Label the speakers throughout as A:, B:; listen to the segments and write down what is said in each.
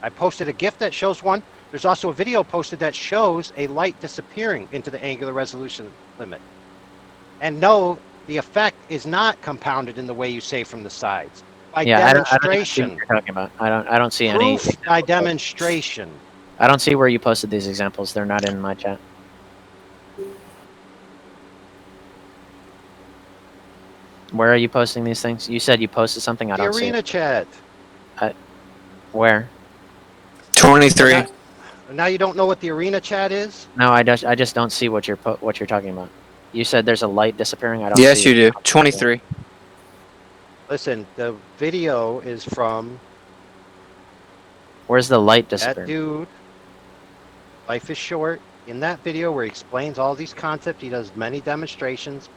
A: I posted a GIF that shows one. There's also a video posted that shows a light disappearing into the angular resolution limit. And no, the effect is not compounded in the way you say from the sides. By demonstration.
B: I don't see what you're talking about. I don't see any.
A: Proof by demonstration.
B: I don't see where you posted these examples. They're not in my chat. Where are you posting these things? You said you posted something. I don't see it.
A: The arena chat.
B: Where?
C: 23.
A: Now you don't know what the arena chat is?
B: No, I just don't see what you're talking about. You said there's a light disappearing. I don't.
C: Yes,
B: see
C: you
B: it.
C: do. 23.
A: Listen, the video is from
B: Where's the light
A: that
B: disappearing?
A: dude. Life is Short. In that video where he explains all these concepts, he does many demonstrations.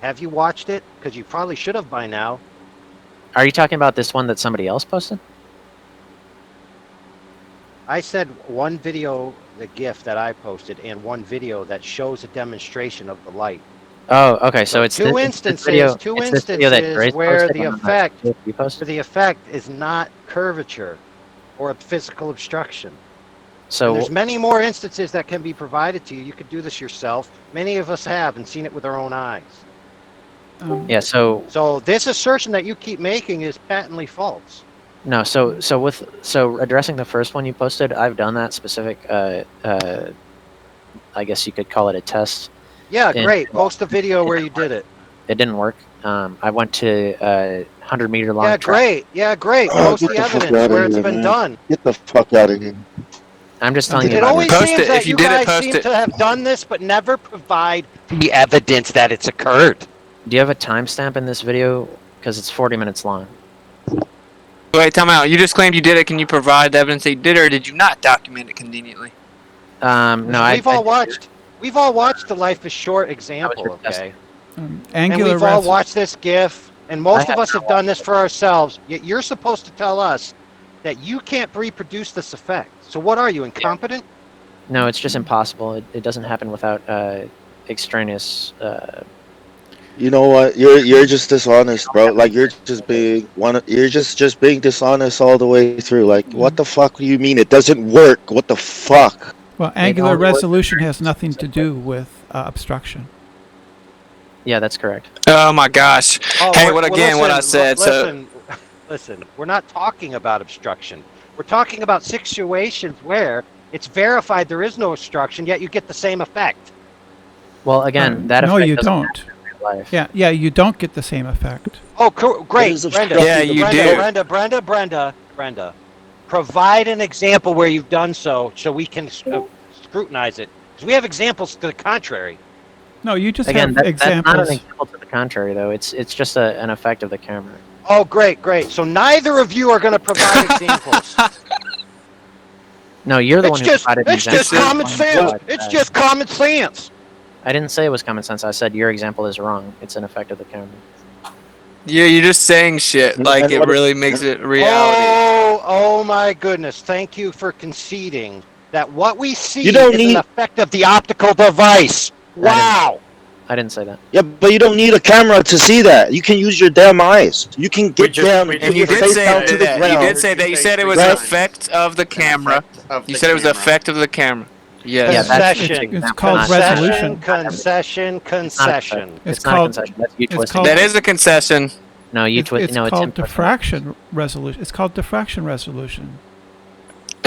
A: Have you watched it? Because you probably should have by now.
B: Are you talking about this one that somebody else posted?
A: I said one video, the GIF that I posted, and one video that shows a demonstration of the light.
B: Oh, okay. So it's
A: two
B: this
A: instances.
B: video,
A: two
B: it's this video that
A: instances
B: Grace
A: where
B: posted
A: the
B: on
A: effect,
B: you posted?
A: is not curvature or a physical obstruction.
B: So
A: And there's many more instances that can be provided to you. You could do this yourself. Many of us have and seen it with our own eyes.
B: yeah.
A: So this assertion that you keep making is patently false.
B: No, so addressing the first one you posted, I've done that specific. I guess you could call it a test.
A: Yeah,
B: And-
A: great. Post a video where you did it.
B: It didn't work. I went to 100-meter long.
A: Yeah,
B: track.
A: great. Yeah, great.
D: Oh,
A: Post
D: get
A: the
D: the fuck
A: evidence
D: outta
A: where it's
D: here,
A: been
D: man.
A: done.
D: Get the fuck out of here.
B: I'm just telling you.
A: It
B: about
A: always
C: Post
A: seems
C: it.
A: that
C: If you
A: you
C: did it,
A: guys
C: post
A: seem
C: it.
A: to have done this, but never provide the evidence that it's occurred.
B: Do you have a timestamp in this video? Because it's 40 minutes long.
C: Wait, time out. You just claimed you did it. Can you provide the evidence that you did, or did you not document it conveniently?
B: No,
A: We've all watched the Life is Short example,
B: your
A: okay? And
E: Angular
A: we've all
E: res-
A: watched this GIF, and most
B: I
A: of us have done this for ourselves. Yet you're supposed to tell us that you can't reproduce this effect. So what are you, incompetent?
B: No, it's just impossible. It doesn't happen without extraneous.
D: You know what? You're just dishonest, bro. Like you're just being You're just being dishonest all the way through. Like what the fuck do you mean it doesn't work? What the fuck?
E: Well, angular
B: only work
E: resolution has nothing to do with obstruction.
B: Yeah, that's correct.
C: Oh my gosh.
A: Oh,
C: Hey,
A: what I
C: said.
A: Listen, we're not talking about obstruction. We're talking about situations where it's verified there is no obstruction, yet you get the same effect.
B: Well, again, that
E: no,
B: effect
E: you
B: doesn't
E: don't.
B: happen in real life.
E: Yeah, you don't get the same effect.
A: Oh, great,
D: is
A: Brenda.
D: obstruction.
C: Yeah, you
A: Brenda. Provide an example where you've done so we can scrutinize it. Because we have examples to the contrary.
E: No, you just
B: Again,
E: have
B: that's not
E: examples.
B: an example to the contrary, though. It's just an effect of the camera.
A: Oh, great. So neither of you are going to provide examples.
B: No, you're the one
A: It's
B: who
A: just,
B: provided
A: it's just
B: examples.
A: common sense. It's just common sense.
B: I didn't say it was common sense. I said your example is wrong. It's an effect of the camera.
C: Yeah, you're just saying shit. Like
D: And
C: it
D: what-
C: really makes it reality.
A: Oh my goodness. Thank you for conceding that what we see
D: You don't
A: is
D: need-
A: an effect of the optical device. Wow.
B: I didn't say that.
D: Yeah, but you don't need a camera to see that. You can use your damn eyes. You can get down and
C: And
D: put
C: you
D: your
C: did
D: face
C: say
D: down to the
C: that. You
D: ground.
C: did say that. You said it was
D: Right.
C: an effect of the camera. You said it was the effect of the camera. Yes.
B: Yeah, that's
A: Concession.
B: an example,
E: It's called
B: not-
E: resolution.
A: Concession.
B: It's not a
A: Concession.
B: concession.
E: It's
B: It's not a
E: called-
B: concession. That's you
E: it's
B: twisting.
E: called-
C: That is a concession.
B: No, you
E: It's
B: twist. No, it's
E: called
B: him twisting.
E: diffraction resolution. It's called diffraction resolution.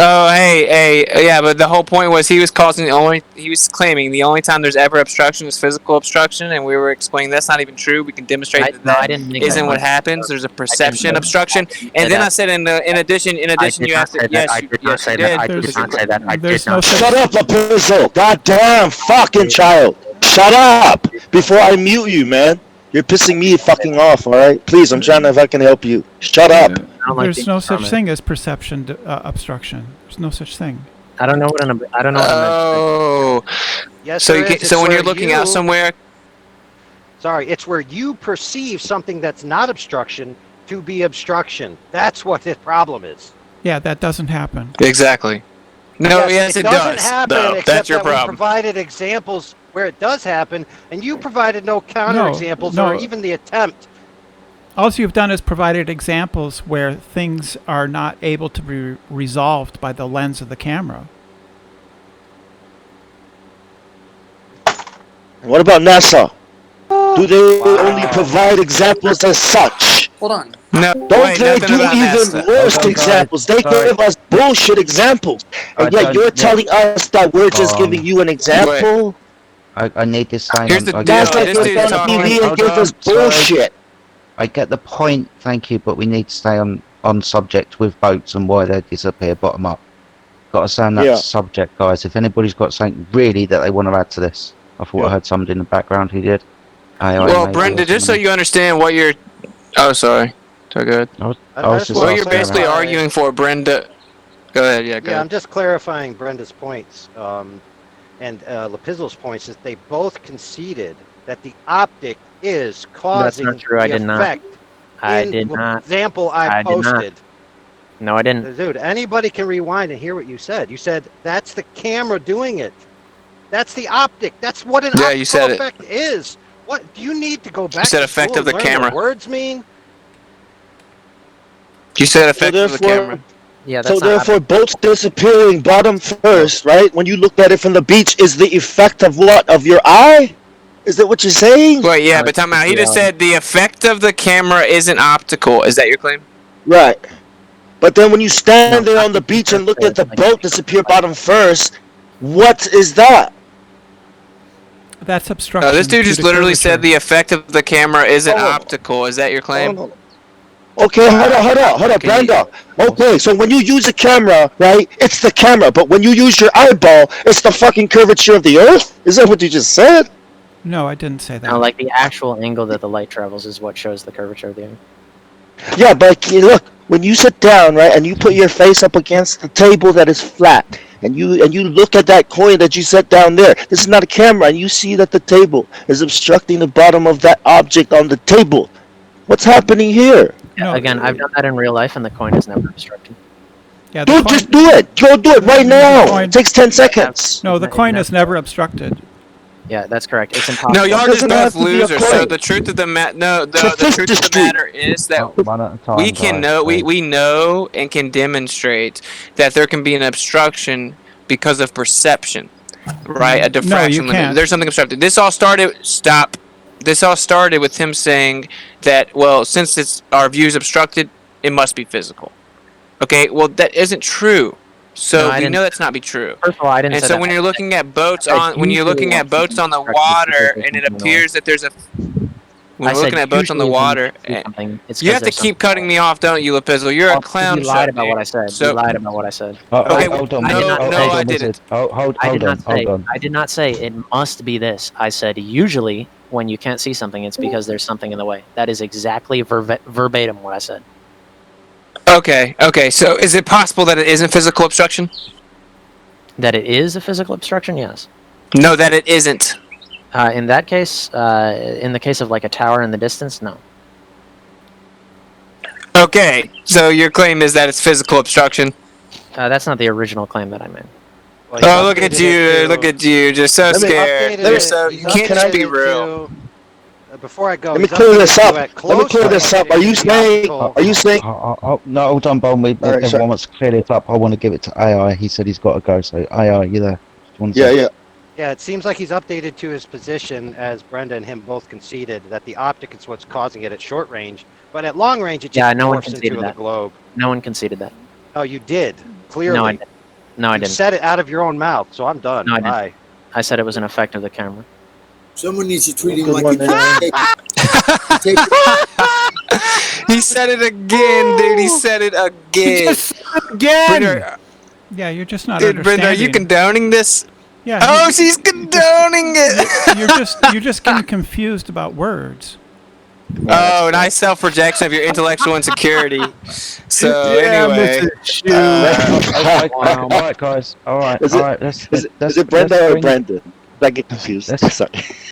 C: Oh, hey, yeah, but the whole point was he was claiming the only time there's ever obstruction is physical obstruction, and we were explaining that's not even true. We can demonstrate
B: I
C: that
B: didn't make
C: isn't
B: that
C: what
B: point.
C: happens. There's a perception
B: say
C: obstruction,
B: say
C: and then
B: that.
C: I said in addition,
B: I did
C: you
B: not
C: asked
B: say
C: it.
B: that.
C: Yes,
B: I
C: you
B: did not say that. I
C: did.
B: did not say that. I
E: There's
B: did
E: no
B: not.
E: such-
D: Shut up, Epistle! Goddamn fucking child! Shut up! Before I mute you, man. You're pissing me fucking off, alright? Please, I'm trying to fucking help you. Shut up!
B: I don't like
E: There's
B: being
E: no such
B: comment.
E: thing as perception obstruction. There's no such thing.
B: I don't know what an. I don't know what
C: Oh,
A: Yes,
C: so
A: there
C: you
A: is.
C: can,
A: It's
C: so when
A: where
C: you're looking out
A: you-
C: somewhere,
A: Sorry, it's where you perceive something that's not obstruction to be obstruction. That's what the problem is.
E: Yeah, that doesn't happen.
C: exactly. No, yes, it
A: doesn't
C: does.
A: happen,
C: No,
A: except
C: that's your
A: that we
C: problem.
A: provided examples where it does happen, and you provided no counterexamples
E: no.
A: or even the attempt.
E: All you've done is provided examples where things are not able to be resolved by the lens of the camera.
D: What about NASA? Do they
A: Wow.
D: only provide examples as such?
F: Hold on.
C: No,
D: Don't
C: wait,
D: they
C: nothing
D: do
C: about
D: even
C: NASA.
D: worse
G: Hold on,
D: examples? They
G: sorry.
D: give us bullshit examples. And
G: I
D: yet
G: don't-
D: you're
G: yeah.
D: telling us that we're just giving you an example?
G: I need this sign.
C: Here's the
G: I
C: deal,
D: That's
G: get-
D: like
C: this
D: you're
C: dude's
D: on
C: talking-
D: TV and
G: Hold
D: give
G: on,
D: us
G: sorry.
D: bullshit.
G: I get the point, thank you, but we need to stay on subject with boats and why they disappear bottom up. Got to stay on that
D: Yeah.
G: subject, guys. If anybody's got something really that they want to add to this, I thought
D: Yeah.
G: I heard somebody in the background who did.
C: Well, Brenda, just so you understand what you're. Oh, sorry. So good.
G: I was
A: just
G: just
C: What
A: wanna
C: you're
G: asking,
C: basically
A: clarify-
C: arguing for, Brenda. Go ahead. Yeah, go
A: Yeah, I'm
C: ahead.
A: just clarifying Brenda's points and Lepizzle's points is they both conceded that the optic is causing
B: not true, I
A: the
B: did not.
A: effect.
B: I
A: in
B: did
A: the
B: not.
A: example
B: I
A: I
B: did not.
A: posted.
B: No, I didn't.
A: Dude, anybody can rewind and hear what you said. You said that's the camera doing it. That's the optic. That's what an
C: Yeah,
A: optical
C: you said it.
A: effect is. What do you need to go back
C: said
A: to
C: effect
A: school
C: of the
A: and learn
C: camera.
A: what words mean?
C: You said effect of the
D: therefore-
C: camera.
B: Yeah,
D: So
B: that's not.
D: therefore, boats disappearing bottom first, right? When you look at it from the beach, is the effect of what? Of your eye? Is that what you're saying?
C: Wait, yeah,
B: No,
C: but time out. He
B: it's
C: just said the effect of the camera isn't optical. Is that your claim?
D: Right. But then when you stand
B: No,
D: there
B: I
D: on the
B: think
D: beach
B: he
D: and look
B: said
D: at the
B: like-
D: boat disappear bottom first, what is that?
E: That's obstruction.
C: No, this dude
E: to
C: just
E: the
C: literally
E: curvature.
C: said the effect of the camera isn't
D: Oh.
C: optical. Is that your claim?
D: Oh, okay, hold on,
C: Can you-
D: Brenda. Okay, so when you use a camera, right, it's the camera, but when you use your eyeball, it's the fucking curvature of the earth? Is that what you just said?
E: No, I didn't say that.
B: No, like the actual angle that the light travels is what shows the curvature of the Earth.
D: Yeah, but look, when you sit down, right, and you put your face up against the table that is flat, and you look at that coin that you set down there, this is not a camera, and you see that the table is obstructing the bottom of that object on the table. What's happening here?
E: No,
B: Again, I've done that in real life, and the coin is never obstructed.
E: yeah, the
D: Dude,
E: coin,
D: just do it. Go do it right now.
E: coin-
D: It takes 10 seconds.
E: no, the coin is never obstructed.
B: Yeah, that's correct. It's impossible.
C: No, y'all are just
D: doesn't have
C: both
D: to be a
C: losers. So
D: point.
C: the truth of the the truth of the
D: Sophistry.
C: matter is that
G: one at a time,
C: we can
G: guys,
C: know
G: please.
C: we know and can demonstrate that there can be an obstruction because of perception, right? A diffraction limit.
E: can't.
C: There's something obstructed. This all started. Stop. This all started with him saying that, well, since it's our view is obstructed, it must be physical. Okay, well that isn't true. So
B: No, I
C: we
B: didn't-
C: know that's not be true.
B: First of all, I didn't
C: And
B: say
C: so
B: that.
C: when you're looking at boats
B: I
C: on, when you're
B: usually
C: looking at
B: want to
C: boats on the
B: obstruct
C: water,
B: because
C: and it
B: there's something
C: appears that there's a, when
B: I
C: we're
B: said
C: looking at boats on the
B: usually when
C: water,
B: you see
C: and
B: something, it's
C: you
B: 'cause
C: have to
B: there's
C: keep
B: something
C: cutting me off, don't you, Lepizzle? You're a
B: wrong.
C: clown.
B: You lied
C: shut
B: about
C: me.
B: what I said.
C: So-
B: You lied about what I said.
C: Okay,
G: hold on.
B: I did not
G: hold
B: say-
G: on,
C: I didn't.
G: Wizard. Hold
B: I did
G: on,
B: not say.
G: hold on.
B: I did not say it must be this. I said usually when you can't see something, it's because there's something in the way. That is exactly verbatim what I said.
C: Okay, okay. So is it possible that it isn't physical obstruction?
B: That it is a physical obstruction, yes.
C: No, that it isn't.
B: In that case, in the case of like a tower in the distance, no.
C: Okay, so your claim is that it's physical obstruction.
B: That's not the original claim that I made.
A: Well, he's
C: Oh, look at
A: updated
C: you!
A: it to-
C: Look at you! Just so
D: Let me
C: scared.
A: updated
C: You're
A: it-
C: so
A: he's
C: you can't just
A: updated
C: be
A: it
C: real.
A: to- before I go,
D: Let me
A: he's
D: clear
A: updated
D: this
A: to
D: up.
A: at
D: Let me
A: close
D: clear this up. Are you
A: proximity to the
D: saying?
A: optical-
D: Are you saying?
G: No, hold on, Bon.
D: Alright,
G: Everyone
D: sir.
G: wants to clear this up. I want to give it to AI. He said he's got to go. So AI, you there? Do you want to
D: Yeah,
G: say-
D: yeah.
A: Yeah, it seems like he's updated to his position as Brenda and him both conceded that the optic is what's causing it at short range, but at long range it just
B: Yeah, no one
A: morphs
B: conceded
A: into
B: that.
A: the globe.
B: No one conceded that.
A: Oh, you did clearly.
B: No, I didn't. No, I
A: You
B: didn't.
A: said it out of your own mouth, so I'm done.
B: No, I didn't.
A: Bye.
B: I said it was an effect of the camera.
F: Someone needs to treat him
D: Good
F: like
D: one,
F: he
D: man.
F: take
C: He said it again, dude. He said it again. Brenda,
E: Yeah, you're just not
C: dude, Brenda, are you
E: understanding.
C: condoning this?
E: Yeah,
C: Oh, she's condoning it.
E: you're just getting confused about words.
C: Oh, nice self-rejection of your intellectual insecurity. So anyway,
G: All right, guys. All right,
D: Is
G: all
D: it-
G: right. Let's
D: Is
G: let's
D: it Brenda
G: let's
D: or
G: bring-
D: Brandon? I get confused.
G: Let's-
D: Sorry.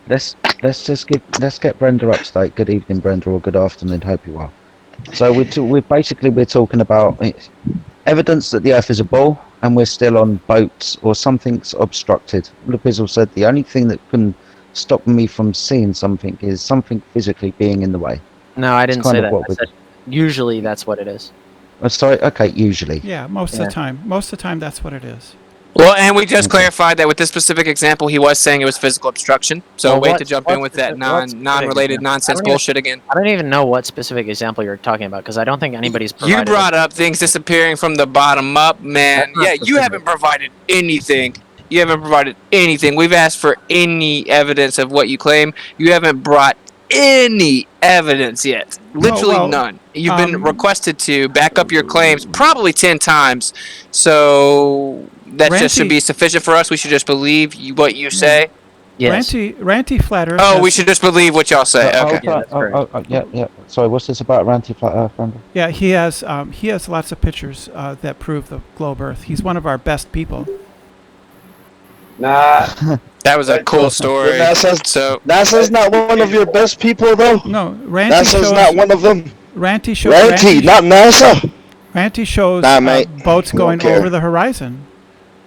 G: let's get Brenda up to date. Good evening, Brenda, or good afternoon. Hope you are. So we're talking about evidence that the Earth is a ball, and we're still on boats or something's obstructed. Lepizzle said the only thing that can stop me from seeing something is something physically being in the way.
B: No, I didn't
G: kind
B: say
G: of
B: that.
G: what
B: I
G: we-
B: said usually that's what it is.
G: Sorry. Okay. Usually.
E: Yeah, most of
B: Yeah.
E: the time. Most of the time, that's what it is.
C: Well, and we just
G: Okay.
C: clarified that with this specific example, he was saying it was physical obstruction. So
B: Well,
C: wait
B: what-
C: to jump
B: what
C: in with that
B: specific- what specific
C: non-related
B: example?
C: nonsense
B: I don't even-
C: bullshit again.
B: I don't even know what specific example you're talking about because I don't think anybody's
C: You
B: provided.
C: brought up things disappearing from the bottom up, man.
B: That's not
C: Yeah, you
B: specific.
C: haven't provided anything. You haven't provided anything. We've asked for any evidence of what you claim. You haven't brought any evidence yet. Literally
E: well,
C: none. You've been
E: um,
C: requested to back up your claims probably 10 times. So that just should
E: Ranty-
C: be sufficient for us. We should just believe what you say.
B: Yes.
E: Ranty Flat Earth.
C: Oh,
E: has-
C: we should just believe what y'all say.
G: Oh,
C: Okay.
B: Yeah, that's correct.
G: Yeah. Sorry. What's this about Ranty Flat Earth, Randall?
E: Yeah, he has lots of pictures that prove the globe Earth. He's one of our best people.
H: Nah,
C: That was a cool story.
D: NASA's,
C: So
D: NASA's not one of your best people, though.
E: No, Ranty
D: NASA's not
E: shows.
D: one of them.
E: Ranty shows.
D: Ranty, not NASA.
E: Ranty shows
D: Nah, mate.
E: boats going
D: Okay.
E: over the horizon.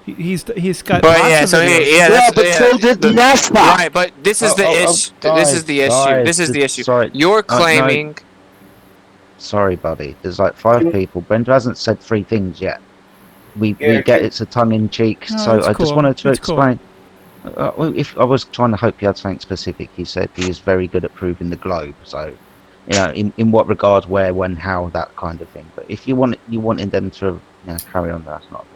E: He's got
C: But
E: lots
C: yeah,
E: of
C: so
E: videos.
C: yeah,
D: Yeah,
C: that's,
D: but
C: yeah,
D: so did
C: the-
D: NASA.
C: Right, but this is the
G: Oh, oh,
C: issue. This is the issue.
G: guys,
C: This is the issue.
G: sorry.
C: You're
G: no.
C: claiming.
G: Sorry, buddy. There's like 5 people. Brenda hasn't said 3 things yet. We
H: Yeah,
G: get it's a tongue in cheek.
E: No,
G: so
E: it's
G: I
E: cool.
G: just wanted to
E: It's cool.
G: explain. Well, if I was trying to hope you had something specific, he said he is very good at proving the globe. So, in what regard, where, when, how, that kind of thing. But if you wanted them to carry on, that's not a problem.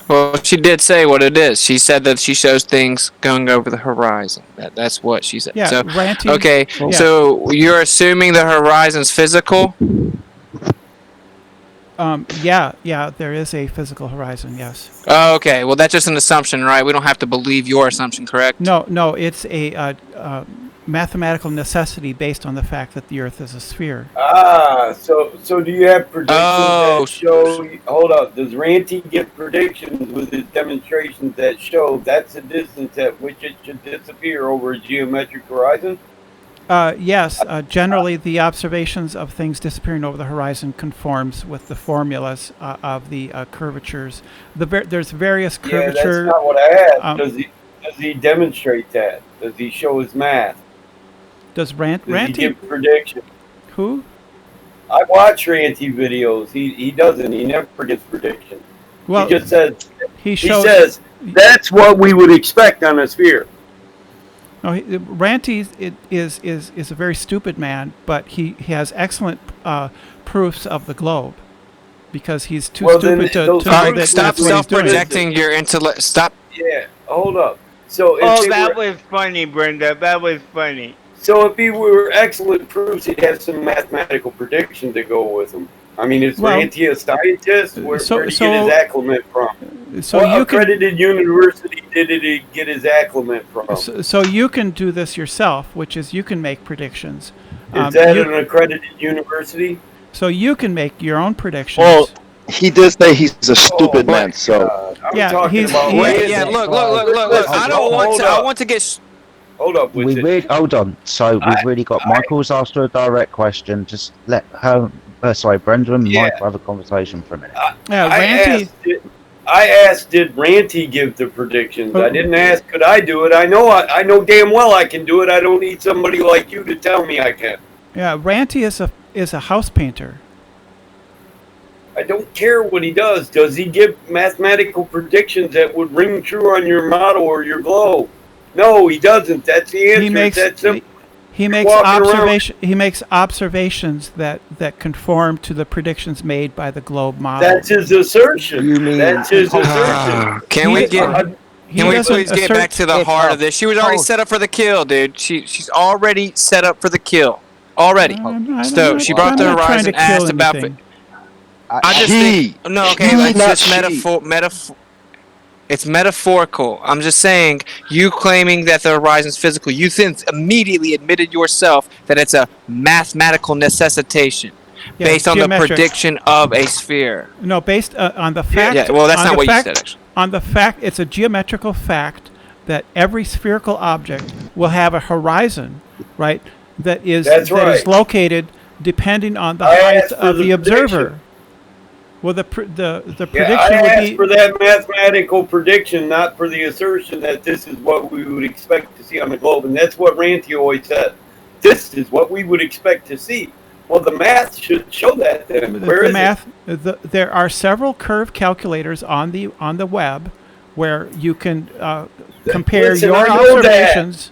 C: Well, she did say what it is. She said that she shows things going over the horizon. That's what she said.
E: Yeah,
C: So
E: Ranty.
C: okay,
E: Yeah.
C: so you're assuming the horizon's physical.
E: Yeah, there is a physical horizon. Yes.
C: Oh, okay. Well, that's just an assumption, right? We don't have to believe your assumption, correct?
E: No, it's a mathematical necessity based on the fact that the Earth is a sphere.
H: so do you have predictions
C: Oh,
H: that show? Hold up. Does Ranty give predictions with his demonstrations that show that's the distance at which it should disappear over a geometric horizon?
E: Yes, generally the observations of things disappearing over the horizon conforms with the formulas of the curvatures. There's various
H: Yeah,
E: curvature.
H: that's not what I asked.
E: um,
H: Does he demonstrate that? Does he show his math?
E: Does
H: Does
E: Ranty?
H: he give predictions?
E: Who?
H: I watch Ranty videos. He doesn't. He never gives predictions.
E: Well,
H: he just says
E: he
H: he
E: shows.
H: says that's what we would expect on a sphere.
E: No, Ranty is a very stupid man, but he has excellent proofs of the globe because he's too
H: Well, then
E: stupid to
H: those
E: know
C: All
E: that
C: right, stop
E: that's what he's doing.
C: self-projecting your intellect. Stop.
H: Yeah, hold up. So if
I: Oh,
H: they
I: that
H: were,
I: was funny, Brenda. That was funny.
H: so if he were excellent proofs, he'd have some mathematical prediction to go with him. I mean, is
E: Well,
H: Ranty a scientist? Where did he get his acclimate from?
E: So
H: what
E: you can
H: accredited university did he get his acclimate from?
E: so you can do this yourself, which is you can make predictions.
H: Is that
E: You-
H: an accredited university?
E: so you can make your own predictions.
D: Well, he did say he's a stupid
H: Oh,
D: man, so.
H: I'm
E: Yeah,
H: talking
E: he's-
H: about
E: he-
C: Wait,
H: Ranty.
C: yeah, look. I don't want to. I want to get.
H: Hold up with
G: We
H: it.
G: really hold on. So we've really got Michael's asked her a direct question. Just let her. Brenda and
H: Yeah.
G: Michael have a conversation for a minute.
E: Yeah, Ranty.
H: I asked, did Ranty give the predictions? I
E: Oh.
H: didn't ask, could I do it? I know damn well I can do it. I don't need somebody like you to tell me I can.
E: Yeah, Ranty is a house painter.
H: I don't care what he does. Does he give mathematical predictions that would ring true on your model or your globe? No, he doesn't. That's the answer.
E: He makes
H: That's simple.
E: he makes
H: walking around-
E: he makes observations that conform to the predictions made by the globe model.
H: That's his assertion.
D: You mean-
H: That's his assertion.
C: Can we
E: He-
C: get?
E: He
C: Can we
E: doesn't
C: please get
E: assert-
C: back to the heart of this? She was already set up for the kill, dude. She's already set up for the kill. Already. So she brought the
E: I'm not trying to
C: horizon, asked
E: kill
C: about.
E: anything.
C: I just
D: He.
C: think no. Okay,
D: He,
C: it's
D: not
C: just
D: she.
C: metaphor. It's metaphorical. I'm just saying. You claiming that the horizon's physical. You then immediately admitted yourself that it's a mathematical necessitation
E: Yeah,
C: based on the
E: geometric.
C: prediction of a sphere.
E: No, based on the fact.
C: Yeah. Well, that's
E: on
C: not
E: the
C: what
E: fact,
C: you said. Actually.
E: On the fact, it's a geometrical fact that every spherical object will have a horizon, right? That is
H: That's
E: that is
H: right.
E: located depending on the
H: I
E: height
H: asked for
E: of the
H: the
E: observer.
H: prediction.
E: Well, the
H: Yeah,
E: prediction
H: I
E: would
H: asked
E: be
H: for that mathematical prediction, not for the assertion that this is what we would expect to see on the globe, and that's what Ranty always said. this is what we would expect to see. Well, the math should show that then. Where is it?
E: There are several curve calculators on the web where you can compare
H: Listen,
E: your
H: I know
E: observations.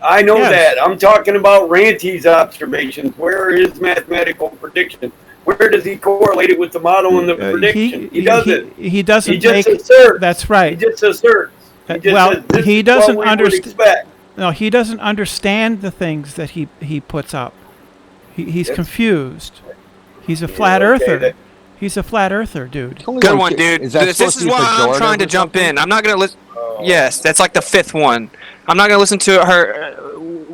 H: I know
E: Yes.
H: that. I'm talking about Ranty's observations. Where are his mathematical predictions? Where does he correlate it with the model and the prediction? He doesn't.
E: He doesn't
H: He just
E: make.
H: asserts.
E: That's
H: He
E: right.
H: just asserts. He just
E: Well,
H: says, this
E: he
H: is
E: doesn't
H: what we would
E: underst-
H: expect.
E: No, he doesn't understand the things that he puts up. He's
H: Yes.
E: confused. He's a flat
H: okay,
E: earther.
H: that-
E: He's a flat earther, dude.
C: Good one, dude. This is why I'm trying to jump in. I'm not gonna listen. Yes, that's like the fifth one. I'm not gonna listen to her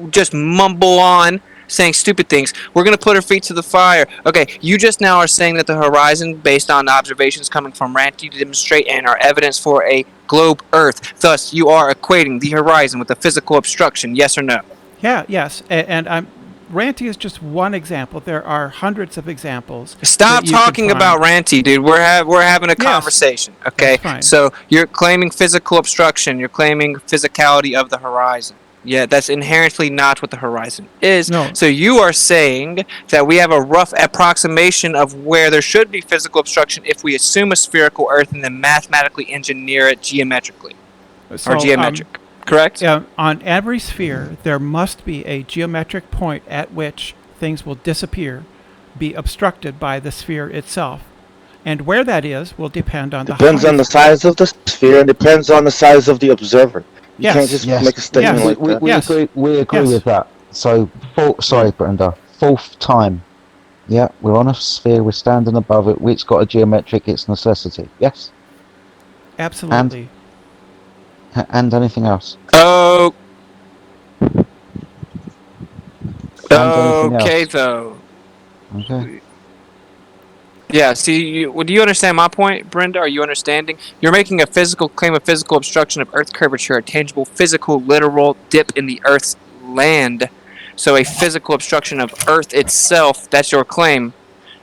C: just mumble on saying stupid things. We're gonna put her feet to the fire. Okay, you just now are saying that the horizon, based on observations coming from Ranty, demonstrate and are evidence for a globe Earth. Thus, you are equating the horizon with a physical obstruction. Yes or no?
E: Yeah, yes, and Ranty is just one example. There are hundreds of examples.
C: Stop
E: that you could
C: talking
E: find.
C: about Ranty, dude. We're having a
E: Yes.
C: conversation. Okay,
E: That's fine.
C: so you're claiming physical obstruction. You're claiming physicality of the horizon. Yeah, that's inherently not what the horizon is.
E: No.
C: So you are saying that we have a rough approximation of where there should be physical obstruction if we assume a spherical Earth and then mathematically engineer it geometrically
E: So,
C: or geometric. Correct?
E: on every sphere, there must be a geometric point at which things will disappear, be obstructed by the sphere itself. And where that is will depend on
D: Depends
E: the height.
D: on the size of the sphere and depends on the size of the observer. You
E: Yes.
D: can't just
G: Yes.
D: make a statement
E: Yes.
D: like
G: we,
D: that.
G: we
E: Yes.
G: agree, we agree
E: Yes.
G: with that. So, sorry, Brenda. Fourth time. Yeah, we're on a sphere. We're standing above it. It's got a geometric. It's necessity. Yes.
E: Absolutely.
G: And anything else?
C: Oh.
G: And anything
C: Okay,
G: else?
C: though.
G: Okay.
C: Yeah, see, do you understand my point, Brenda? Are you understanding? You're making a physical claim of physical obstruction of Earth curvature, a tangible, physical, literal dip in the Earth's land. So a physical obstruction of Earth itself, that's your claim.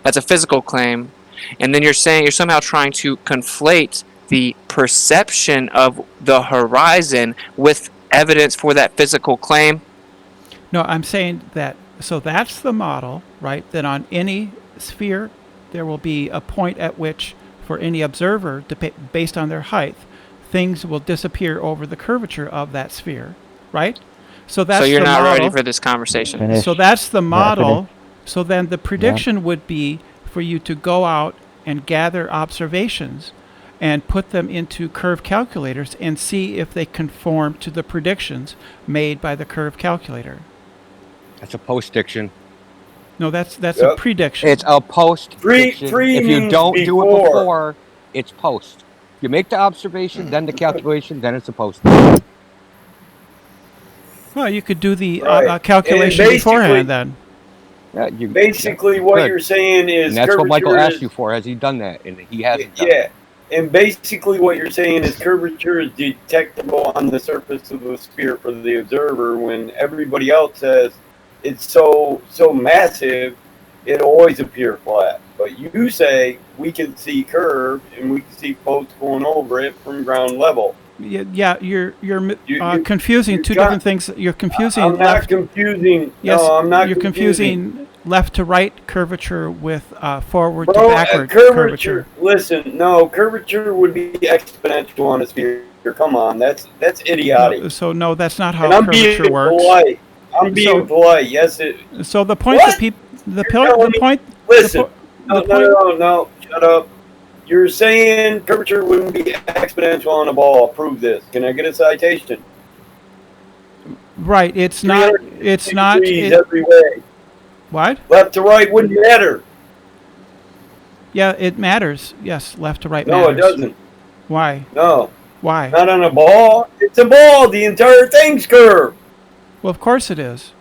C: That's a physical claim. And then you're saying you're somehow trying to conflate the perception of the horizon with evidence for that physical claim.
E: No, I'm saying that, so that's the model, right? That on any sphere, there will be a point at which, for any observer, based on their height, things will disappear over the curvature of that sphere, right? So that's
C: So you're
E: the
C: not
E: model.
C: ready for this conversation.
G: Finish.
E: So that's the model.
G: finish.
E: So then the prediction would be for you to go out and gather observations and put them into curve calculators and see if they conform to the predictions made by the curve calculator.
J: That's a post-diction.
E: No, that's a
H: Yep.
E: prediction.
J: It's a post-diction.
H: Pre
J: If you
H: means
J: don't do it
H: before.
J: before, it's post. You make the observation, then the calculation, then it's a post.
E: Well, you could do the
H: Right.
E: calculation
H: And basically-
E: beforehand then.
J: Yeah, you,
H: Basically, what
J: Good.
H: you're saying is
J: and that's what Michael
H: curvature
J: asked
H: is-
J: you for. Has he done that? And he hasn't. Done
H: Yeah, and basically what you're saying is curvature is detectable on the surface of the sphere for the observer when everybody else says it's so massive, it'll always appear flat. But you say we can see curve and we can see posts going over it from ground level.
E: Yeah, you're
H: You-
E: confusing
H: you
E: two
H: got-
E: different things. You're confusing
H: I'm not
E: left.
H: confusing.
E: Yes,
H: no, I'm not
E: you're confusing left to right curvature with forward to
H: Bro,
E: backward
H: curvature. Listen, no, curvature would be exponential on a sphere. Come on, that's idiotic.
E: So no, that's not how
H: And I'm being
E: curvature works.
H: polite. I'm being polite. Yes, it.
E: So the point
H: What?
E: that people, the
H: telling me-
E: point,
H: Listen,
E: the
H: no, shut up. You're saying curvature wouldn't be exponential on a ball. Prove this. Can I get a citation?
E: right? It's not. It's not.
H: Degrees every way.
E: What?
H: Left to right wouldn't matter.
E: Yeah, it matters. Yes, left to right
H: No,
E: matters.
H: it doesn't.
E: Why?
H: No,
E: Why?
H: not on a ball. It's a ball. The entire thing's curved.
E: Well, of course it is.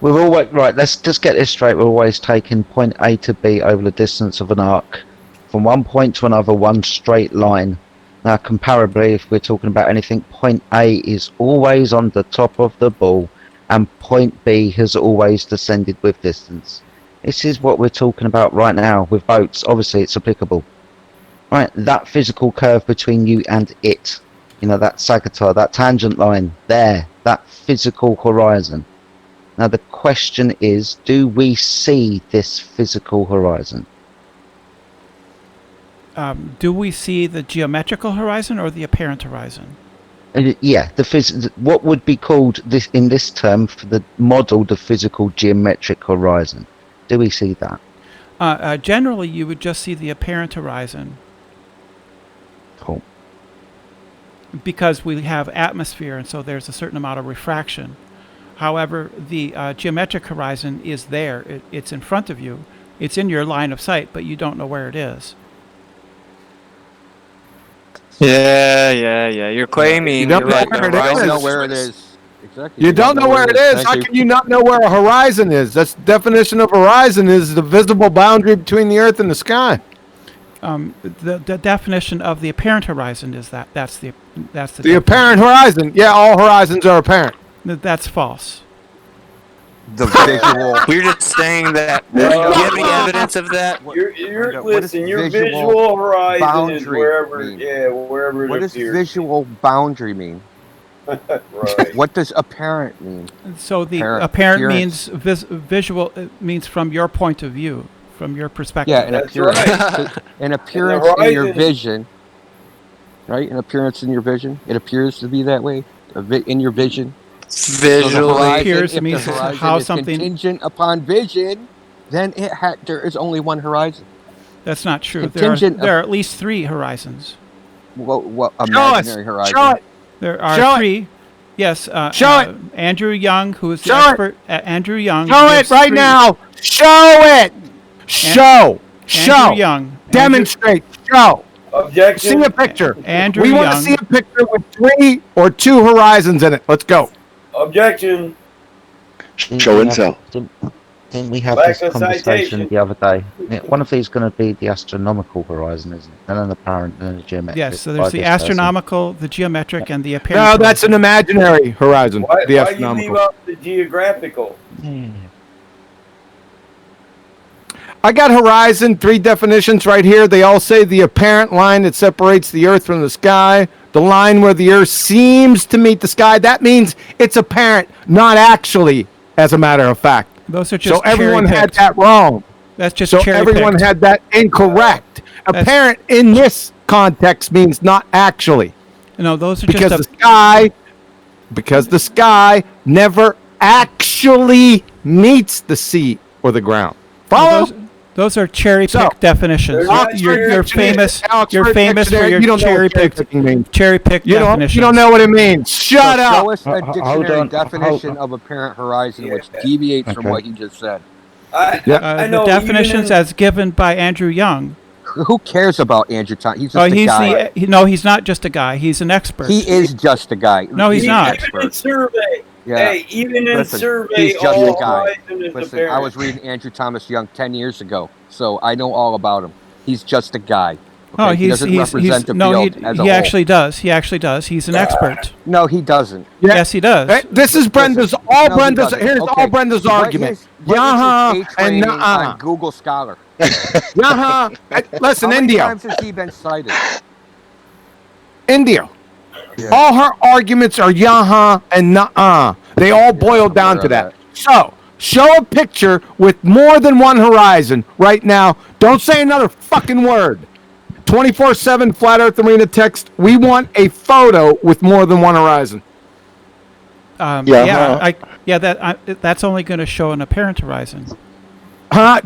G: We're always right. Let's just get this straight. We're always taking point A to B over the distance of an arc, from one point to another, one straight line. Now, comparably, if we're talking about anything, point A is always on the top of the ball, and point B has always descended with distance. This is what we're talking about right now with boats. Obviously, it's applicable. Right, that physical curve between you and it, you know, that sagittare, that tangent line there, that physical horizon. Now the question is, do we see this physical horizon?
E: Do we see the geometrical horizon or the apparent horizon?
G: Yeah, what would be called this in this term for the model, the physical geometric horizon? Do we see that?
E: Generally, you would just see the apparent horizon
G: Cool.
E: because we have atmosphere, and so there's a certain amount of refraction. However, the geometric horizon is there. It's in front of you. It's in your line of sight, but you don't know where it is.
C: Yeah. You're claiming.
J: You don't
C: you're
J: know
C: right,
J: where
C: the
J: it is.
C: horizon
J: You don't know
C: is-
J: where it is. Exactly.
K: You don't know where it is. How
J: Thank
K: can you not know where a horizon is? That's the definition of horizon is the visible boundary between the earth and the sky.
E: The definition of the apparent horizon is that's the
K: The apparent horizon. Yeah, all horizons are apparent.
E: That's false.
J: The visual.
C: We're just saying that. Do
H: No.
C: you have any evidence of that?
J: What
H: Listen,
J: does
H: your
J: visual
H: visual horizon is
J: boundary
H: wherever,
J: mean?
H: wherever it
J: What does
H: appears.
J: visual boundary mean?
H: Right.
J: What does apparent mean?
E: So the
J: Apparent
E: apparent
J: appearance.
E: means visual. It means from your point of view, from your perspective.
J: Yeah, an
H: That's
J: appearance.
H: right.
J: An appearance in your
H: horizon-
J: vision. Right? An appearance in your vision. It appears to be that way. In your vision. So the
C: Visually.
J: horizon,
E: Appears
J: if
E: means
J: the horizon
E: how
J: is
E: something-
J: contingent upon vision, then there is only one horizon.
E: That's not true.
J: Contingent
E: There are at least 3 horizons.
J: What
K: Show us.
J: imaginary horizon?
K: Show it.
E: There are
K: Show it.
E: 3. Yes.
K: Show it.
E: Andrew Young, who is the
K: Show it.
E: expert. Andrew Young.
K: Show
E: gives
K: it right
E: 3.
K: now. Show it. Show. Show.
E: Andrew Young.
K: Demonstrate. Show.
H: Objection.
K: See a picture.
E: Andrew
K: We want to
E: Young.
K: see a picture with 3 or 2 horizons in it. Let's go.
H: Objection.
D: Show and tell.
G: Didn't we have
H: Back
G: this
H: to
G: conversation
H: citation.
G: the other day? Yeah, one of these going to be the astronomical horizon, isn't it? And an apparent and a geometric.
E: Yes. So
G: by
E: there's the
G: this person.
E: astronomical, the geometric, and the apparent.
K: No, that's an
E: horizon.
K: imaginary horizon.
H: Why
K: The
H: you
K: astronomical.
H: leave out the geographical?
G: Yeah.
K: I got horizon, 3 definitions right here. They all say the apparent line that separates the earth from the sky, the line where the earth seems to meet the sky. That means it's apparent, not actually, as a matter of fact.
E: Those are just
K: So everyone had
E: cherry-picked.
K: that wrong.
E: That's just
K: So
E: cherry
K: everyone
E: picked.
K: had that incorrect.
E: That's-
K: Apparent in this context means not actually.
E: No, those are
K: Because
E: just
K: the sky never actually meets the sea or the ground. Follow?
E: Those are cherry picked
K: So,
E: definitions.
H: they're not
E: You're
H: Oxford
E: famous.
K: Oxford
E: You're famous for
K: Dictionary,
E: your
K: you don't know what
E: cherry picked
K: cherry-picking means.
E: definitions.
K: You don't know what it means. Shut
J: So
K: up.
J: show us a
G: Hold
J: dictionary
G: on,
J: definition
G: hold-
J: of apparent horizon which deviates from
G: Okay.
J: what you just said.
H: I
E: The
H: know.
E: definitions
H: even in-
E: as given by Andrew Young.
J: Who cares about Andrew Thomas? He's just
E: Oh,
J: a
E: he's
J: guy.
E: no, he's not just a guy. He's an expert.
J: He is just a guy.
E: No, he's
J: an
E: not.
H: Even in
J: expert.
H: survey.
J: Yeah.
H: Hey, even in
J: Listen,
H: survey,
J: he's just
H: all
J: a guy.
H: horizon is
J: Listen,
H: apparent.
J: I was reading Andrew Thomas Young 10 years ago, so I know all about him. He's just a guy.
E: Oh,
J: he doesn't represent the
E: no,
J: field as a
E: he
J: whole.
E: actually does. He actually does. He's an expert.
J: No, he doesn't.
K: Yeah.
E: Yes, he does.
K: Hey, this is Brenda's.
J: No, he
K: Brenda's.
J: doesn't.
K: Here's
J: Okay.
K: all Brenda's
J: What
K: argument.
J: is his
K: Yeah,
J: A
K: and
J: training
K: nuh-uh.
J: on Google Scholar?
K: Yeah. Listen,
J: How many
K: India.
J: times has he been cited?
K: India.
J: Yeah.
K: All her arguments are yaha and nuh-uh. They all boil
J: I'm
K: down
J: aware
K: to
J: of
K: that.
J: that.
K: So, show a picture with more than one horizon right now. Don't say another fucking word. 24/7 Flat Earth Arena text. We want a photo with more than one horizon.
E: That's only going to show an apparent horizon.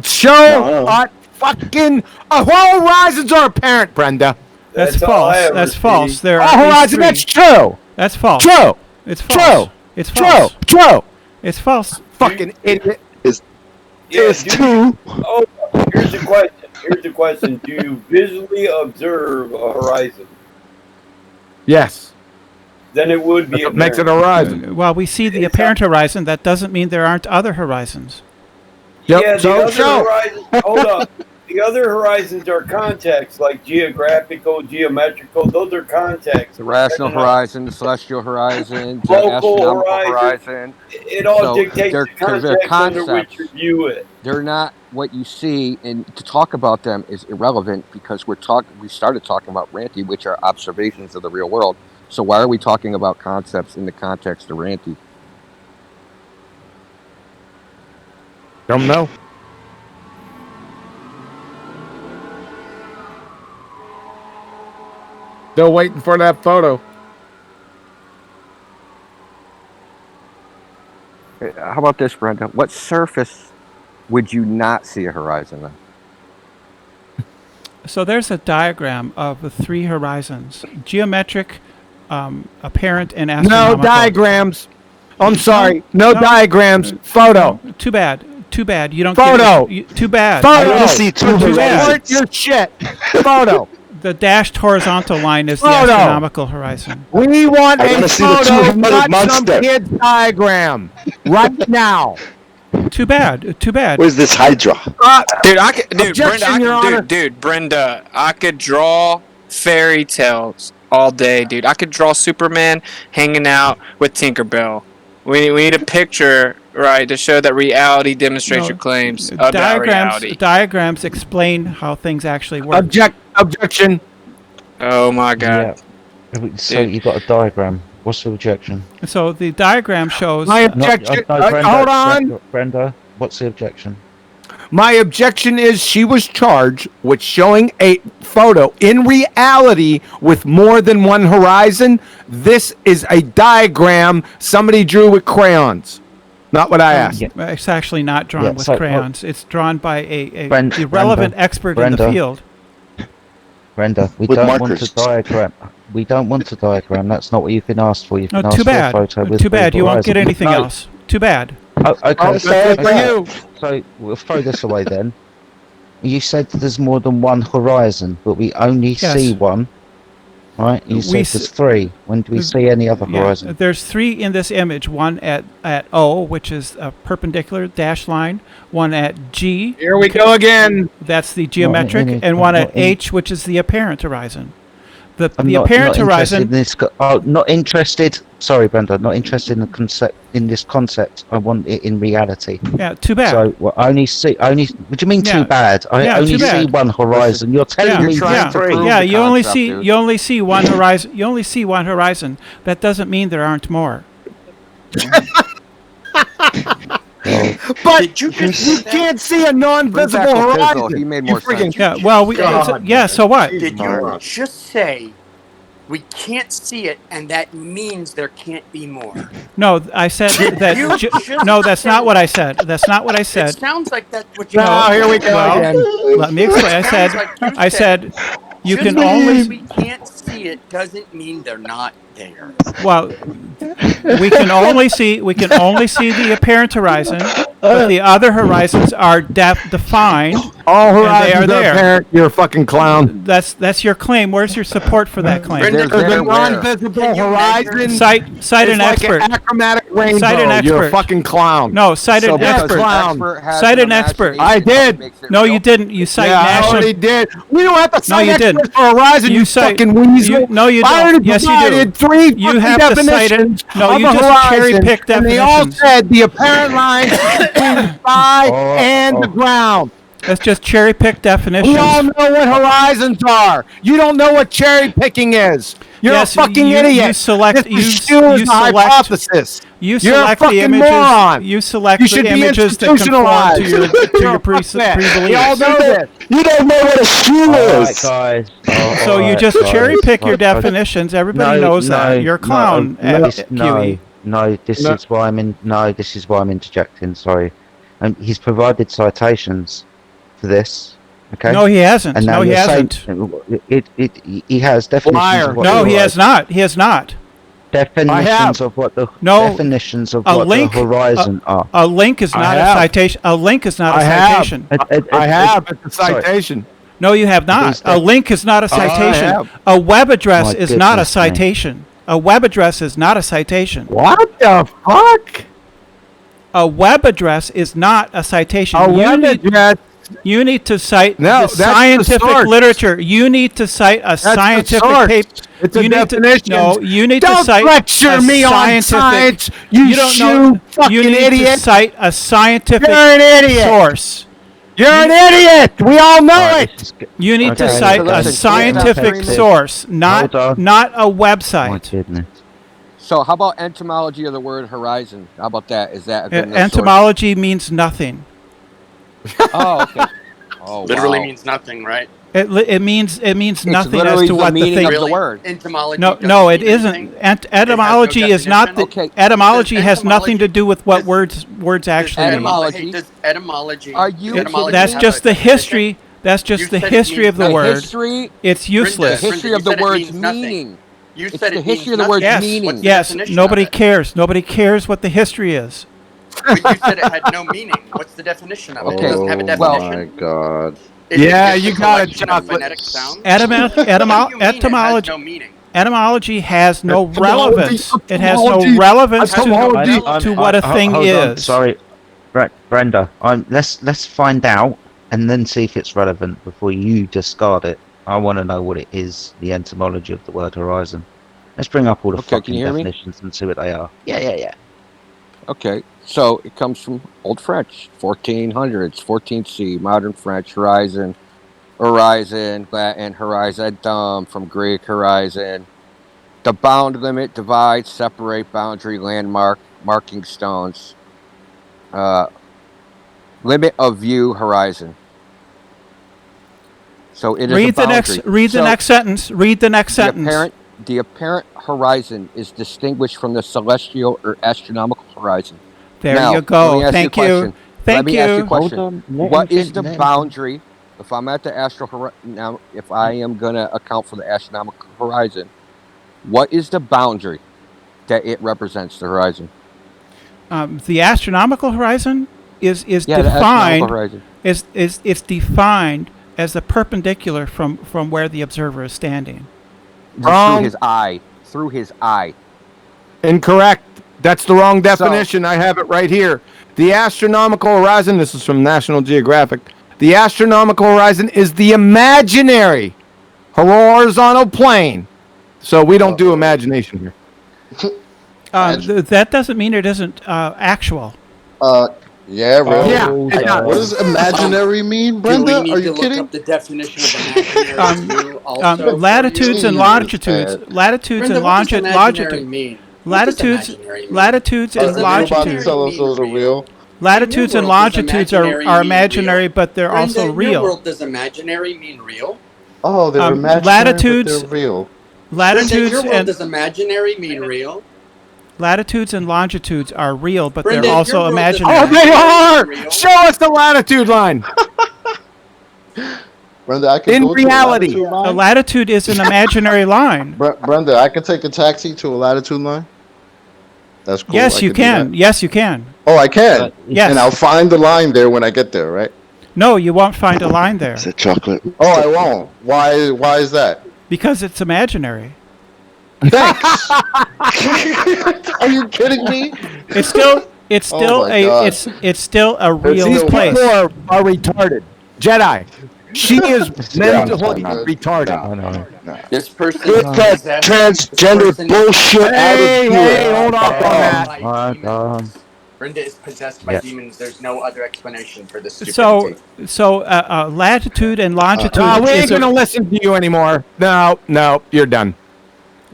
K: Show fucking all horizons are apparent, Brenda.
E: That's
H: all I
E: false.
H: ever
E: That's
H: see.
E: false. There
K: All
E: are at least
K: horizon.
E: 3.
K: That's true.
E: That's false.
K: True.
E: It's
K: True.
E: false. It's
K: True.
E: false.
K: True.
E: It's false.
K: Fucking idiot.
H: Yeah,
D: It's
H: do-
D: 2.
H: Oh, here's the question. Here's the question. Do you visually observe a horizon?
K: Yes.
H: Then it would be
K: That's what makes it a
H: apparent.
K: horizon.
E: While we see the apparent horizon, that doesn't mean there aren't other horizons.
K: Yep.
H: Yeah, the
K: So
H: other
K: show.
H: horizons. Hold up. The other horizons are context, like geographical, geometrical. Those are context.
J: The rational
H: Checking out.
J: horizon, the celestial horizon, the
H: Local
J: astronomical
H: horizon.
J: horizon.
H: It all
J: So
H: dictates
J: they're-
H: the
J: 'cause they're
H: context under which
J: concepts.
H: you view it.
J: They're not what you see, and to talk about them is irrelevant because we started talking about Ranty, which are observations of the real world. So why are we talking about concepts in the context of Ranty?
K: Don't know. Still waiting for that photo.
J: How about this, Brenda? What surface would you not see a horizon on?
E: So there's a diagram of the three horizons: geometric, apparent, and
K: No
E: astronomical.
K: diagrams. I'm sorry. No,
E: no.
K: diagrams. Photo.
E: Too bad. Too bad. You don't
K: Photo.
E: Get it. Too bad.
K: Photo.
D: I wanna see two horizons.
K: Report your shit. Photo.
E: The dashed horizontal line is the
K: Photo.
E: astronomical horizon.
K: We want
D: I
K: a
D: wanna see the
K: photo,
D: two-headed
K: not some
D: monster.
K: kid's diagram. Right now.
E: Too bad. Too bad.
D: Where's this Hydra?
C: Dude,
K: Objection, Your Honor.
C: Brenda, I could draw fairy tales all day, dude. I could draw Superman hanging out with Tinkerbell. We need a picture, right, to show that reality demonstrates
E: No,
C: your claims about reality.
E: Diagrams explain how things actually work.
K: Objection.
C: Oh my God.
G: Yeah. So you got a diagram. What's the objection?
E: So the diagram shows.
K: My objection.
G: Brenda,
K: Hold on.
G: Brenda. What's the objection?
K: My objection is she was charged with showing a photo in reality with more than one horizon. This is a diagram somebody drew with crayons. Not what I asked.
E: It's actually not drawn
G: Yeah,
E: with
G: so-
E: crayons. It's drawn by a
G: Brenda,
E: irrelevant expert in the
G: Brenda.
E: field.
G: Brenda, we
D: With
G: don't
D: markers.
G: want a diagram. We don't want a diagram. That's not what you've been asked for. You've
E: No,
G: been
E: too
G: asked for a
E: bad.
G: photo with
E: Too bad.
G: three
E: You won't get
G: horizons.
E: anything
K: No.
E: else. Too bad.
G: Oh, okay.
K: That's for you.
G: So we'll throw this away then. You said there's more than one horizon, but we only
E: Yes.
G: see one. Right? You said
E: We
G: there's three. When do we see any other
E: Yeah,
G: horizon?
E: there's three in this image. One at O, which is a perpendicular dash line. One at G.
K: Here we go again.
E: That's the geometric,
G: in-
E: and one
G: not
E: at
G: in-
E: H, which is the apparent horizon. The
G: I'm
E: apparent
G: not interested
E: horizon.
G: in this. Not interested. Sorry, Brenda. Not interested in the concept. In this concept, I want it in reality.
E: Yeah, too bad.
G: So well, I only see. What do you mean
E: Yeah.
G: too bad? I
E: Yeah,
G: only
E: too
G: see
E: bad.
G: one horizon. You're telling
E: Yeah,
G: me
J: You're trying
E: yeah,
J: to prove
E: yeah.
J: the
E: You only
J: concept,
E: see
J: dude.
E: you only see one horizon. You only see one horizon. That doesn't mean there aren't more.
K: But you can't see a non-visible
J: Bring back the fizzle.
K: horizon.
J: He made
K: You
J: more
K: freaking-
J: sense.
E: Yeah. Well, we.
F: God.
E: Yeah. So what?
F: Did you
L: just say we can't see it, and that means there can't be more?
E: No, I said that.
L: You just
E: No, that's not
L: said-
E: what I said. That's not what I
L: It
E: said.
L: sounds like that's what you.
K: No, here we go
E: Well,
K: again.
E: Let me explain. I said.
L: Sounds like you
E: I said. You
L: just
E: can
L: because
E: only.
L: we can't see it doesn't mean they're not there.
E: Well, we can only see the apparent horizon, but the other horizons are defined.
K: All
E: And they
K: horizons
E: are
K: are
E: there.
K: apparent. You're a fucking clown.
E: That's your claim. Where's your support for that claim?
J: There's
K: There's a
J: there where?
K: non-visible
L: Can you
K: horizon.
L: measure-
E: Cite
K: It's
E: an
K: like
E: expert.
K: an achromatic rainbow.
E: Cite an
K: You're a
E: expert.
K: fucking clown.
E: No, cite
J: So
E: an
J: because
E: expert.
J: the
K: Clown.
J: expert has
E: Cite
J: an
E: an expert.
J: imagination,
K: I did.
J: makes it
E: No,
J: real.
E: you didn't. You cite
K: Yeah, I
E: national.
K: already did. We don't have to
E: No,
K: cite
E: you
K: experts
E: didn't.
K: for horizon,
E: You
K: you
E: cite-
K: fucking weasel.
E: no, you
K: I
E: don't.
K: already
E: Yes, you do.
K: provided three
E: You
K: fucking
E: have to cite it.
K: definitions
E: No,
K: of
E: you
K: a
E: just
K: horizon,
E: cherry-pick
K: and they all
E: definitions.
K: said the apparent line between the sky and the ground.
E: That's just cherry pick definitions.
K: We all know what horizons are. You don't know what cherry picking is. You're
E: Yes,
K: a fucking
E: you
K: idiot.
E: select-
K: This
E: you-
K: is you as
E: you
K: the
E: select-
K: hypothesis.
E: You
K: You're a
E: select the
K: fucking
E: images.
K: moron.
E: You select
K: You
E: the
K: should be
E: images that conform to your
K: You're a
E: pre-beliefs.
K: fuckhead. We all know this.
D: You don't know what a shoe
G: Alright,
D: is.
G: guys.
E: So you
G: Alright,
E: just
G: guys.
E: cherry pick your
G: Alright, guys.
E: definitions. Everybody knows that. You're a clown, QE.
G: No, this
K: No.
G: is why I'm in. No, this is why I'm interjecting. Sorry, he's provided citations for this. Okay.
E: No, he hasn't.
G: And now
E: No, he
G: you're saying-
E: hasn't.
G: He has definitions.
K: Liar.
G: Of what
E: No,
G: the
E: he has
G: horizon-
E: not. He has not.
G: Definitions of what the
E: No,
G: definitions of
E: a
G: what
E: link-
G: the horizon are.
E: A link is
K: I
E: not a
K: have.
E: citation. A link is not a
K: I have.
E: citation.
K: I have. It's a citation.
E: No, you have not.
G: is
E: A link is not a
K: I
E: citation.
K: have.
E: A web address
G: My
E: is not a
G: goodness me.
E: citation. A web address is not a citation.
K: What the fuck?
E: A web address is not a citation.
K: A
E: You
K: web
E: need-
K: address.
E: You need to cite
K: No,
E: the
K: that's the
E: scientific
K: source.
E: literature. You need to cite a
K: That's the
E: scientific
K: source.
E: paper.
K: It's a
E: you need to,
K: definition.
E: no, you need
K: Don't
E: to cite
K: lecture
E: a
K: me on
E: scientific,
K: science, you
E: don't
K: shoe
E: know.
K: fucking
E: You need
K: idiot.
E: to cite a scientific
K: You're an idiot.
E: source.
K: You're an idiot. We all know
G: Alright,
K: it.
G: this is good.
E: You need to
G: Okay,
E: cite
J: so
E: a
J: listen,
E: scientific
J: listen.
E: source, not
G: Hold on.
E: not a
G: My
E: website.
G: goodness.
J: So how about etymology of the word horizon? How about that? Is that a good enough source?
E: Entomology means nothing.
J: Oh, okay. Oh,
L: Literally
J: wow.
L: means nothing, right?
E: It means
J: It's
E: nothing as
J: literally
E: to
J: the
E: what the
J: meaning
E: thing.
J: of the
L: Really?
J: word.
L: Entomology.
E: No,
L: doesn't
E: no, it
L: mean
E: isn't.
L: anything?
E: Etymology is not the
L: definition?
J: Okay.
E: etymology
L: Does
E: has nothing to
L: etymology-
E: do with what
L: does-
E: words actually mean.
J: etymology-
L: Hey, does etymology?
J: Are you-
L: etymology
E: That's
L: have
E: just
L: a
E: the
L: definition?
E: history. That's
L: You
E: just the
L: said it
E: history of the
L: means
E: word.
J: History,
E: It's useless.
J: the history
L: you
J: of the
L: said it
J: word's
L: means nothing.
J: meaning.
L: You
J: It's
L: said
J: the
L: it
J: history of
L: means
J: the word's
L: nothing.
J: meaning.
L: What's the
E: Yes,
L: definition
E: nobody
L: of it?
E: cares. Nobody cares what the history is.
L: But you said it had no meaning. What's the definition of it?
J: Okay,
L: It doesn't have a
J: well-
L: definition.
F: God.
L: Is it
K: Yeah,
L: just
K: you
L: a
K: got it,
L: collection of
K: chocolate.
L: phonetic sounds?
E: Etymology,
L: What do you mean it has
E: etymology,
L: no meaning?
E: etymology has no
K: Etymology,
E: relevance. It has no
K: etymology,
E: relevance
K: etymology.
E: to what a thing
G: hold on,
E: is.
G: sorry, Brenda. Let's find out and then see if it's relevant before you discard it. I want to know what it is. The etymology of the word horizon. Let's bring up all the
J: Okay, can
G: fucking
J: you hear me?
G: definitions and see what they are. Yeah.
J: Okay, so it comes from Old French, 1400s, 14C, Modern French, horizon, Latin, horizontum, from Greek, horizon. The bound, limit, divide, separate, boundary, landmark, marking stones. Limit of view, horizon. So it is a
E: Read the
J: boundary.
E: next. Read the
J: So
E: next sentence. Read the next sentence.
J: The apparent horizon is distinguished from the celestial or astronomical horizon.
E: There
J: Now,
E: you
J: let
E: go.
J: me ask
E: Thank
J: you a
E: you.
J: question.
E: Thank
J: Let me ask you a
E: you.
J: question.
G: Hold on, let
J: What
G: him
J: is the
G: fin- let him-
J: boundary? If I'm at the now, if I am gonna account for the astronomical horizon, what is the boundary that it represents? The horizon.
E: The astronomical horizon is
J: Yeah, the astronomical
E: defined
J: horizon.
E: is it's defined as the perpendicular from where the observer is standing.
K: Wrong.
J: Through his eye. Through his eye.
K: Incorrect. That's the wrong definition. I have it right here. The astronomical horizon, this is from National Geographic. The astronomical horizon is the imaginary horizontal plane. So we don't do imagination here.
E: That doesn't mean it isn't actual.
F: Yeah, really.
K: Yeah, it does.
F: What does imaginary mean, Brenda?
L: Do we need
F: Are
L: to
F: you
L: look
F: kidding?
L: up the definition of imaginary too, also?
E: Latitudes and
F: Jeez,
E: longitudes.
F: Ed.
E: Latitudes
L: Brenda,
E: and
L: what does imaginary
E: longitude.
L: mean? What does
E: Latitudes,
L: imaginary mean?
E: latitudes
F: Are
E: and
F: you about to
E: longitudes.
F: tell us those are real?
E: Latitudes and
L: In your world, does
E: longitudes
L: imaginary
E: are
L: mean
E: imaginary,
L: real?
E: but they're
L: Brenda,
E: also
L: in your
E: real.
L: world, does imaginary mean real?
F: Oh, they're imaginary,
E: latitudes-
F: but they're real.
L: Brenda, in
E: Latitudes
L: your world,
E: and
L: does imaginary mean real?
E: latitudes and longitudes are real, but
L: Brenda,
E: they're
L: in
E: also
L: your world, does
E: imaginary.
K: Oh, they are!
L: Real?
K: Show us the latitude line.
F: Brenda, I can
K: In
F: go to a
K: reality.
F: latitude
E: A
F: line?
E: latitude is an imaginary line.
F: Brenda, I can take a taxi to a latitude line? That's cool.
E: Yes,
F: I
E: you
F: do
E: can.
F: that.
E: Yes, you can.
F: Oh, I can?
E: Yes.
F: And I'll find the line there when I get there, right?
E: No, you won't find a line there
D: Is it chocolate?
F: Oh, I won't. Why is that?
E: because it's imaginary.
F: Thanks. Are you kidding me?
E: It's still
F: Oh my God.
E: it's still a real
K: These
E: place.
K: people are retarded. Jedi. She is mentally
F: Yeah.
K: retarded.
L: This person
D: Get that
L: possessed-
D: transgender
L: this person-
D: bullshit out
K: Hey,
D: of
K: hey,
D: here.
K: hold up on that.
L: by demons. Brenda is possessed by
G: Yeah.
L: demons. There's no other explanation for this
E: So
L: stupidity.
E: latitude and longitude
K: No, we ain't
E: is a-
K: gonna listen to you anymore. No, you're done.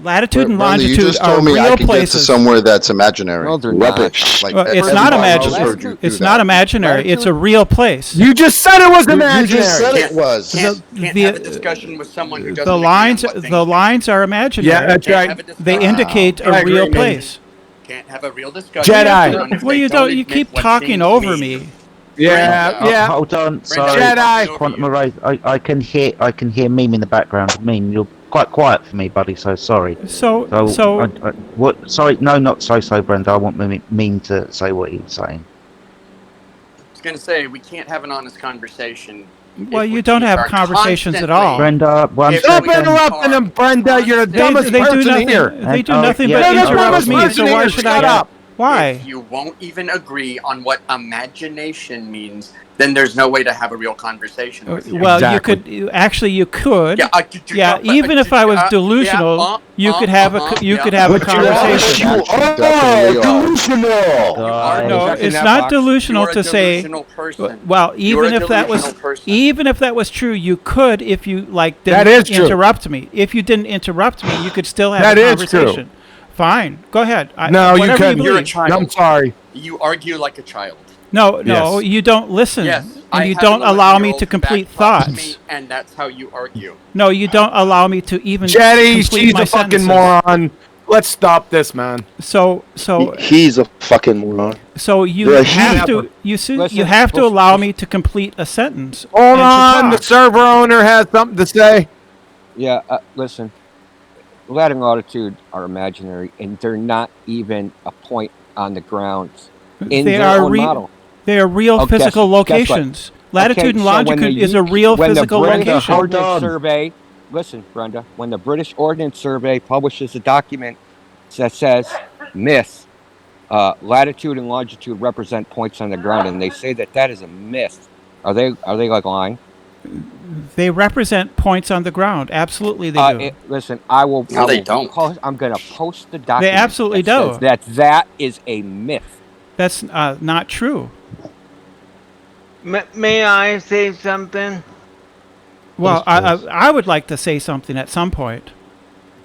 E: latitude and
F: Brenda, you
E: longitude
F: just
E: are
F: told me
E: real
F: I can get to
E: places.
F: somewhere that's imaginary.
J: No, they're not.
D: Rubbish.
F: Like,
E: Well, it's
F: everybody
E: not
F: else
E: imaginary.
F: heard you do
E: It's
F: that.
E: not imaginary. It's a real place.
K: You just said it was
F: You
K: imaginary.
F: just said it was.
L: Can't
E: the-
L: have a discussion with someone who doesn't
E: The
L: agree
E: lines
L: on what things
E: the
L: mean.
E: lines are imaginary.
K: Yeah, that's
L: Can't
K: right.
L: have a discussion.
E: They indicate
K: I
E: a
K: agree,
E: real
K: man.
E: place.
L: Can't have a real discussion.
K: Jedi.
L: with someone if
E: Well,
L: they
E: you
L: don't
E: don't. You
L: admit
E: keep
L: what
E: talking
L: things
E: over
L: mean.
E: me.
K: Yeah.
G: Hold on, sorry.
K: Jedi.
G: Quantum Array. I can hear Meme in the background. Meme, you're quite quiet for me, buddy. So sorry.
E: So
G: What? Sorry, no, not so, Brenda. I want Meme to say what he's saying.
L: I was gonna say we can't have an honest conversation.
E: well,
L: if
E: you
L: we
E: don't
L: keep
E: have
L: our
E: conversations at
L: constantly-
E: all.
G: Brenda, one
L: If
K: Stop
L: we-
G: second.
K: interrupting him, Brenda. You're the
E: They
K: dumbest
E: do
K: person
E: nothing.
K: here.
E: They do
G: And-
E: nothing
G: yeah,
E: but
G: you're the
E: interrupt
G: dumbest
E: me.
K: person
E: So
K: here.
E: why should
K: Shut
E: I?
K: up.
E: Why?
L: If you won't even agree on what imagination means, then there's no way to have a real conversation with you.
E: Well,
K: Exactly.
E: you could.
L: Yeah,
E: Even if I was delusional, you could have a conversation.
F: You definitely are.
D: Delusional.
E: No,
J: Check in
E: it's
J: that
E: not
J: box.
E: delusional
L: You're a
E: to say.
L: delusional person.
E: Well,
L: You're
E: even
L: a
E: if that was
L: delusional person.
E: even if that was true, you could if you like
K: That
E: didn't
K: is true.
E: interrupt me. If you didn't interrupt me, you could still have
K: That
E: a
K: is true.
E: conversation. Fine, go ahead.
K: No, you
E: whatever
K: couldn't.
L: You're a
E: believe.
L: child.
K: I'm sorry.
L: You argue like a child.
E: No,
K: Yes.
E: you don't listen,
L: Yes, I
E: and you
L: have
E: don't
L: an
E: allow me
L: 11-year-old
E: to complete
L: that talks to
E: thoughts.
L: me, and that's how you argue.
E: No, you don't allow me to even
K: Jetty,
E: complete
K: she's
E: my
K: a fucking
E: sentences.
K: moron. Let's stop this, man.
E: So
D: He's a fucking moron.
E: you
D: Yeah,
E: have
K: he-
E: to you
J: Listen,
E: have to
J: listen,
E: allow
J: listen.
E: me to complete a sentence.
K: Hold
E: and to
K: on, the
E: talk.
K: server owner has something to say.
J: Yeah, listen. Lat and longitude are imaginary, and they're not even a point on the ground in
E: They
J: their
E: are
J: own model.
E: They are real
J: Oh, guess-
E: physical
J: guess what?
E: locations. Latitude
J: Okay,
E: and
J: so when
E: longitude
J: the
E: is a
J: U-
E: real
J: when
E: physical
J: the British
E: location.
G: Hold
J: Ordnance
G: on.
J: Survey, listen, Brenda, when the British Ordnance Survey publishes a document that says myth, latitude and longitude represent points on the ground, and they say that is a myth. Are they like lying?
E: They represent points on the ground. Absolutely, they do.
J: Listen, I will.
L: No,
J: I
L: they
J: will
L: don't.
J: I'm going to post the document.
E: absolutely
J: that
E: do.
J: says that is a myth.
E: That's not true.
I: May I say something?
E: Well,
G: Yes, please.
E: I would like to say something at some point.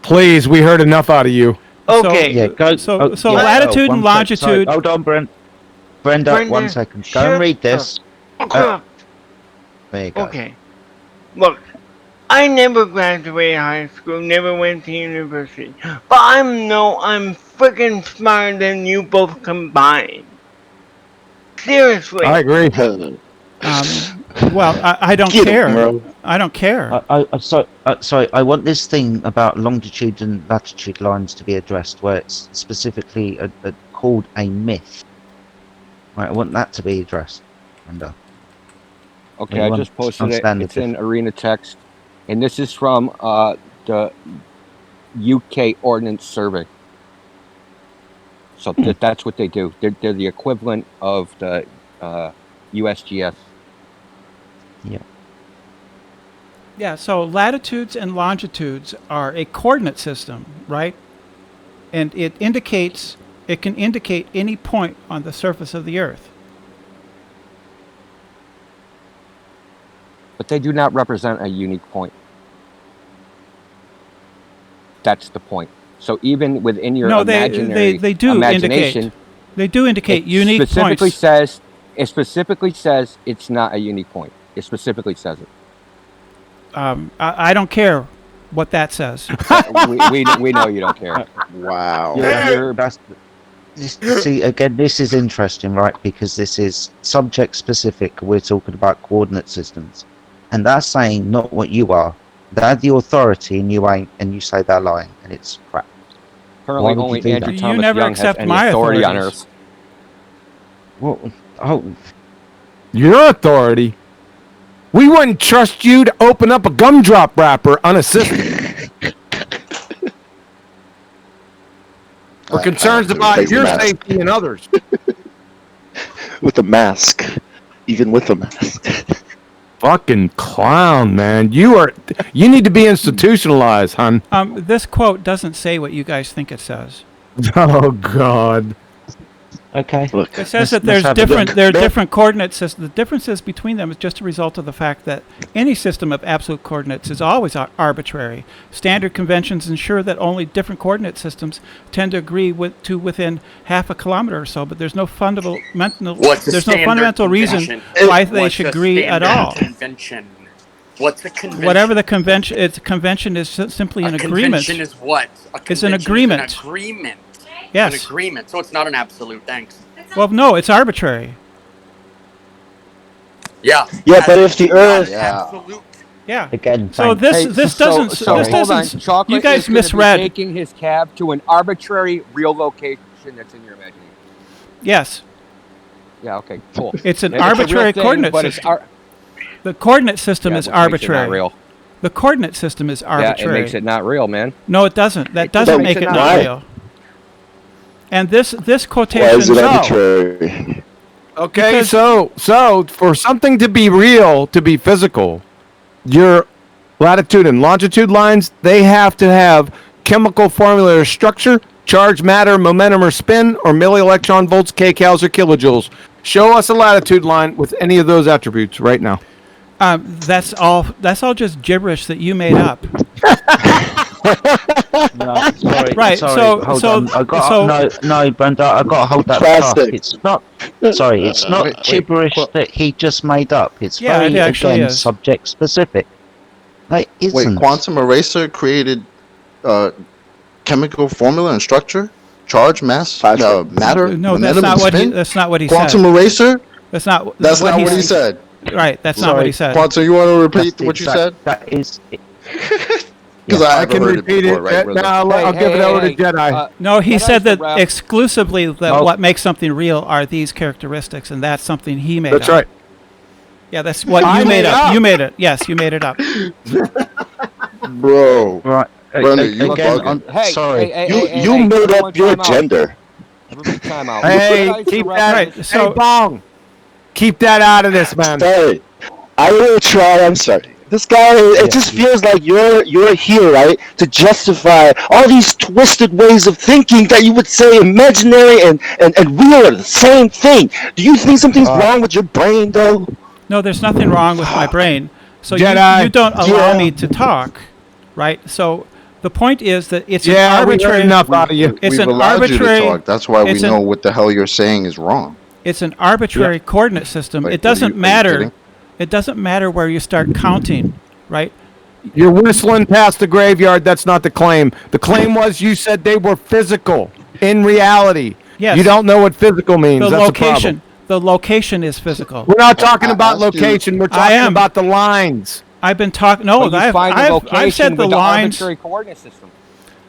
K: Please, we heard enough out of you.
I: Okay.
G: Yeah, go.
E: So
G: yeah,
E: latitude and
G: 1 sec. Sorry,
E: longitude.
G: hold on, Brenda,
I: Brenda,
G: 1 second. Go
I: shut
G: and read this.
I: Okay.
G: There you go.
I: Okay. Look, I never graduated high school, never went to university, but I'm freaking smarter than you both combined. Seriously.
K: I agree.
E: Well, I don't
D: Get 'em,
E: care.
D: bro.
E: I don't care.
G: Sorry, I want this thing about longitude and latitude lines to be addressed, where it's specifically called a myth. Right, I want that to be addressed, Brenda.
J: Okay,
G: Anyone
J: I just posted it.
G: understand
J: It's
G: it?
J: in Arena Text, and this is from the UK Ordnance Survey. So that's what they do. They're the equivalent of the USGS.
E: Yeah, so latitudes and longitudes are a coordinate system, right? And it can indicate any point on the surface of the Earth.
J: But they do not represent a unique point. That's the point. So even within your
E: No,
J: imaginary
E: they do
J: imagination,
E: indicate. They do indicate
J: it
E: unique
J: specifically
E: points.
J: says it specifically says it's not a unique point. It specifically says it.
E: I don't care what that says.
J: we know you don't care.
F: Wow.
G: See, again, this is interesting, right? Because this is subject specific. We're talking about coordinate systems, and they're saying not what you are. They're the authority, and you ain't, and you say they're lying, and it's crap.
J: Currently,
G: Why would
J: only
G: you do
J: Andrew
G: that?
E: You
J: Thomas
E: never
J: Young has
E: accept
J: any
E: my
J: authority on
E: authorities.
J: Earth.
G: Well, oh,
K: Your authority. We wouldn't trust you to open up a gumdrop wrapper unassisted. We're concerned about
D: Face
K: your
D: mask.
K: safety and others.
D: With a mask. Even with a mask.
K: Fucking clown, man. You need to be institutionalized, hon.
E: This quote doesn't say what you guys think it says.
K: Oh God.
G: okay.
D: Look.
E: It says
G: Let's-
E: that
G: let's have a look.
E: there are different coordinate systems. The differences between them is just a result of the fact that any system of absolute coordinates is always arbitrary. Standard conventions ensure that only different coordinate systems tend to agree to within half a kilometer or so, but there's no fundamental
L: What's a
E: there's no
L: standard
E: fundamental reason
L: convention?
E: why they
L: What's
E: should
L: a
E: agree at
L: standard
E: all.
L: Convention. What's a convention?
E: Whatever the convention, convention is simply an
L: a
E: agreement.
L: convention is what? A
E: It's an
L: convention is
E: agreement.
L: An agreement.
E: Yes.
L: An agreement. So it's not an absolute. Thanks.
E: Well, no, it's arbitrary.
L: Yeah.
D: Yeah, but if the
L: Not
D: Earth.
F: Yeah.
L: absolute.
E: Yeah.
G: Again,
E: So
G: thanks.
E: this doesn't. This
J: hold on.
E: doesn't.
J: Chocolate
E: You guys
J: is gonna be
E: misread.
J: taking his cab to an arbitrary real location that's in your imagination.
E: Yes,
J: Yeah. Okay. Cool.
E: it's an
J: It's a real
E: arbitrary
J: thing,
E: coordinate
J: but it's
E: system. The coordinate system is
J: which makes it not
E: arbitrary.
J: real.
E: The coordinate system is
J: Yeah, it
E: arbitrary.
J: makes it not real, man.
E: No, it doesn't. That doesn't
J: makes
E: make
J: it
E: it
J: not
E: not
D: real.
E: real. And this
D: Why is
E: quotation.
D: it arbitrary?
K: Okay,
E: Because-
K: so for something to be real, to be physical, your latitude and longitude lines, they have to have chemical formula or structure, charge, matter, momentum or spin, or millielectron volts, kcals, or kilojoules. Show us a latitude line with any of those attributes right now.
E: That's all. That's all just gibberish that you made up.
G: No, sorry,
E: Right,
G: sorry,
E: so-
G: hold
E: so-
G: on. I got
E: so-
G: no, Brenda. I got to hold that
D: Classic.
G: task. It's not. Sorry, it's not
F: Wait,
G: gibberish
F: qu-
G: that he just made up. It's
E: Yeah,
G: very
E: it actually
G: again
E: is.
G: subject specific. Like,
F: Wait,
G: isn't.
F: Quantum Eraser created chemical formula and structure, charge, mass, matter,
E: No, that's
F: momentum,
E: not
F: and
E: what he.
F: spin?
E: That's not what he
F: Quantum
E: said.
F: Eraser?
E: That's not.
F: That's not what he said.
E: Right. That's not what
G: Sorry,
E: he said.
F: Quantum, you want to repeat
G: That's
F: what you
G: exact-
F: said?
G: That is.
F: Because
K: I
F: I
K: can
F: haven't heard
K: repeat
F: it before,
K: it.
F: right, Rhythm?
K: I'll give it over to Jedi.
E: No, he
J: Jedi's
E: said
J: the
E: that
J: rep.
E: exclusively that
G: No.
E: what makes something real are these characteristics, and that's something he made
K: That's
E: up.
K: right.
E: Yeah, that's what
K: I
E: you made
K: made
E: up.
K: up.
E: You made it. Yes, you made it up.
F: Bro.
G: Right.
F: Brenda, you
G: again,
F: bugging.
J: Hey,
G: sorry.
D: You made up your gender.
J: Everybody time out.
K: Hey,
J: Jedi's the
K: keep
J: rep.
K: that.
E: Right, so-
K: hey, Bong. Keep that out of this, man.
D: Sorry. I will try. I'm sorry. This guy, it just feels like you're here, right, to justify all these twisted ways of thinking that you would say imaginary and real are the same thing. Do you think something's wrong with your brain, though?
E: No, there's nothing wrong with my brain. So
K: Jedi.
E: you don't allow
D: Yeah.
E: me to talk, right? So the point is that it's an
K: Yeah, we heard
E: arbitrary.
K: enough out of you.
E: It's
F: We've
E: an
F: allowed
E: arbitrary.
F: you to talk. That's why we
E: it's an-
F: know what the hell you're saying is wrong.
E: It's an arbitrary coordinate system.
F: Like,
E: It doesn't
F: are you
E: matter.
F: kidding?
E: It doesn't matter where you start counting, right?
K: You're whistling past the graveyard. That's not the claim. The claim was you said they were physical in reality.
E: Yes.
K: You don't know what physical means.
E: The
K: That's the problem.
E: location. The location is physical.
K: We're not talking
F: I
K: about
F: asked you-
K: location. We're
E: I
K: talking
E: am.
K: about the lines.
E: I've been talking. No,
J: But you
E: I've,
J: find the
E: I've
J: location
E: said the
J: with
E: lines.
J: arbitrary coordinate system.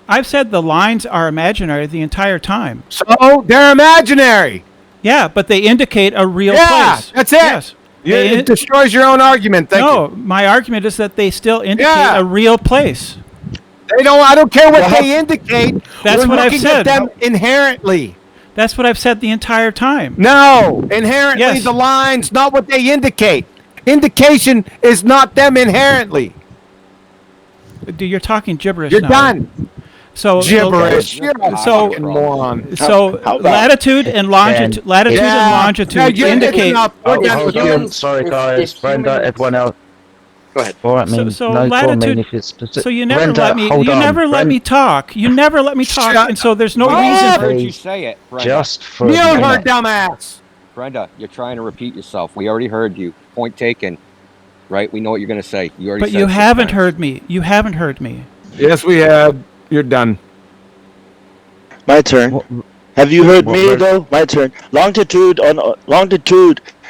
E: I've said the lines are imaginary the entire time.
K: So they're imaginary.
E: Yeah, but they indicate a real
K: Yeah,
E: place.
K: that's it.
E: Yes.
K: Yeah,
E: They
K: it
E: in-
K: destroys your own argument. Thank
E: no,
K: you.
E: my argument is that they still indicate
K: Yeah.
E: a real place.
K: They don't. I don't care what they indicate.
E: That's
K: We're
E: what I've
K: looking
E: said.
K: at them inherently.
E: That's what I've said the entire time.
K: No, inherently
E: Yes.
K: the lines, not what they indicate. Indication is not them inherently.
E: You're talking gibberish
K: You're
E: now.
K: done.
E: So
K: Gibberish. You're a
E: So-
K: fucking moron.
E: So
D: How about-
E: latitude and longitude, latitude and
K: Yeah,
E: longitude
K: you're
E: indicate.
K: enough. We're
G: Oh,
K: done.
G: hold on. Sorry, guys. Brenda, everyone else.
L: Go ahead.
G: All right, man.
E: So
G: no, go on,
E: latitude-
G: man, if it's specific.
E: So you never
G: Brenda,
E: let me.
G: hold
E: You
G: on.
E: never let me talk. You never let me talk,
K: Shut
E: and so there's no
K: up.
J: I
E: reason.
J: heard you
G: Please.
J: say it, Brenda.
G: Just for
K: Mute
G: a
K: her,
G: minute.
K: dumbass.
J: Brenda, you're trying to repeat yourself. We already heard you. Point taken. Right? We know what you're going to say. You already
E: But
J: said
E: you
J: it 6
E: haven't
J: times.
E: heard me. You haven't heard me.
K: Yes, we have. You're done.
D: My turn.
G: What-
D: Have you heard
G: what
D: me
G: word?
D: though? My turn. Longitude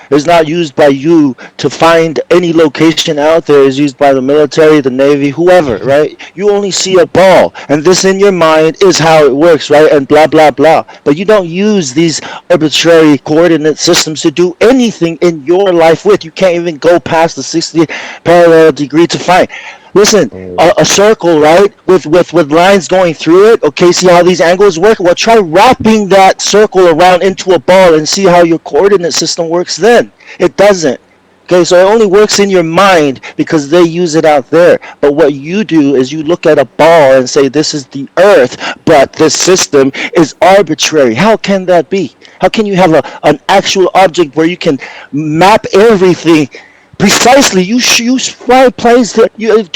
D: is not used by you to find any location out there. It's used by the military, the navy, whoever, right? You only see a ball, and this in your mind is how it works, right? And blah blah blah. But you don't use these arbitrary coordinate systems to do anything in your life with. You can't even go past the 60 parallel degree to find. Listen, a circle, right, with lines going through it. Okay, see how these angles work? Well, try wrapping that circle around into a ball and see how your coordinate system works then. It doesn't. Okay, so it only works in your mind because they use it out there. But what you do is you look at a ball and say, this is the Earth, but this system is arbitrary. How can that be? How can you have an actual object where you can map everything precisely? You fly planes,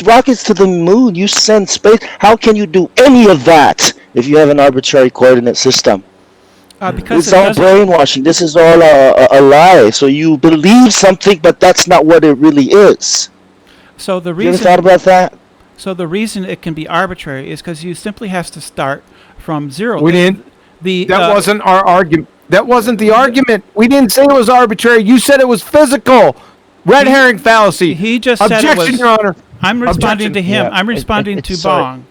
D: rockets to the moon, you send space. How can you do any of that if you have an arbitrary coordinate system?
E: Because
D: It's
E: it
D: all
E: doesn't.
D: brainwashing. This is all a lie. So you believe something, but that's not what it really is.
E: So the
D: You ever thought
E: reason.
D: about that?
E: So the reason it can be arbitrary is because you simply has to start from zero.
K: We didn't. That wasn't our argument. That wasn't the argument. We didn't say it was arbitrary. You said it was physical. Red herring fallacy.
E: He just said it
K: Objection,
E: was.
K: Your Honor.
E: I'm responding
K: Objection.
E: to him.
G: Yeah,
E: I'm responding to
G: sorry.
E: Bong.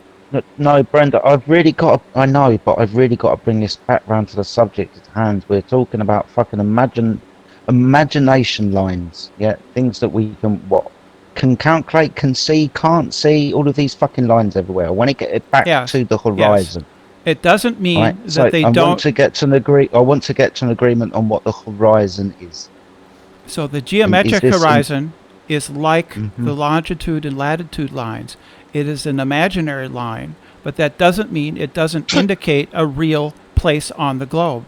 G: No, Brenda, I've really got to, I know, but I've really got to bring this back round to the subject at hand. We're talking about fucking imagination lines, yeah? Things that we can calculate, can see, can't see, all of these fucking lines everywhere. I want to get it back
E: Yes,
G: to the horizon.
E: It doesn't mean
G: Right?
E: that
G: So
E: they
G: I
E: don't.
G: want to get to an agreement on what the horizon is.
E: So the geometric
G: this in-
E: horizon is like
G: Mhm.
E: the longitude and latitude lines. It is an imaginary line, but that doesn't mean it doesn't indicate a real place on the globe.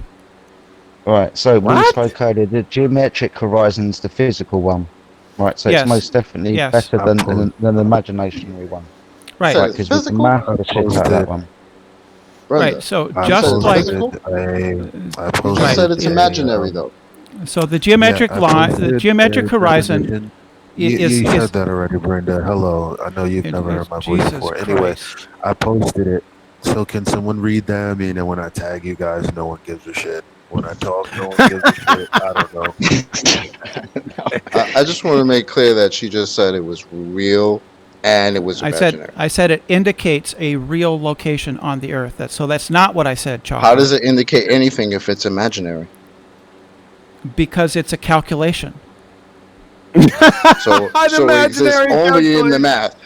G: Right, so we
K: What?
G: spoke earlier, the geometric horizon's the physical one. Right, so
E: Yes.
G: it's most definitely
E: Yes.
G: better than the imaginary one.
E: Right.
F: Said
G: Right,
F: it's
G: because with the
F: physical.
G: math, the shit out of that one.
F: Brenda,
E: Right. So
F: I
E: just
F: posted
E: like
F: it.
M: I
F: You
M: posted
F: just said it's
E: yeah.
F: imaginary though.
E: so, the geometric line, the geometric horizon
M: You
E: is
M: said that already, Brenda. Hello. I know you've
E: It
M: never
E: is-
M: heard my voice
E: Jesus
M: before. Anyway,
E: Christ.
M: I posted it. So can someone read them? And then when I tag you guys, no one gives a shit. When I talk, no one gives a shit. I don't know.
F: I just want to make clear that she just said it was real and it was imaginary.
E: I said it indicates a real location on the Earth. That's not what I said, Chocolate.
F: How does it indicate anything if it's imaginary?
E: Because it's a calculation.
F: So,
K: An
F: so it exists
K: imaginary
F: only in the
K: calculation.
F: math.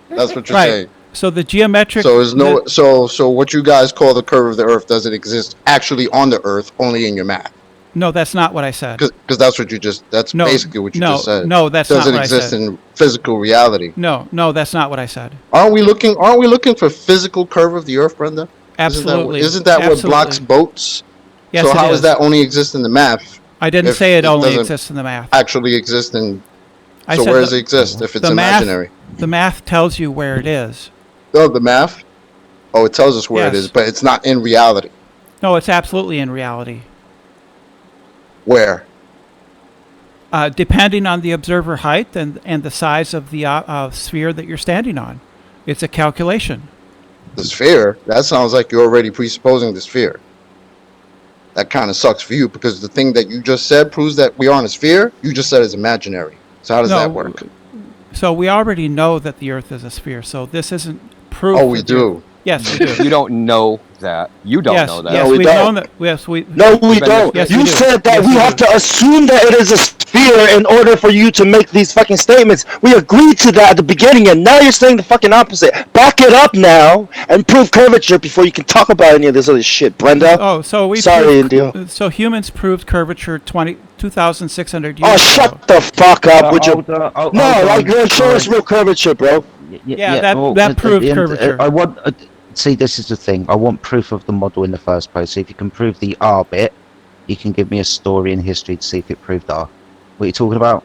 F: That's what you're
E: Right.
F: saying.
E: So the geometric.
F: So is no. So what you guys call the curve of the Earth doesn't exist actually on the Earth, only in your math.
E: No, that's not what I said.
F: Because that's what you just. That's
E: No,
F: basically what you
E: no,
F: just said.
E: no, that's not
F: doesn't
E: what I
F: exist
E: said.
F: in physical reality.
E: No, that's not what I said.
F: Aren't we looking for physical curve of the Earth, Brenda?
E: Absolutely.
F: Isn't that what blocks
E: Absolutely.
F: boats?
E: Yes,
F: so
E: it
F: how
E: is.
F: does that only exist in the math?
E: I didn't
F: if
E: say it only
F: doesn't
E: exists in the math.
F: Actually exist in.
E: I
F: So
E: said
F: where does it exist if it's
E: the math-
F: imaginary?
E: The math tells you where it is.
F: Oh, the math. Oh, it tells us where it
E: Yes.
F: is, but it's not in reality.
E: No, it's absolutely in reality.
F: Where?
E: Depending on the observer height and the size of the sphere that you're standing on. It's a calculation.
F: The sphere? That sounds like you're already presupposing the sphere. That kind of sucks for you because the thing that you just said proves that we are in a sphere. You just said it's imaginary. So how does
E: No,
F: that work?
E: So we already know that the Earth is a sphere. So this isn't proof.
F: Oh, we
E: that the
F: do.
E: Yes, we do.
J: You don't know that. You don't
E: yes,
J: know that.
E: Yes,
F: No, we
E: we've
F: don't.
E: known that. Yes, we.
D: No, we
J: You've been
D: don't.
E: Yes,
D: you
E: we do.
D: said that
E: Yes,
D: we
E: we
D: have
E: do.
D: to assume that it is a sphere in order for you to make these fucking statements. We agreed to that at the beginning, and now you're saying the fucking opposite. Back it up now and prove curvature before you can talk about any of this other shit, Brenda.
E: Oh, so we.
D: Sorry,
E: proved-
D: Indio.
E: So humans proved curvature 2,600 years
D: Oh,
E: ago.
D: shut the fuck up with your.
G: Hold on, hold
D: No,
G: on.
D: like, show us real curvature, bro.
E: Yeah, that proved curvature.
G: I want. See, this is the thing. I want proof of the model in the first place. So if you can prove the R bit, you can give me a story in history to see if it proved R. What are you talking about?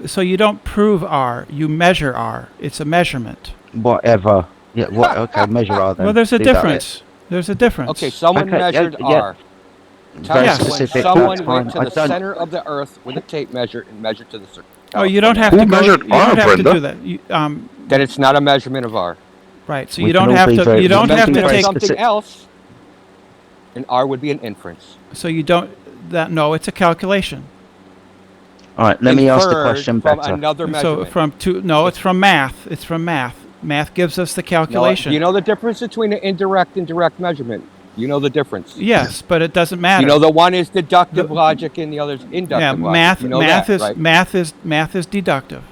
E: So you don't prove R, you measure R. It's a measurement.
G: Whatever. Yeah. What? Okay. Measure R then.
E: Well, there's a
G: Do that
E: difference. There's a difference.
J: Okay, someone
G: Okay, yeah,
J: measured
G: yeah.
J: R. Tell
G: Very
J: us when
G: specific.
J: someone
G: That's
J: went to
G: fine.
J: the
G: I don't-
J: center of the Earth with a tape measure and measured to the circle.
E: Oh, you don't have
F: Who
E: to go.
F: measured
E: You don't
F: R,
E: have to
F: Brenda?
E: do that. You,
J: Then it's not a measurement of R.
E: right. So
G: We
E: you
G: can
E: don't
G: all
E: have
G: be
E: to.
G: very-
E: You don't have to
J: Measurement of
E: take.
J: something else, and R would be an inference.
E: So you don't. That no, it's a calculation.
G: All right. Let me ask the
J: Inferred
G: question
J: from
G: better.
J: another
E: So
J: measurement.
E: from two. No, it's from math. It's from math. Math gives us the calculation.
J: You know the difference between an indirect and direct measurement. You know the difference.
E: Yes, but it doesn't matter.
J: You know the one is deductive logic and the other is inductive
E: yeah,
J: logic.
E: math.
J: You know
E: Math
J: that,
E: is
J: right?
E: math is deductive.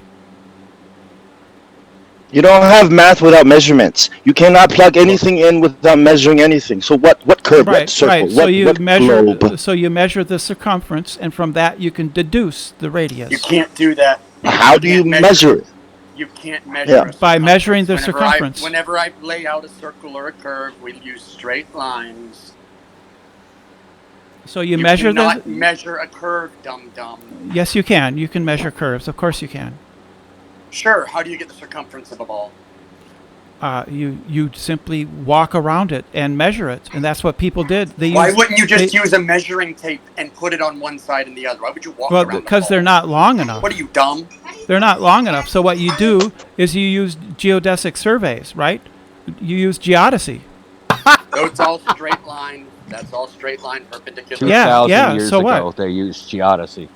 D: You don't have math without measurements. You cannot plug anything in without measuring anything. So what curve, what
E: Right,
D: circle,
E: right. So
D: what,
E: you
D: what
E: measure.
D: globe?
E: So you measure the circumference, and from that you can deduce the radius.
L: You can't do that.
D: How do you
L: can't
D: measure it?
L: You can't measure
D: Yeah.
L: a
E: By
L: circumference.
E: measuring the
L: Whenever
E: circumference.
L: Whenever I lay out a circle or a curve, we use straight lines.
E: So you measure
L: cannot
E: the.
L: measure a curve, dum dum.
E: Yes, you can. You can measure curves. Of course, you can.
L: Sure. How do you get the circumference of a ball?
E: You simply walk around it and measure it, and that's what people did.
L: Why wouldn't you just use a measuring tape and put it on one side and the other? Why would you walk
E: Well,
L: around?
E: because they're not long enough.
L: What are you, dumb?
E: They're not long enough. So what you do is you use geodesic surveys, right? You use geodesy.
L: So it's all straight line. That's all straight line perpendicular.
E: Yeah,
J: 2,000
E: yeah,
J: years
E: so
J: ago,
E: what?
J: they used geodesy.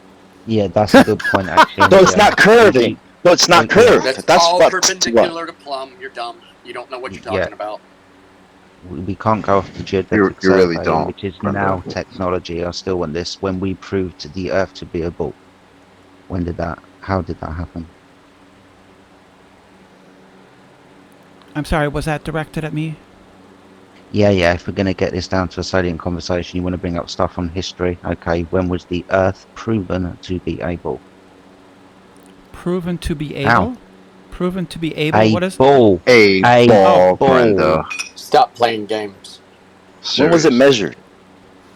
G: Yeah, that's a good point actually.
D: No, it's
G: Yeah.
D: not curving. No, it's not curved.
L: That's all
D: fucked.
L: perpendicular to plumb. You're dumb. You don't know what you're talking
G: Yeah.
L: about.
G: We can't go off the geodetic
F: You really
G: survey,
F: don't.
G: which is now technology. I still want this. When we proved the Earth to be a ball, how did that happen?
E: I'm sorry, was that directed at me?
G: Yeah, if we're going to get this down to a salient conversation, you want to bring up stuff on history. Okay, when was the Earth proven to be able?
E: Proven to be able?
G: How?
E: Proven to be able? What is
G: ball.
F: A ball,
G: ball.
F: Brenda.
L: Stop playing games.
D: When was it measured?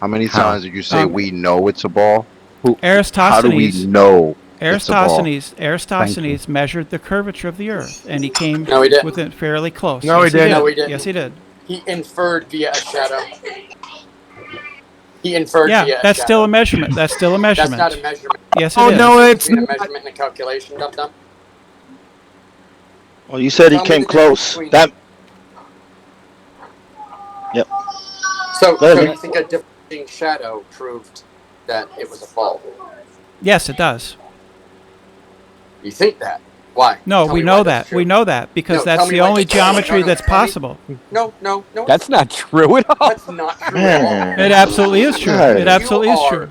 F: How many
G: How?
F: times did you say we know it's a ball? How do we
E: Eratosthenes?
F: know?
E: Eratosthenes measured the curvature of the Earth, and he came
L: No, he didn't.
E: within fairly close.
K: No, he didn't.
L: No, he didn't.
E: Yes, he did.
L: He inferred via a shadow. He inferred via
E: Yeah,
L: a
E: that's
L: shadow.
E: still a measurement. That's still a measurement.
L: That's not a measurement.
E: Yes, it
K: Oh
E: is.
K: no, it's
L: Between a
K: not.
L: measurement and a calculation, dum-dum.
D: Well, you said he
L: Tell me
D: came
L: the difference
D: close.
L: between-
D: That. Yep.
L: So
D: Go ahead.
L: you think a different shadow proved that it was a ball?
E: Yes, it does.
L: You think that? Why?
E: No,
L: Tell
E: we
L: me
E: know
L: why
E: that.
L: that's true.
E: We know that because
L: No,
E: that's
L: tell me
E: the
L: why
E: only
L: that's true.
E: geometry
L: No,
E: that's
L: tell me-
E: possible.
L: No.
J: That's not true at all.
L: That's not true at all.
E: It absolutely is true.
D: Hey.
E: It absolutely is true.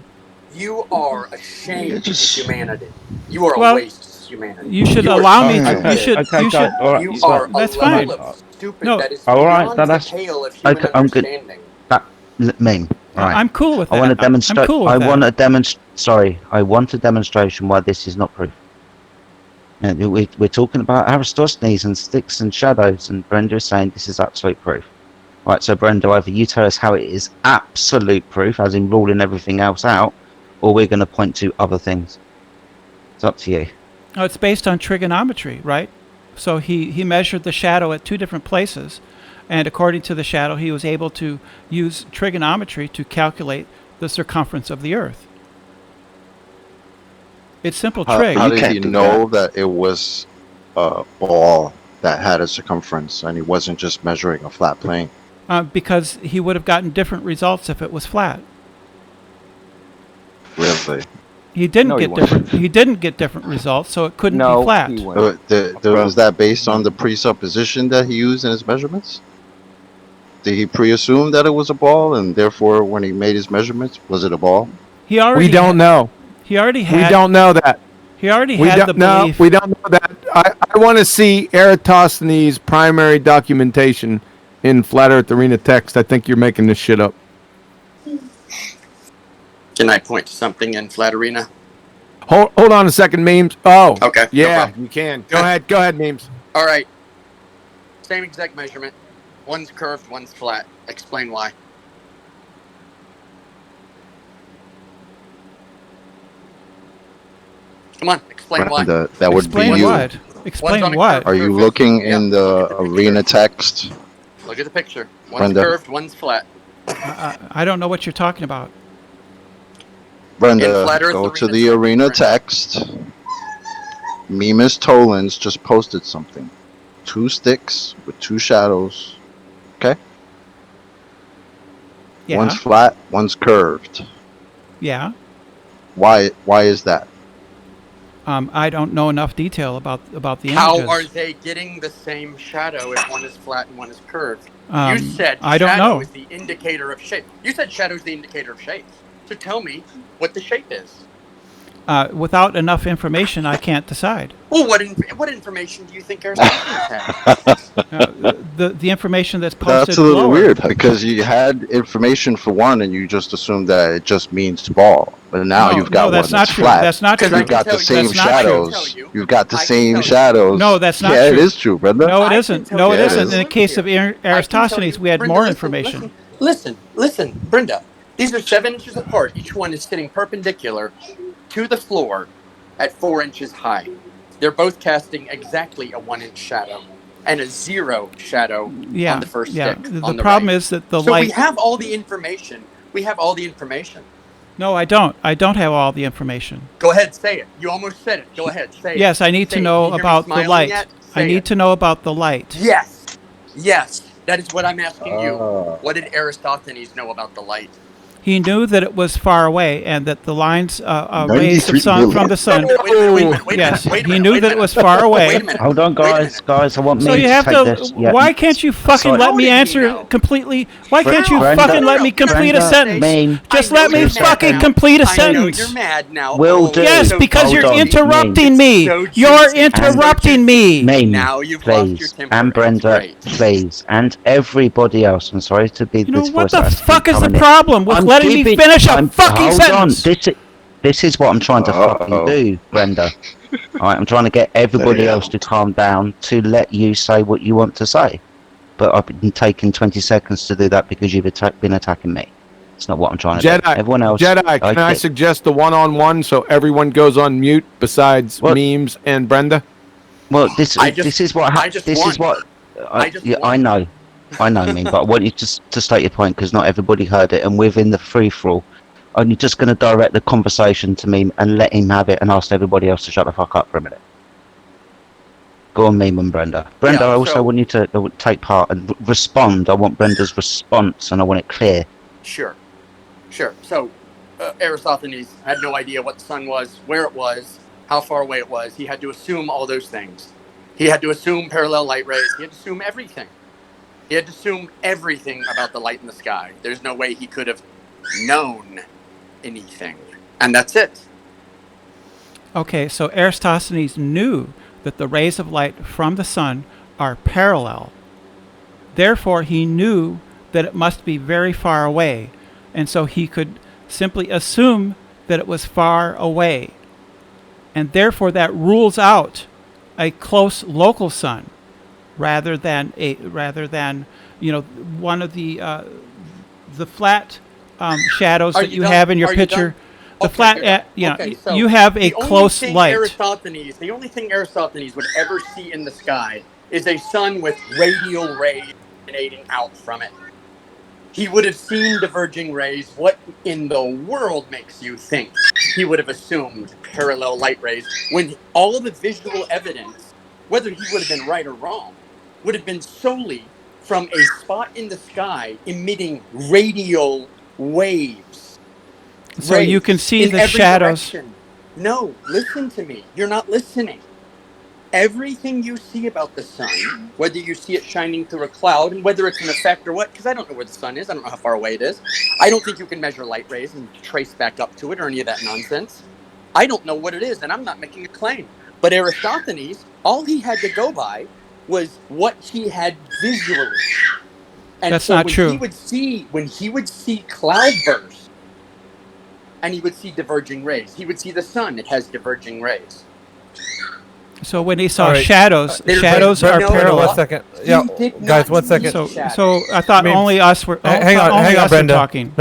L: You are a shame
D: You're
L: to
D: just-
L: humanity. You are
E: Well,
L: a waste to humanity.
E: You should
L: are
E: allow me.
L: stupid.
E: You should.
G: Okay,
E: You should.
G: guys, all right,
L: You
G: so-
L: are
E: That's
L: a
E: fine.
L: level of stupid
E: No.
L: that is
G: All right,
L: beyond
G: that's-
L: the pale of human
G: okay, I'm good.
L: understanding.
G: Meme. Right.
E: I'm cool with that.
G: I want to
E: I'm
G: demonstrate.
E: cool with
G: I
E: that.
G: want a Sorry, I want a demonstration why this is not proof. We're talking about Eratosthenes and sticks and shadows, and Brenda is saying this is absolute proof. Right, so Brenda, either you tell us how it is absolute proof, as in ruling everything else out, or we're going to point to other things. It's up to you.
E: No, it's based on trigonometry, right? So he measured the shadow at two different places, and according to the shadow, he was able to use trigonometry to calculate the circumference of the Earth. It's simple trig.
F: How
D: You
F: did
D: can't
F: he
D: do
F: know that it was a ball that had a circumference and he wasn't just measuring a flat plane?
E: Because he would have gotten different results if it was flat.
F: Really?
E: He didn't
J: No, he
E: get
J: wouldn't.
E: different. He didn't get different results, so it couldn't
J: No,
E: be flat.
J: he wouldn't.
F: Was that based on the presupposition that he used in his measurements? Did he pre-assume that it was a ball, and therefore, when he made his measurements, was it a ball?
E: He already.
K: We don't know.
E: He already had.
K: We don't know that.
E: He already
K: We
E: had the
K: don't know.
E: belief.
K: We don't know that. I want to see Eratosthenes' primary documentation in Flat Earth Arena text. I think you're making this shit up.
L: Can I point to something in Flat Arena?
K: Hold on a second, memes. Oh,
L: Okay. no
K: yeah,
L: problem.
K: you can. Go ahead. Go ahead, memes.
L: All right. Same exact measurement. One's curved, one's flat. Explain why. Come on, explain why.
F: Brenda, that would
E: Explain
F: be you.
E: what? Explain
L: One's on a
E: what?
F: Are you looking in the arena text?
L: Look at the picture. One's
F: Brenda.
L: curved, one's flat.
E: I don't know what you're talking about.
F: Brenda,
L: In Flat Earth
F: go to
L: Arena
F: the
L: text,
F: arena
L: Brenda.
F: text. Mimas Tolins just posted something. 2 sticks with 2 shadows. Okay?
E: Yeah.
F: One's flat, one's curved.
E: Yeah.
F: Why is that?
E: I don't know enough detail about the
L: How
E: images.
L: are they getting the same shadow if one is flat and one is curved?
E: Um,
L: You said
E: I don't
L: shadow
E: know.
L: is the indicator of shape. You said shadow is the indicator of shape. So tell me what the shape is.
E: Without enough information, I can't decide.
L: Well, what information do you think Aristotle's had?
E: The information that's posted
F: That's a little
E: lower.
F: weird because you had information for one and you just assumed that it just means ball. But now
E: No,
F: you've got
E: no,
F: one
E: that's
F: that's
E: not true.
F: flat.
E: That's not true.
F: You've got the
L: That's
F: same
E: not true.
F: shadows. You've got the
L: I can
F: same
L: tell you.
F: shadows.
E: No, that's not
F: yeah,
E: true.
F: it is true, Brenda.
E: No, it
L: I
E: isn't.
L: can
E: No,
L: tell
E: it
L: you.
E: isn't.
F: It
E: In the case of Eratosthenes, we had
L: Brenda,
E: more
L: listen,
E: information.
L: Listen, Brenda. These are 7 inches apart. Each one is sitting perpendicular to the floor at 4 inches high. They're both casting exactly a 1-inch shadow and a 0 shadow
E: Yeah.
L: on the first
E: yeah.
L: stick.
E: The
L: on the
E: problem
L: right.
E: is that the
L: so
E: light.
L: we have all the information.
E: No, I don't. I don't have all the information.
L: Go ahead, say it. You almost said it. Go ahead, say it.
E: Yes, I need
L: Say
E: to
L: it.
E: know
L: You hear me
E: about the
L: smiling
E: light.
L: yet?
E: I
L: Say
E: need
L: it.
E: to know about the light.
L: Yes. That is what I'm asking you. What did Aristophanes know about the light?
E: He knew that it was far away and that the lines rays of
F: 93
E: sun from the sun. Yes, he knew that it was far away.
G: Hold on, guys. Guys, I want
E: So
G: me
E: you
G: to
E: have
G: take
E: to.
G: this. Yeah.
E: Why can't you fucking
G: Sorry.
E: let me
L: How did he
E: answer
L: know?
E: completely? Why can't you
G: Brenda,
E: fucking let me complete a
G: Brenda,
E: sentence?
G: Meme.
E: Just
L: I know
E: let me
L: you're
E: fucking
L: mad now.
E: complete a
L: I know
E: sentence.
L: you're mad now.
G: Will
L: Oh,
G: do.
E: Yes,
L: so
E: because
G: Hold
E: you're
G: on,
E: interrupting me.
L: So
E: You're
L: juicy.
E: interrupting me.
G: Meme,
L: Now you've lost your
G: please,
L: temper.
G: and
L: It's
G: Brenda,
L: great.
G: please, and everybody else. I'm sorry to be
E: You know
G: this
E: what
G: voice
E: the
G: that has to
E: fuck
G: keep
E: is the
G: coming in.
E: problem with
G: I'm
E: letting me
G: keeping-
E: finish a
G: I'm-
E: fucking
G: hold
E: sentence?
G: on. This is what I'm trying to fucking do, Brenda. All right, I'm trying to get everybody else to calm down to let you say what you want to say. But I've been taking 20 seconds to do that because you've been attacking me. It's not what I'm trying to do. Everyone else.
K: Jedi, can I suggest the one-on-one so everyone goes on mute besides Memes and Brenda?
G: Well, this is what I know, Meme, but I want you to state your point because not everybody heard it, and within the free for all, and you're just going to direct the conversation to Meme and let him have it, and ask everybody else to shut the fuck up for a minute. Go on, Meme and Brenda. Brenda, I also want you to take part and respond. I want Brenda's response, and I want it clear.
L: Sure. So, Aristophanes had no idea what the sun was, where it was, how far away it was. He had to assume all those things. He had to assume parallel light rays. He had to assume everything. He had to assume everything about the light in the sky. There's no way he could have known anything. And that's it.
E: Okay, so Eratosthenes knew that the rays of light from the sun are parallel. Therefore, he knew that it must be very far away, and so he could simply assume that it was far away. And therefore, that rules out a close local sun, rather than one of the flat shadows that you have in your picture. The flat,
L: so
E: you have a close light.
L: The only thing Aristophanes would ever see in the sky is a sun with radial rays emanating out from it. He would have seen diverging rays. What in the world makes you think he would have assumed parallel light rays when all of the visual evidence, whether he would have been right or wrong, would have been solely from a spot in the sky emitting radial waves?
E: So you can see the shadows.
L: Direction. No, listen to me. You're not listening. Everything you see about the sun, whether you see it shining through a cloud, and whether it's an effect or what, because I don't know where the sun is, I don't know how far away it is. I don't think you can measure light rays and trace back up to it or any of that nonsense. I don't know what it is, and I'm not making a claim. But Aristophanes, all he had to go by was what he had visually. And
E: that's
L: so
E: not
L: when
E: true.
L: When he would see cloud bursts, and he would see diverging rays, he would see the sun, it has diverging rays.
E: So when he saw shadows, shadows are parallel.
N: 1 second. Yeah, guys, 1 second.
E: So I thought only us were.
N: Hang on, Brenda.
E: Talking.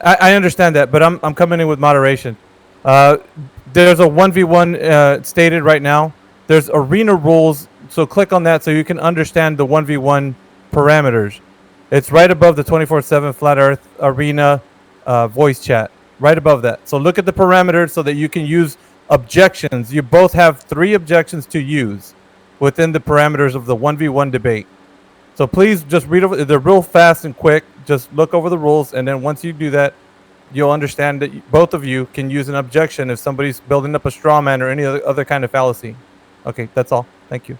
N: I understand that, but I'm coming in with moderation. There's a 1v1 stated right now. There's arena rules, so click on that so you can understand the 1v1 parameters. It's right above the 24/7 Flat Earth Arena voice chat. Right above that. So look at the parameters so that you can use objections. You both have 3 objections to use within the parameters of the 1v1 debate. So please just read over. They're real fast and quick. Just look over the rules, and then once you do that, you'll understand that both of you can use an objection if somebody's building up a straw man or any other kind of fallacy. Okay, that's all. Thank you.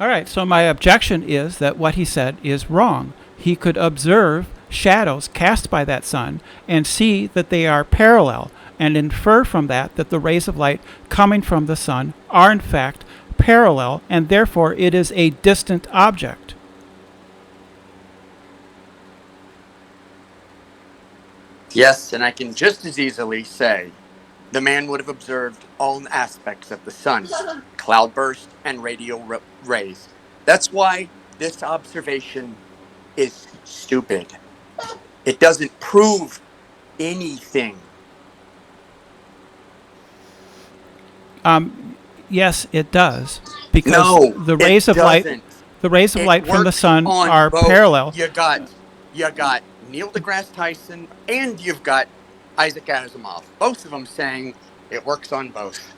E: All right, so my objection is that what he said is wrong. He could observe shadows cast by that sun and see that they are parallel and infer from that that the rays of light coming from the sun are in fact parallel, and therefore it is a distant object.
L: Yes, and I can just as easily say the man would have observed all aspects of the sun, cloudburst and radial rays. That's why this observation is stupid. It doesn't prove anything.
E: Yes, it does, because the rays of light from the sun are parallel.
L: You got Neil deGrasse Tyson and you've got Isaac Asimov, both of them saying it works on both.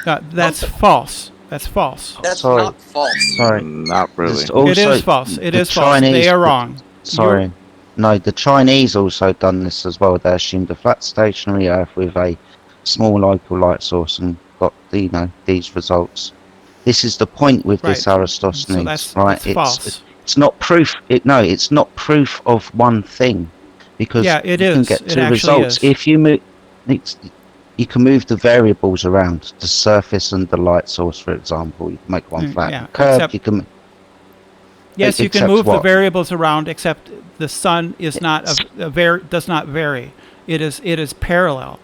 E: That's false. That's false.
L: That's not false.
G: Sorry,
J: not really.
E: It is false. It is false. They are wrong.
G: Sorry. No, the Chinese also done this as well. They assumed a flat stationary Earth with a small local light source and got these results. This is the point with this Aristophanes,
E: so that's false.
G: It's not proof. It's not proof of one thing, because
E: it
G: you
E: is.
G: can get 2
E: it
G: results
E: is.
G: if you move. You can move the variables around, the surface and the light source, for example. You can make one flat curve. You can.
E: Yes, you can move the variables around, except the sun is not does not vary. It is parallel.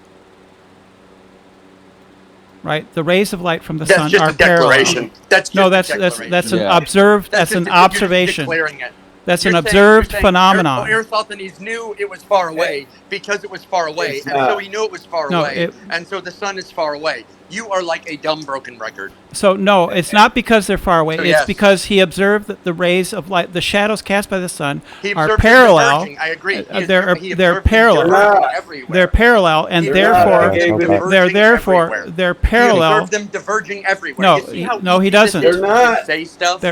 E: right? The rays of light from the
L: That's
E: sun
L: just
E: are
L: a declaration.
E: parallel.
L: That's just
E: No,
L: a
E: that's
L: declaration.
E: an
J: Yeah.
E: observed. That's
L: just
E: an
L: you're just
E: observation.
L: declaring it.
E: That's
L: You're
E: an
L: saying-
E: observed
L: you're saying
E: phenomenon.
L: Eratosthenes knew it was far away because it was far away,
H: It's
L: and
H: not.
L: so he knew it was far
E: No,
L: away, and so the sun is far away. You are like a dumb broken record.
E: So no, it's not because they're far away.
L: So
E: It's
L: yes.
E: because he observed that the rays of light, the shadows cast by the sun,
L: He
E: are
L: observed them
E: parallel.
L: diverging. I agree. He
E: They're
L: observed them
E: parallel.
L: diverging everywhere.
E: They're parallel, and
L: He
E: therefore
L: observed them diverging everywhere.
E: they're
L: He
E: parallel.
L: observed them diverging everywhere.
E: No,
L: You see how
E: no, he
L: easy
E: doesn't.
L: this is
H: They're
L: to
H: not.
L: Say stuff.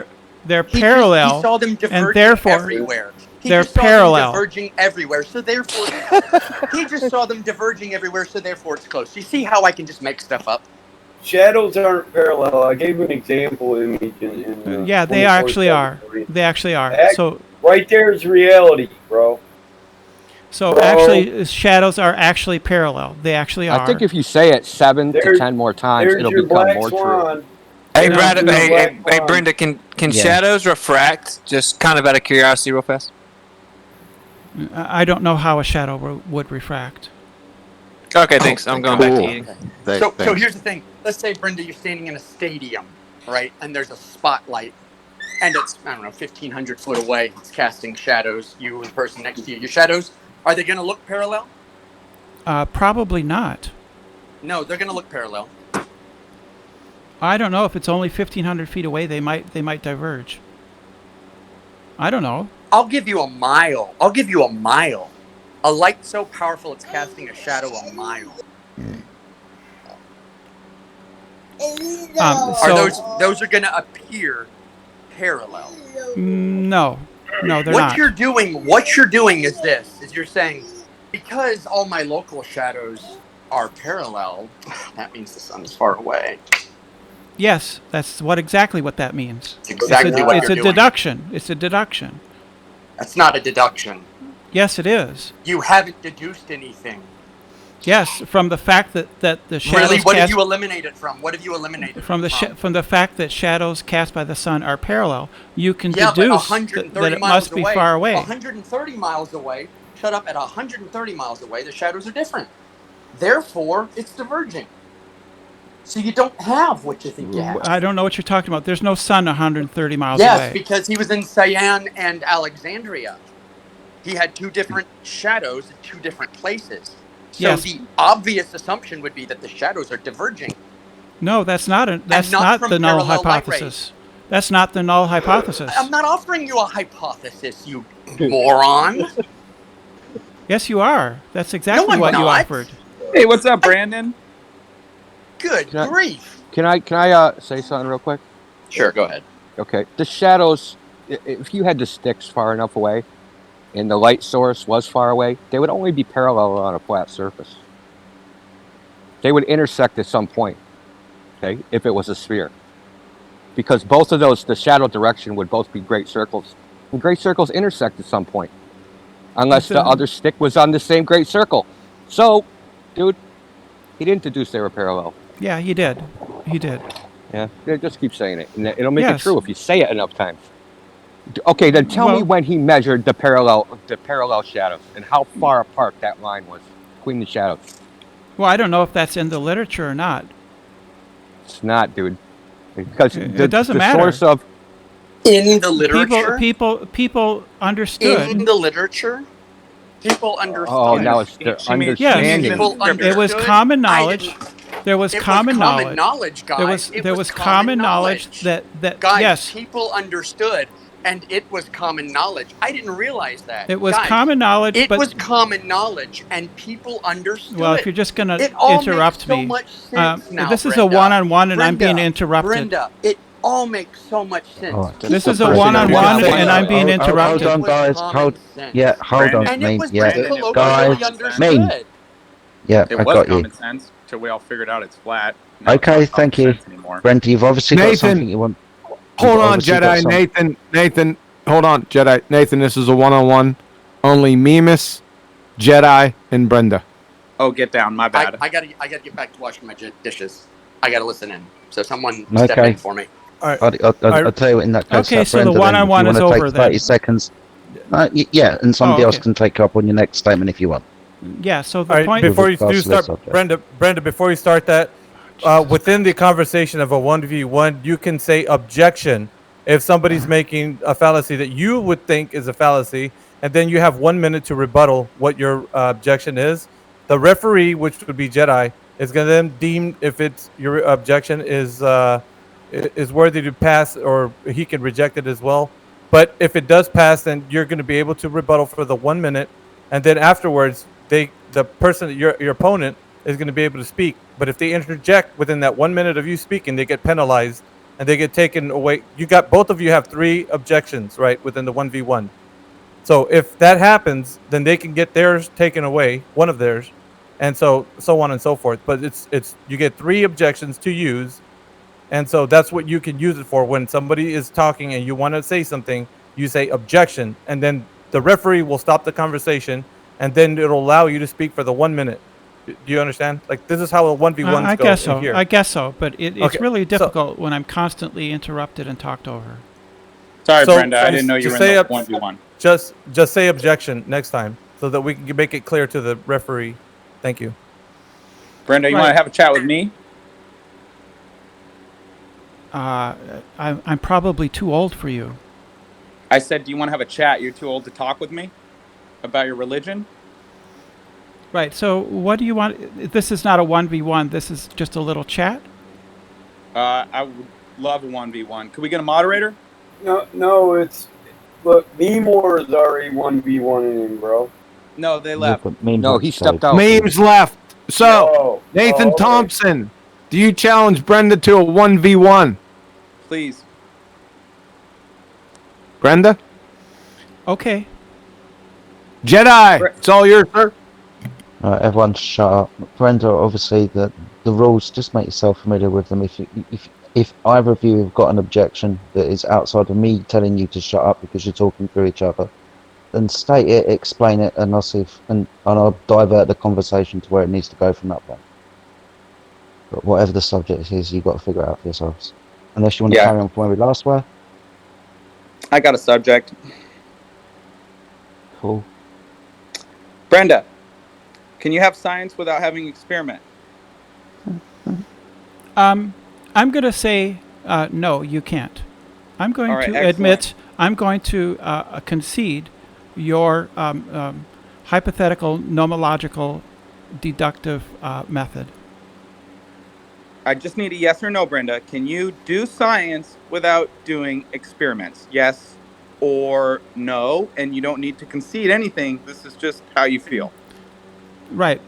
E: They're
L: He
E: parallel,
L: he saw them diverging
E: and therefore
L: everywhere. He
E: they're
L: just saw
E: parallel.
L: them diverging everywhere, so therefore he just saw them diverging everywhere, so therefore it's close. You see how I can just make stuff up?
H: Shadows aren't parallel. I gave an example image in
E: Yeah, they actually are. They actually are. So
H: right there is reality, bro. Bro.
E: actually, shadows are actually parallel. They actually are.
J: I think if you say it 7 to 10 more times,
H: There's
J: it'll
H: your
J: become
H: black
J: more
H: swan.
J: true.
C: Hey,
E: No,
C: Brad.
H: no,
C: Hey, Brenda. Can
G: Yeah.
C: shadows refract? Just kind of out of curiosity, real fast.
E: I don't know how a shadow would refract.
C: Okay, thanks. I'm going back to
F: Cool.
C: eating.
L: So here's the thing. Let's say, Brenda, you're standing in a stadium, right? And there's a spotlight. And it's, I don't know, 1,500 foot away. It's casting shadows. You and the person next to you. Your shadows, are they going to look parallel?
E: Probably not.
L: No, they're going to look parallel.
E: I don't know if it's only 1,500 feet away. They might diverge. I don't know.
L: I'll give you a mile. I'll give you a mile. A light so powerful it's casting a shadow a mile.
E: So
L: Those are going to appear parallel.
E: no, they're
L: What
E: not.
L: you're doing is this: is you're saying, because all my local shadows are parallel, that means the sun is far away.
E: Yes, that's exactly what that means.
L: It's exactly what
E: it's
L: you're
E: a
L: doing.
E: deduction. It's a deduction.
L: That's not a deduction.
E: Yes, it is.
L: You haven't deduced anything.
E: Yes, from the fact that the shadows
L: Really, what have
E: cast
L: you eliminated from? What have you eliminated
E: from the fact that shadows cast by the sun are parallel, you can
L: Yeah, but
E: deduce
L: 130
E: that it
L: miles
E: must be
L: away,
E: far away.
L: 130 miles away. Shut up. At 130 miles away, the shadows are different. Therefore, it's diverging. So you don't have what you think you have.
E: I don't know what you're talking about. There's no sun 130 miles
L: Yes,
E: away.
L: because he was in Cyan and Alexandria. He had two different shadows in two different places. So
E: Yes.
L: the obvious assumption would be that the shadows are diverging.
E: No, that's not
L: not
E: not
L: from
E: the null
L: parallel light
E: hypothesis. That's not the null hypothesis.
L: I'm not offering you a hypothesis, you moron.
E: Yes, you are. That's exactly
L: I'm
E: what you
L: not.
E: offered.
O: Hey, what's up, Brandon?
L: Good
J: Can I-
L: grief.
J: Can I say something real quick?
L: Sure, go ahead.
J: Okay. The shadows, if you had the sticks far enough away and the light source was far away, they would only be parallel on a flat surface. They would intersect at some point, okay, if it was a sphere. Because both of those, the shadow direction would both be great circles. And great circles intersect at some point. Unless the other stick was on the same great circle. So, dude, he didn't deduce they were parallel.
E: Yeah, he did. He did.
J: Yeah, just keep saying it. And it'll make
E: Yes.
J: it true if you say it enough times. Okay, then tell me
E: Well-
J: when he measured the parallel shadows and how far apart that line was between the shadows.
E: Well, I don't know if that's in the literature or not.
J: It's not, dude. Because
E: It doesn't
J: the
E: matter.
J: source of
L: In the literature?
E: People understood.
L: In the literature? People understood.
J: Oh, now it's the understanding.
L: People
E: It was
L: understood.
E: common
L: I
E: knowledge.
L: didn't-
E: There was
L: It
E: common
L: was common
E: knowledge.
L: knowledge, guys.
E: There was common knowledge that
L: Guys,
E: yes,
L: people understood, and it was common knowledge. I didn't realize that.
E: it was
L: Guys,
E: common knowledge.
L: It
E: but
L: was common knowledge, and people understood.
E: well, if you're just gonna
L: It all
E: interrupt
L: makes so
E: me,
L: much sense now,
E: this is
L: Brenda.
E: a one-on-one, and I'm being
L: Brenda,
E: interrupted.
L: Brenda, it all makes so much sense.
G: Oh,
E: This is a one-on-one, and I'm being interrupted.
G: Hold on, guys. Hold on,
L: And it
G: me.
L: was
G: Yeah,
L: colloquially
G: guys,
L: understood.
G: me. Yeah,
O: It
G: I
O: was
G: got you.
O: common sense till we all figured out it's flat. Now it's
G: Okay,
O: not common
G: thank you,
O: sense anymore.
G: Brent. You've obviously got
K: Nathan,
G: something you want.
K: Hold
G: You've
K: on,
G: obviously got
K: Jedi.
G: some-
K: Nathan, hold on, Jedi. Nathan, this is a one-on-one. Only Mimas, Jedi, and Brenda.
O: Oh, get down. My bad.
L: I gotta get back to washing my dishes. I gotta listen in. So someone step
G: Okay.
L: in for me.
G: I'll tell you what, in that case.
E: Okay, so the
G: Brenda, then,
E: one-on-one
G: if
E: is
G: you wanna
E: over
G: take
E: then.
G: 30 seconds. Yeah, and somebody else
E: okay.
G: can take up on your next statement if you want.
E: Yeah. So the
N: All right,
E: point.
N: before you
G: We'll
N: do
G: discuss this
N: start,
G: subject.
N: Brenda, before you start that, within the conversation of a 1v1, you can say objection if somebody's making a fallacy that you would think is a fallacy, and then you have 1 minute to rebuttal what your objection is. The referee, which would be Jedi, is going to then deem if it's your objection is worthy to pass, or he can reject it as well. But if it does pass, then you're going to be able to rebuttal for the 1 minute, and then afterwards, the person, your opponent, is going to be able to speak. But if they interject within that 1 minute of you speaking, they get penalized and they get taken away. Both of you have 3 objections, right, within the 1v1. So if that happens, then they can get theirs taken away, one of theirs, and so on and so forth. But it's you get 3 objections to use, and so that's what you can use it for. When somebody is talking and you want to say something, you say objection, and then the referee will stop the conversation, and then it'll allow you to speak for the 1 minute. Do you understand? Like, this is how a 1v1
E: I
N: go
E: guess so.
N: in here.
E: I guess so. But it's
N: Okay,
E: really
N: so-
E: difficult when I'm constantly interrupted and talked over.
O: Sorry,
N: So,
O: Brenda. I didn't know you
N: just
O: were in
N: say
O: the
N: ob-
O: 1v1.
N: Just say objection next time, so that we can make it clear to the referee. Thank you.
O: Brenda, you
E: Right.
O: want to have a chat with me?
E: I'm probably too old for you.
O: I said, do you want to have a chat? You're too old to talk with me about your religion?
E: Right. So what do you want? This is not a 1v1. This is just a little chat.
O: I would love a 1v1. Could we get a moderator?
H: No, it's look. Beemore is already 1v1 in, bro.
O: No, they left.
J: No, he stepped out.
K: Memes left. So,
H: No.
K: Nathan
H: Oh, okay.
K: Thompson, do you challenge Brenda to a 1v1?
O: Please.
K: Brenda?
E: Okay.
K: Jedi, it's all yours, sir.
G: Everyone shut up. Brenda, obviously the rules, just make yourself familiar with them. If either of you have got an objection that is outside of me telling you to shut up because you're talking through each other, then state it, explain it, and I'll see and I'll divert the conversation to where it needs to go from that point. But whatever the subject is, you've got to figure it out for yourselves. Unless you want to
O: Yeah.
G: carry on from where we last were.
O: I got a subject.
G: Cool.
O: Brenda, can you have science without having experiment?
E: I'm going to say no. You can't. I'm going
O: All right,
E: to
O: excellent.
E: admit. I'm going to concede your hypothetical nomological deductive method.
O: I just need a yes or no, Brenda. Can you do science without doing experiments? Yes or no? And you don't need to concede anything. This is just how you feel.
E: Right.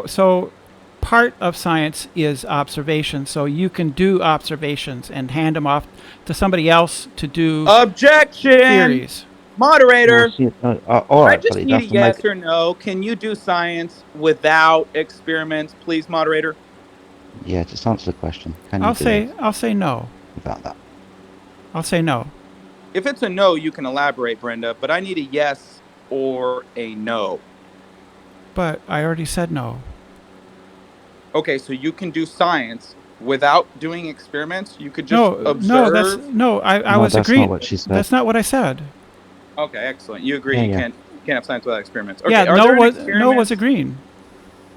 E: So part of science is observation. So you can do observations and hand them off to somebody else to do
O: Objection!
E: theories.
O: Moderator,
G: All
O: I
G: right,
O: just
G: buddy.
O: need a
G: That's to
O: yes
G: make
O: or no. Can you do science without experiments, please, moderator?
G: Yeah, just answer the question. Can you
E: I'll
G: do
E: say
G: it
E: I'll say no.
G: about that?
E: I'll say no.
O: If it's a no, you can elaborate, Brenda, but I need a yes or a no.
E: But I already said no.
O: Okay, so you can do science without doing experiments? You could just
E: No,
O: observe?
E: I
G: No,
E: was
G: that's
E: agreeing.
G: not what she said.
E: That's not what I said.
O: Okay, excellent. You agree
G: Yeah,
O: you
G: yeah.
O: can't have science without experiments. Okay,
E: Yeah,
O: are
E: no
O: there any
E: was
O: experiments-
E: agreeing.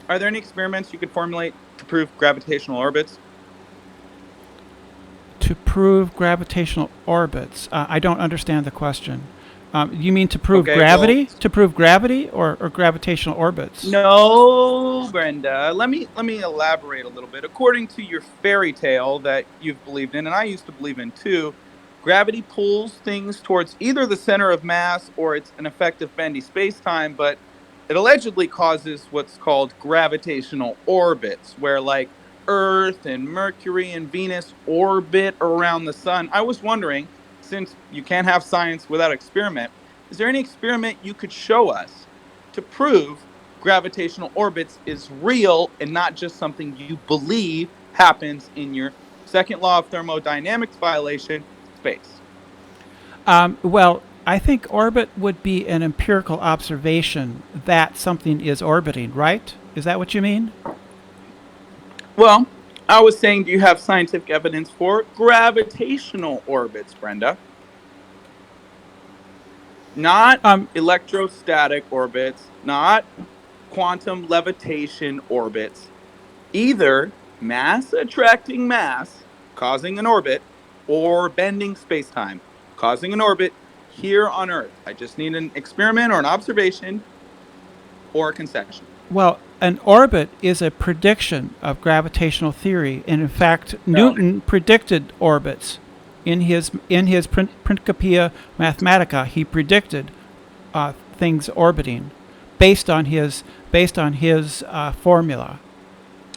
O: Are there any experiments you could formulate to prove gravitational orbits?
E: To prove gravitational orbits. I don't understand the question. You mean to prove
O: Okay,
E: gravity? To prove gravity or gravitational orbits?
O: No, Brenda. Let me elaborate a little bit. According to your fairy tale that you've believed in, and I used to believe in too, gravity pulls things towards either the center of mass or it's an effective bendy space-time, but it allegedly causes what's called gravitational orbits, where like Earth and Mercury and Venus orbit around the sun. I was wondering, since you can't have science without experiment, is there any experiment you could show us to prove gravitational orbits is real and not just something you believe happens in your second law of thermodynamics violation, space?
E: Well, I think orbit would be an empirical observation that something is orbiting, right? Is that what you mean?
O: Well, I was saying, do you have scientific evidence for gravitational orbits, Brenda? Not electrostatic orbits, not quantum levitation orbits. Either mass attracting mass, causing an orbit, or bending space-time, causing an orbit here on Earth? I just need an experiment or an observation or a concession.
E: Well, an orbit is a prediction of gravitational theory, and in fact, Newton predicted orbits in his Principia Mathematica. He predicted things orbiting based on his formula.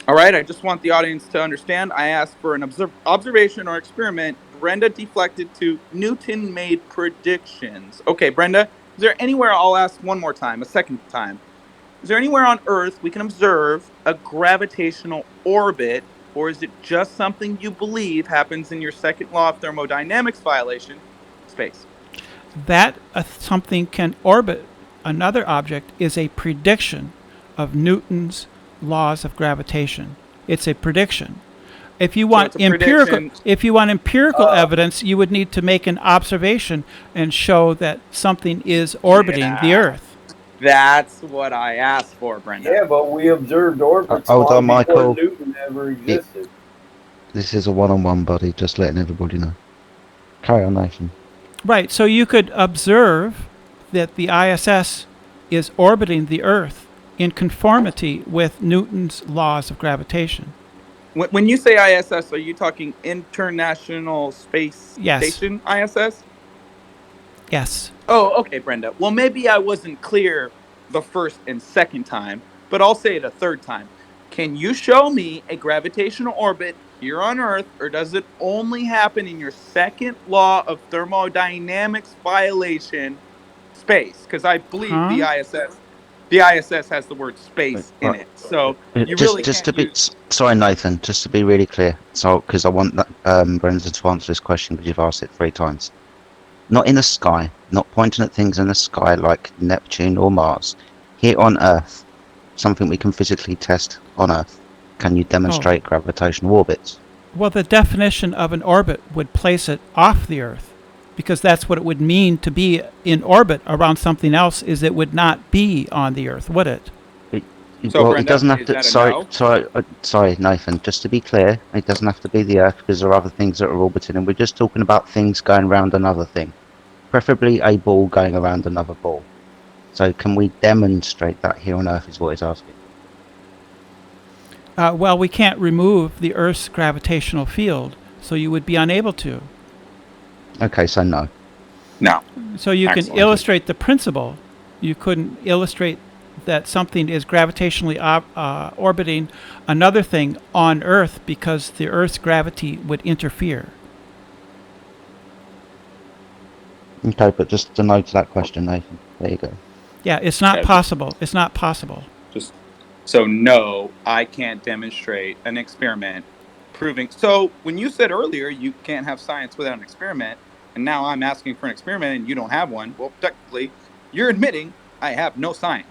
O: All right, I just want the audience to understand. I asked for an observation or experiment. Brenda deflected to Newton-made predictions. Okay, Brenda, is there anywhere, I'll ask one more time, a second time. Is there anywhere on Earth we can observe a gravitational orbit, or is it just something you believe happens in your second law of thermodynamics violation, space?
E: That something can orbit another object is a prediction of Newton's laws of gravitation. It's a prediction. If you want empirical evidence, you would need to make an observation and show that something is orbiting the Earth.
O: That's what I asked for, Brenda.
H: Yeah, but we observed orbits
G: Hold on,
H: long
G: Michael.
H: before Newton ever existed.
G: This is a one-on-one, buddy. Just letting everybody know. Carry on, Nathan.
E: Right, so you could observe that the ISS is orbiting the Earth in conformity with Newton's laws of gravitation.
O: When you say ISS, are you talking International Space Station ISS?
E: Yes.
O: Oh, okay, Brenda. Well, maybe I wasn't clear the first and second time, but I'll say it a third time. Can you show me a gravitational orbit here on Earth, or does it only happen in your second law of thermodynamics violation, space? Because I believe the ISS has the word space in it. So you really
G: sorry, Nathan. Just to be really clear, so because I want Brendan to answer this question because you've asked it 3 times. Not in the sky, not pointing at things in the sky like Neptune or Mars. Here on Earth, something we can physically test on Earth. Can you demonstrate gravitational orbits?
E: Well, the definition of an orbit would place it off the Earth, because that's what it would mean to be in orbit around something else. Is it would not be on the Earth, would it?
O: So,
G: well,
O: Brenda,
G: it doesn't have
O: is
G: to.
O: that a
G: Sorry, Nathan. Just to be clear, it doesn't have to be the Earth because there are other things that are orbiting, and we're just talking about things going around another thing, preferably a ball going around another ball. So, can we demonstrate that here on Earth? Is what he's asking.
E: Well, we can't remove the Earth's gravitational field, so you would be unable to.
G: Okay, so no.
O: No.
E: So you can illustrate the principle. You couldn't illustrate that something is gravitationally orbiting another thing on Earth because the Earth's gravity would interfere.
G: Okay, but just to note that question, Nathan. There you go.
E: Yeah, it's not possible. It's not possible.
O: So no, I can't demonstrate an experiment proving. So when you said earlier you can't have science without an experiment, and now I'm asking for an experiment and you don't have one, well, technically, you're admitting I have no science.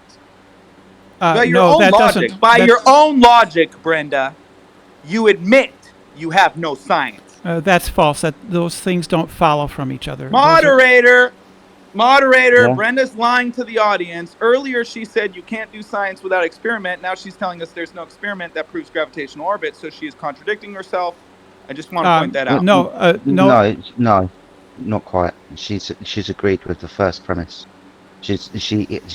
O: By your own logic, Brenda, you admit you have no science.
E: That's false. Those things don't follow from each other.
O: Moderator,
G: Yeah.
O: Brenda's lying to the audience. Earlier she said you can't do science without experiment. Now she's telling us there's no experiment that proves gravitational orbit, so she is contradicting herself. I just want to point that out.
G: No, not quite. She's agreed with the first premise. She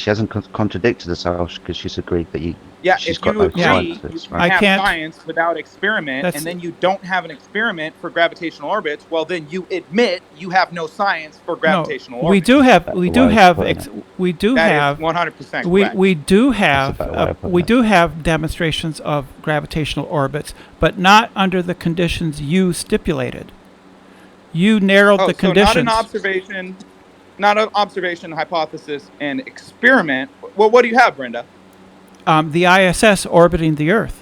G: hasn't contradicted herself because she's agreed that you.
O: Yeah,
G: she's
O: if
G: got
O: you
G: no
O: agree
G: science,
O: you
G: right?
O: have science without experiment, and then you don't have an experiment for gravitational orbits, well, then you admit you have no science for gravitational orbits.
E: We do have
O: 100%
E: we do have demonstrations of gravitational orbits, but not under the conditions you stipulated. You narrowed the conditions.
O: Not an observation, hypothesis, and experiment. Well, what do you have, Brenda?
E: The ISS orbiting the Earth.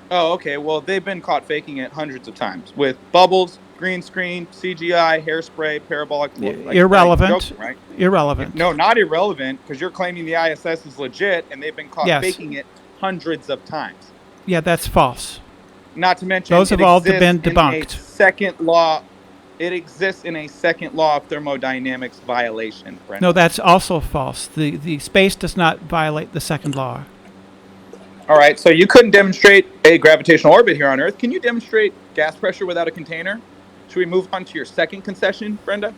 O: Oh, okay. Well, they've been caught faking it hundreds of times with bubbles, green screen, CGI, hairspray, parabolic.
E: Irrelevant.
O: Joking, right?
E: Irrelevant.
O: No, not irrelevant, because you're claiming the ISS is legit, and they've been caught faking it hundreds of times.
E: Yeah, that's false.
O: Not to mention,
E: those have all been debunked.
O: It exists in a second law of thermodynamics violation, Brenda.
E: No, that's also false. The space does not violate the second law.
O: All right, so you couldn't demonstrate a gravitational orbit here on Earth. Can you demonstrate gas pressure without a container? Should we move on to your second concession, Brenda?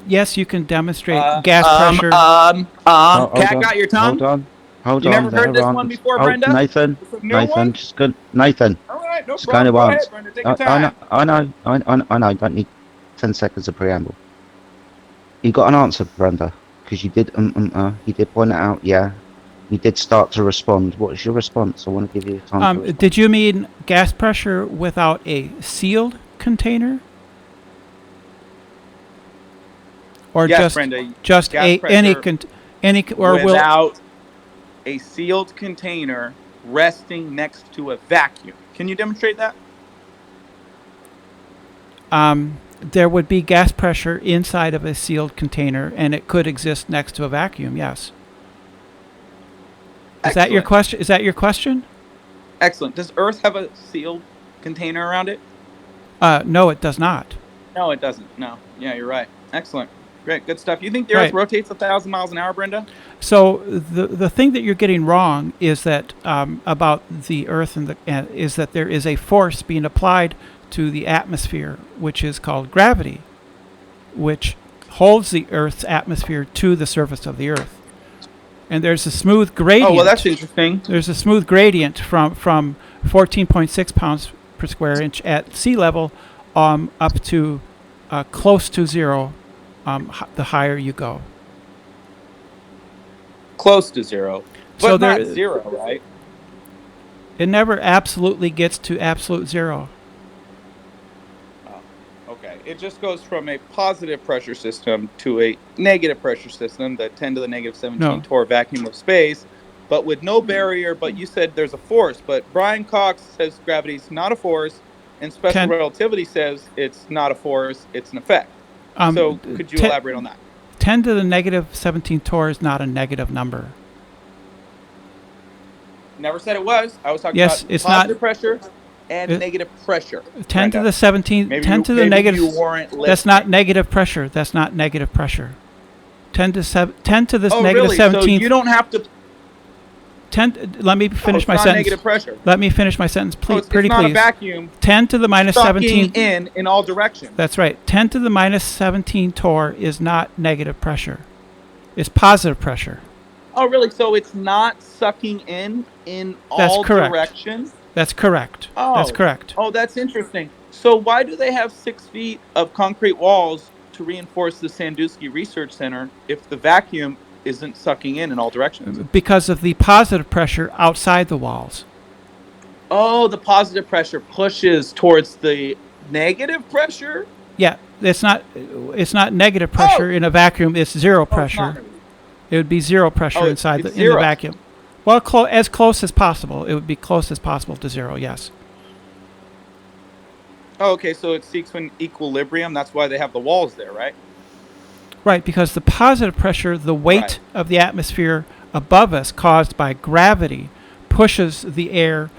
E: Yes, you can demonstrate gas pressure.
O: Cat got your tongue?
G: Hold
O: You
G: on.
O: never heard this one before, Brenda?
G: Nathan,
O: This a new one?
G: just good. Nathan,
O: All right, no
G: just going to
O: problem. Go
G: answer.
O: ahead, Brenda. Take your time.
G: I know. Don't need 10 seconds of preamble. You got an answer, Brenda, because you did. You did point it out. Yeah, you did start to respond. What's your response? I want to give you time. To respond.
E: Did you mean gas pressure without a sealed container? Or
O: Yes, Brenda,
E: just
O: gas without a sealed container resting next to a vacuum. Can you demonstrate that?
E: There would be gas pressure inside of a sealed container, and it could exist next to a vacuum. Yes. Is that your question?
O: Excellent. Does Earth have a sealed container around it?
E: No, it does not.
O: No, it doesn't. No. Yeah, you're right. Excellent. Great. Good stuff. You think the Earth rotates 1,000 miles an hour, Brenda?
E: So the thing that you're getting wrong is that about the Earth is that there is a force being applied to the atmosphere, which is called gravity, which holds the Earth's atmosphere to the surface of the Earth. And there's a smooth gradient.
O: Oh, well, that's interesting.
E: There's a smooth gradient from 14.6 pounds per square inch at sea level up to close to zero the higher you go.
O: Close to zero. But
E: So
O: not
E: there-
O: zero, right?
E: It never absolutely gets to absolute zero.
O: Okay. It just goes from a positive pressure system to a negative pressure system, the 10 to the negative 17
E: No.
O: torr vacuum of space, but with no barrier. But you said there's a force. But Brian Cox says gravity's not a force, and special relativity says it's not a force, it's an effect. So could you elaborate on that?
E: 10 to the negative 17 torr is not a negative number.
O: Never said it was. I was talking
E: Yes,
O: about
E: it's
O: positive
E: not-
O: pressure and
E: it-
O: negative pressure.
E: 10 to
O: Brenda.
E: the 17,
O: Maybe
E: 10
O: you-
E: to the
O: maybe
E: negative.
O: you weren't
E: That's not negative pressure. That's not negative pressure. 10 to this
O: Oh,
E: negative
O: really?
E: 17.
O: So you don't have to.
E: 10. Let me finish
O: it's
E: my
O: not
E: sentence.
O: negative pressure.
E: Let me finish my sentence, please.
O: It's
E: Pretty
O: not
E: please.
O: a vacuum.
E: 10 to the minus
O: sucking
E: 17.
O: in all directions.
E: That's right. 10 to the minus 17 torr is not negative pressure. It's positive pressure.
O: Oh, really? So it's not sucking in
E: That's
O: all
E: correct.
O: directions?
E: That's correct.
O: Oh,
E: That's correct.
O: Oh, that's interesting. So why do they have 6 feet of concrete walls to reinforce the Sandusky Research Center if the vacuum isn't sucking in all directions?
E: Because of the positive pressure outside the walls.
O: Oh, the positive pressure pushes towards the negative pressure?
E: Yeah, it's not negative pressure in a vacuum. It's zero pressure. It would be zero pressure inside
O: it's
E: in the
O: zero.
E: vacuum. Well, as close as possible. It would be close as possible to zero. Yes.
O: Oh, okay, so it seeks an equilibrium. That's why they have the walls there, right?
E: Right, because the positive pressure, the weight of the atmosphere above us, caused by gravity, pushes the air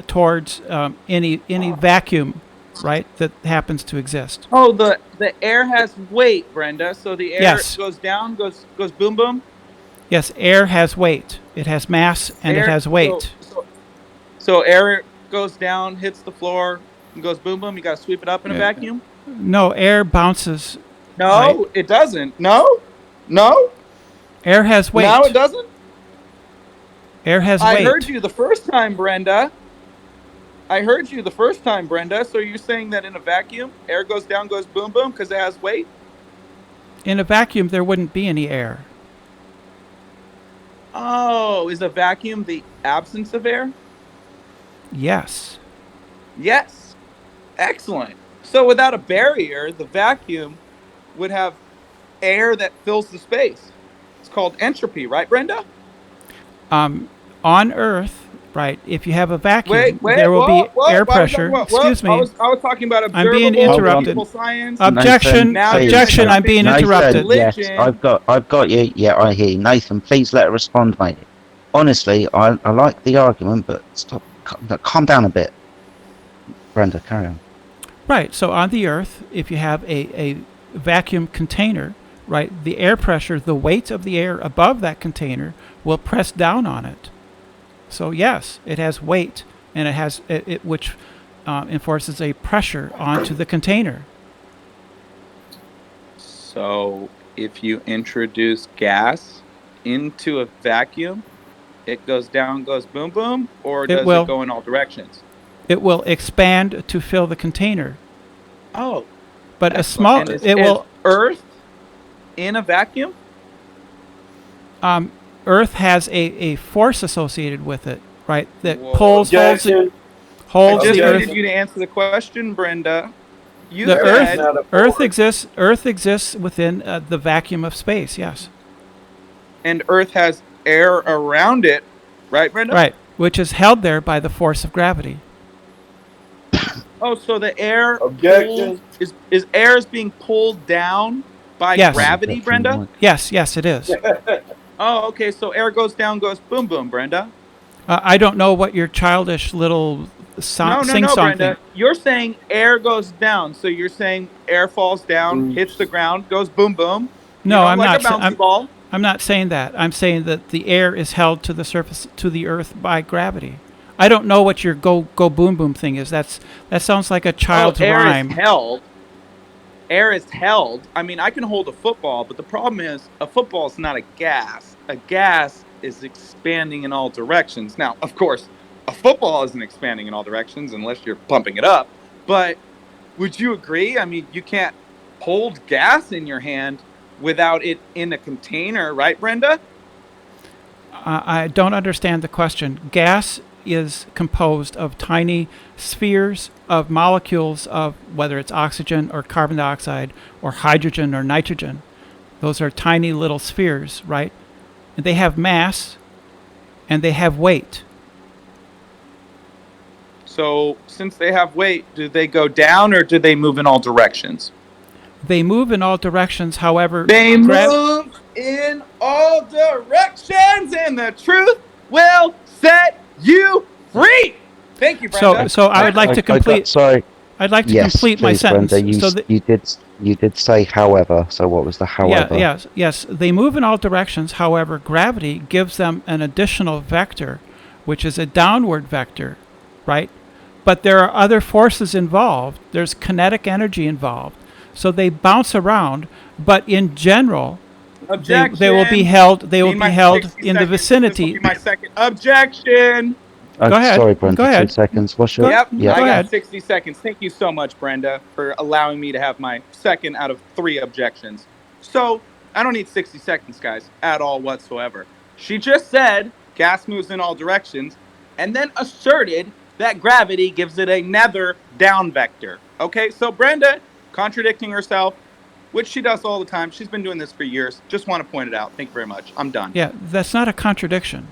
E: towards any vacuum, right, that happens to exist.
O: Oh, the air has weight, Brenda. So the air
E: Yes.
O: goes down, goes boom boom.
E: Yes, air has weight. It has mass and it
O: Air-
E: has weight.
O: So air goes down, hits the floor, and goes boom boom. You got to sweep it up in a
E: Yeah.
O: vacuum.
E: No, air bounces.
O: No,
E: right?
O: it doesn't. No.
E: Air has weight.
O: No, it doesn't.
E: Air has
O: I
E: weight.
O: heard you the first time, Brenda. So you're saying that in a vacuum, air goes down, goes boom boom because it has weight?
E: In a vacuum, there wouldn't be any air.
O: Oh, is a vacuum the absence of air?
E: Yes.
O: Yes. Excellent. So without a barrier, the vacuum would have air that fills the space. It's called entropy, right, Brenda?
E: On Earth, right, if you have a vacuum,
O: Wait,
E: there will be
O: whoa,
E: air
O: why was I-
E: pressure.
O: whoa,
E: Excuse me.
O: I was talking about
E: I'm
O: observable
E: being interrupted.
O: physical science.
E: Objection,
O: Now you're
E: objection,
O: jumping
E: I'm being
O: to
E: interrupted.
G: Yes,
O: religion.
G: I've got you. Yeah, I hear you. Nathan, please let her respond, mate. Honestly, I like the argument, but calm down a bit. Brenda, carry on.
E: Right, so on the Earth, if you have a vacuum container, right, the air pressure, the weight of the air above that container will press down on it. So yes, it has weight, and it has which enforces a pressure onto the container.
O: So if you introduce gas into a vacuum, it goes down, goes boom, boom, or does it go in all directions?
E: It will expand to fill the container.
O: Oh.
E: But a small,
O: And
E: it will.
O: Earth in a vacuum?
E: Earth has a force associated with it, right? That
O: Whoa.
E: holds
O: I
E: the
O: just
E: Earth.
O: needed you to answer the question, Brenda. You
E: The
O: said
E: Earth exists. Earth exists within the vacuum of space. Yes.
O: and Earth has air around it, right, Brenda?
E: Right, which is held there by the force of gravity.
O: Oh, so the air
H: Objection.
O: is air is being pulled down by
E: Yes.
O: gravity, Brenda?
E: Yes, it is.
O: Oh, okay. So air goes down, goes boom, boom, Brenda.
E: I don't know what your childish little sing-song
O: Brenda.
E: thing.
O: You're saying air goes down. So you're saying air falls down, hits the ground, goes boom, boom.
E: No, I'm
O: like
E: not.
O: a bouncy ball.
E: I'm not saying that. I'm saying that the air is held to the surface, to the Earth by gravity. I don't know what your go boom boom thing is. That sounds like a child's
O: air
E: rhyme.
O: is held. Air is held. I mean, I can hold a football, but the problem is a football is not a gas. A gas is expanding in all directions. Now, of course, a football isn't expanding in all directions unless you're pumping it up. But would you agree? I mean, you can't hold gas in your hand without it in a container, right, Brenda?
E: I don't understand the question. Gas is composed of tiny spheres of molecules of whether it's oxygen or carbon dioxide or hydrogen or nitrogen. Those are tiny little spheres, right? And they have mass and they have weight.
O: So, since they have weight, do they go down or do they move in all directions?
E: They move in all directions, however...
O: They move in all directions, and the truth will set you free. Thank you, Brenda.
E: So I would like to complete...
G: Sorry.
E: I'd like to
G: Yes,
E: complete my
G: please,
E: sentence.
G: Brenda, you did say however, so what was the however?
E: Yes. They move in all directions. However, gravity gives them an additional vector, which is a downward vector, right? But there are other forces involved. There's kinetic energy involved. So they bounce around, but in general, they will be held. They will be held in the vicinity.
O: This will be my second objection.
E: Go ahead.
G: Sorry, Brenda.
E: Go ahead.
G: 2 seconds. What's your?
O: Yep.
G: Yeah.
O: I got 60 seconds. Thank you so much, Brenda, for allowing me to have my second out of 3 objections. So I don't need 60 seconds, guys, at all whatsoever. She just said gas moves in all directions, and then asserted that gravity gives it another down vector. Okay, so Brenda contradicting herself, which she does all the time. She's been doing this for years. Just want to point it out. Thank you very much. I'm done.
E: Yeah, that's not a contradiction.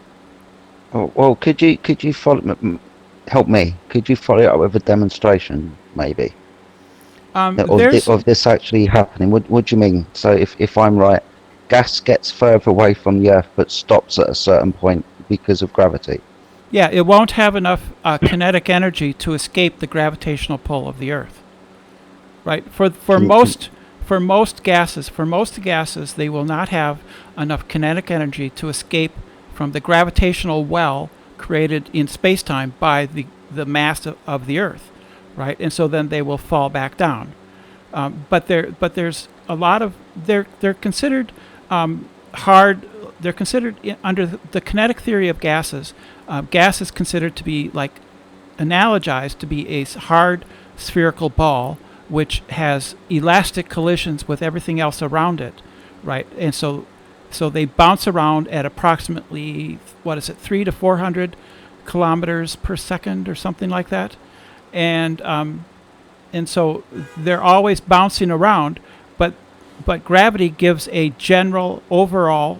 G: Oh, well, could you help me? Could you follow it up with a demonstration, maybe? Of this actually happening. What do you mean? So if I'm right, gas gets further away from the Earth but stops at a certain point because of gravity.
E: Yeah, it won't have enough kinetic energy to escape the gravitational pull of the Earth. Right? For most gases, they will not have enough kinetic energy to escape from the gravitational well created in space-time by the mass of the Earth, right? And so then they will fall back down. But there's a lot of they're considered hard. They're considered under the kinetic theory of gases. Gas is considered to be analogized to be a hard spherical ball, which has elastic collisions with everything else around it, right? And so they bounce around at approximately 300 to 400 kilometers per second or something like that, and so they're always bouncing around, but gravity gives a general overall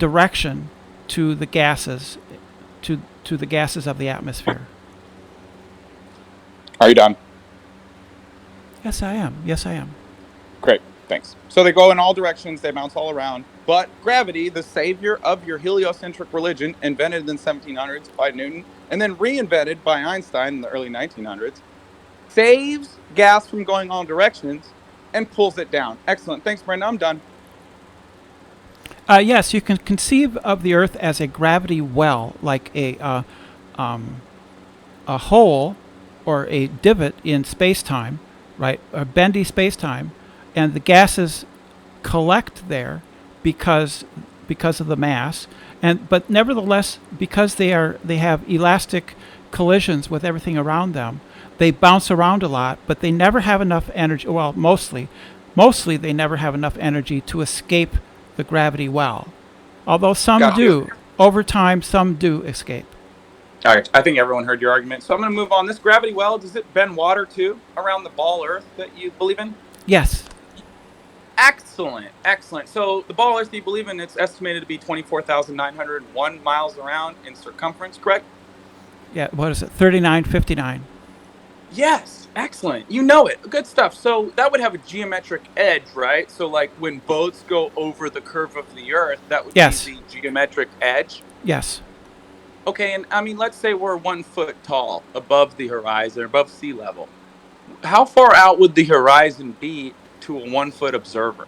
E: direction to the gases, to the gases of the atmosphere.
O: Are you done?
E: Yes, I am.
O: Great, thanks. So they go in all directions, they bounce all around, but gravity, the savior of your heliocentric religion, invented in the 1700s by Newton, and then reinvented by Einstein in the early 1900s, saves gas from going all directions and pulls it down. Excellent. Thanks, Brenda. I'm done.
E: Yes, you can conceive of the Earth as a gravity well, like a hole or a divot in space-time, right? A bendy space-time, and the gases collect there because of the mass, but nevertheless, because they have elastic collisions with everything around them, they bounce around a lot, but they never have enough energy. Well, mostly they never have enough energy to escape the gravity well. Although some
O: Got you.
E: do. Over time, some do escape.
O: All right, I think everyone heard your argument. So I'm going to move on. This gravity well, does it bend water too around the ball Earth that you believe in?
E: Yes.
O: Excellent, excellent. So the ball Earth you believe in, it's estimated to be 24,901 miles around in circumference, correct?
E: Yeah, what is it? 3959.
O: Yes, excellent. You know it. Good stuff. So that would have a geometric edge, right? So like when boats go over the curve of the Earth, that would
E: Yes.
O: be the geometric edge.
E: Yes.
O: Okay, and I mean, let's say we're 1 foot tall above the horizon, above sea level. How far out would the horizon be to a 1 foot observer?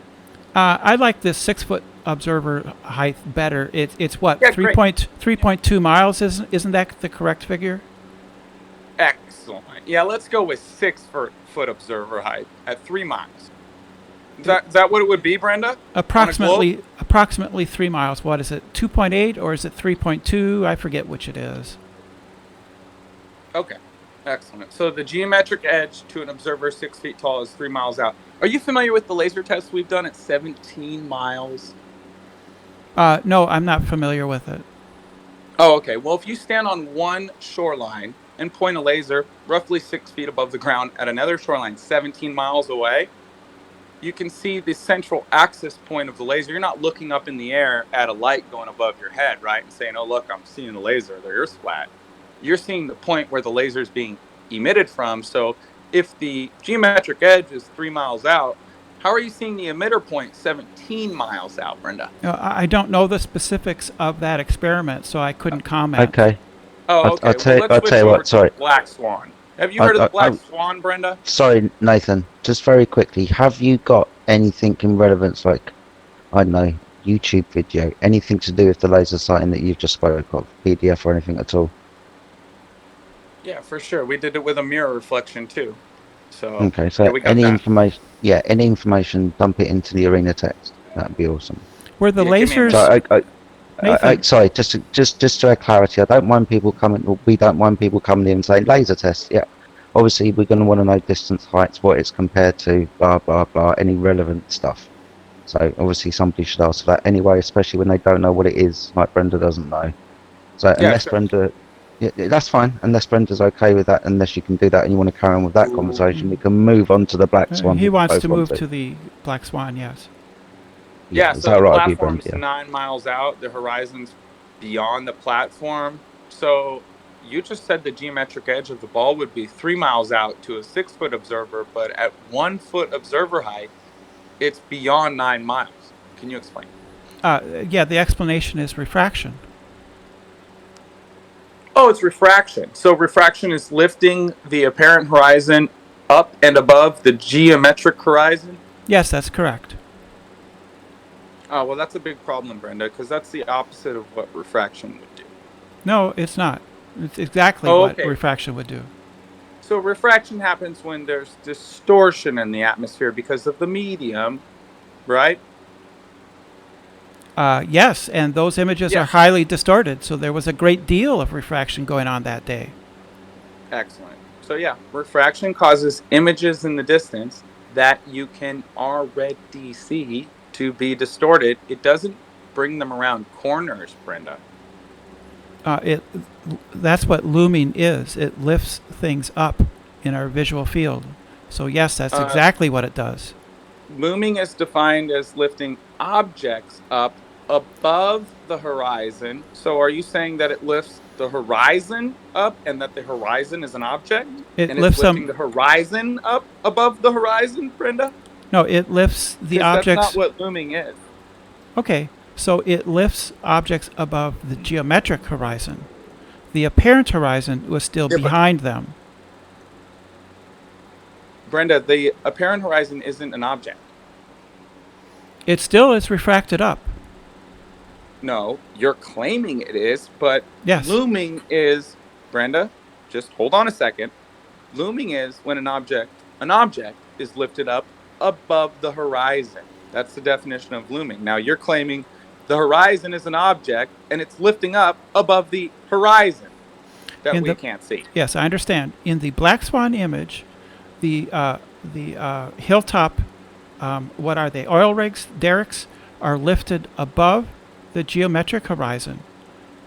E: I like this 6-foot observer height better. It's what,
O: Yeah, great.
E: 3.2 miles? Isn't that the correct figure?
O: Excellent. Yeah, let's go with 6 foot observer height at 3 miles. Is that what it would be, Brenda?
E: Approximately 3 miles. What is it? 2.8 or is it 3.2? I forget which it is.
O: Okay. Excellent. So the geometric edge to an observer 6 feet tall is 3 miles out. Are you familiar with the laser test we've done at 17 miles?
E: No, I'm not familiar with it.
O: Oh, okay. Well, if you stand on one shoreline and point a laser roughly 6 feet above the ground at another shoreline 17 miles away, you can see the central axis point of the laser. You're not looking up in the air at a light going above your head, right? And saying, oh, look, I'm seeing the laser. The Earth's flat. You're seeing the point where the laser is being emitted from. So if the geometric edge is 3 miles out, how are you seeing the emitter point 17 miles out, Brenda?
E: I don't know the specifics of that experiment, so I couldn't comment.
G: Okay.
O: Oh, okay.
G: I'll tell you
O: Let's switch over
G: what.
O: to
G: Sorry.
O: the Black Swan. Have you heard of the Black Swan, Brenda?
G: Sorry, Nathan. Just very quickly, have you got anything in relevance, like, I don't know, YouTube video, anything to do with the laser sighting that you've just spoke of, PDF or anything at all?
O: Yeah, for sure. We did it with a mirror reflection too. So
G: Okay, so
O: yeah, we got
G: any
O: that.
G: information, any information, dump it into the arena text. That'd be awesome.
E: Were the
O: Yeah, give me a
E: lasers...
G: So
E: Nathan.
G: sorry, just to add clarity, I don't mind people coming, or we don't mind people coming in and saying laser test. Yeah, obviously we're going to want to know distance, heights, what it's compared to, blah blah blah, any relevant stuff. So obviously somebody should ask for that anyway, especially when they don't know what it is, like Brenda doesn't know. So unless
O: sure.
G: Brenda, yeah, that's fine. Unless Brenda's okay with that, unless you can do that and you want to carry on with that conversation, we can move on to the Black Swan.
E: He wants
G: both
E: to
G: want
E: move to the Black Swan, yes.
O: Yeah,
G: is
O: so
G: that
O: the
G: right with you,
O: platform's
G: Brenda?
O: 9 miles out. The horizon's beyond the platform. So you just said the geometric edge of the ball would be 3 miles out to a 6 foot observer, but at 1 foot observer height, it's beyond 9 miles. Can you explain?
E: Yeah, the explanation is refraction.
O: Oh, it's refraction. So refraction is lifting the apparent horizon up and above the geometric horizon?
E: Yes, that's correct.
O: Oh, well, that's a big problem, Brenda, because that's the opposite of what refraction would do.
E: No, it's not. It's exactly
O: Oh,
E: what
O: okay.
E: refraction would do.
O: So refraction happens when there's distortion in the atmosphere because of the medium, right?
E: Yes, and those images are
O: Yes.
E: highly distorted, so there was a great deal of refraction going on that day.
O: Excellent. So yeah, refraction causes images in the distance that you can already see to be distorted. It doesn't bring them around corners, Brenda.
E: That's what looming is. It lifts things up in our visual field. So yes, that's exactly what it does.
O: Looming is defined as lifting objects up above the horizon. So are you saying that it lifts the horizon up and that the horizon is an object?
E: It
O: and
E: lifts
O: it's lifting the horizon up above the horizon, Brenda?
E: No, it lifts the
O: 'Cause
E: objects.
O: That's not what looming is.
E: Okay, so it lifts objects above the geometric horizon. The apparent horizon was still behind them.
O: Brenda, the apparent horizon isn't an object.
E: It still is refracted up.
O: No, you're claiming it is, but
E: Yes.
O: looming is, Brenda, just hold on a second. Looming is when an object is lifted up above the horizon. That's the definition of looming. Now you're claiming the horizon is an object and it's lifting up above the horizon that
E: In
O: we
E: the-
O: can't see.
E: Yes, I understand. In the Black Swan image, the hilltop, what are they? Oil rigs, derricks, are lifted above the geometric horizon,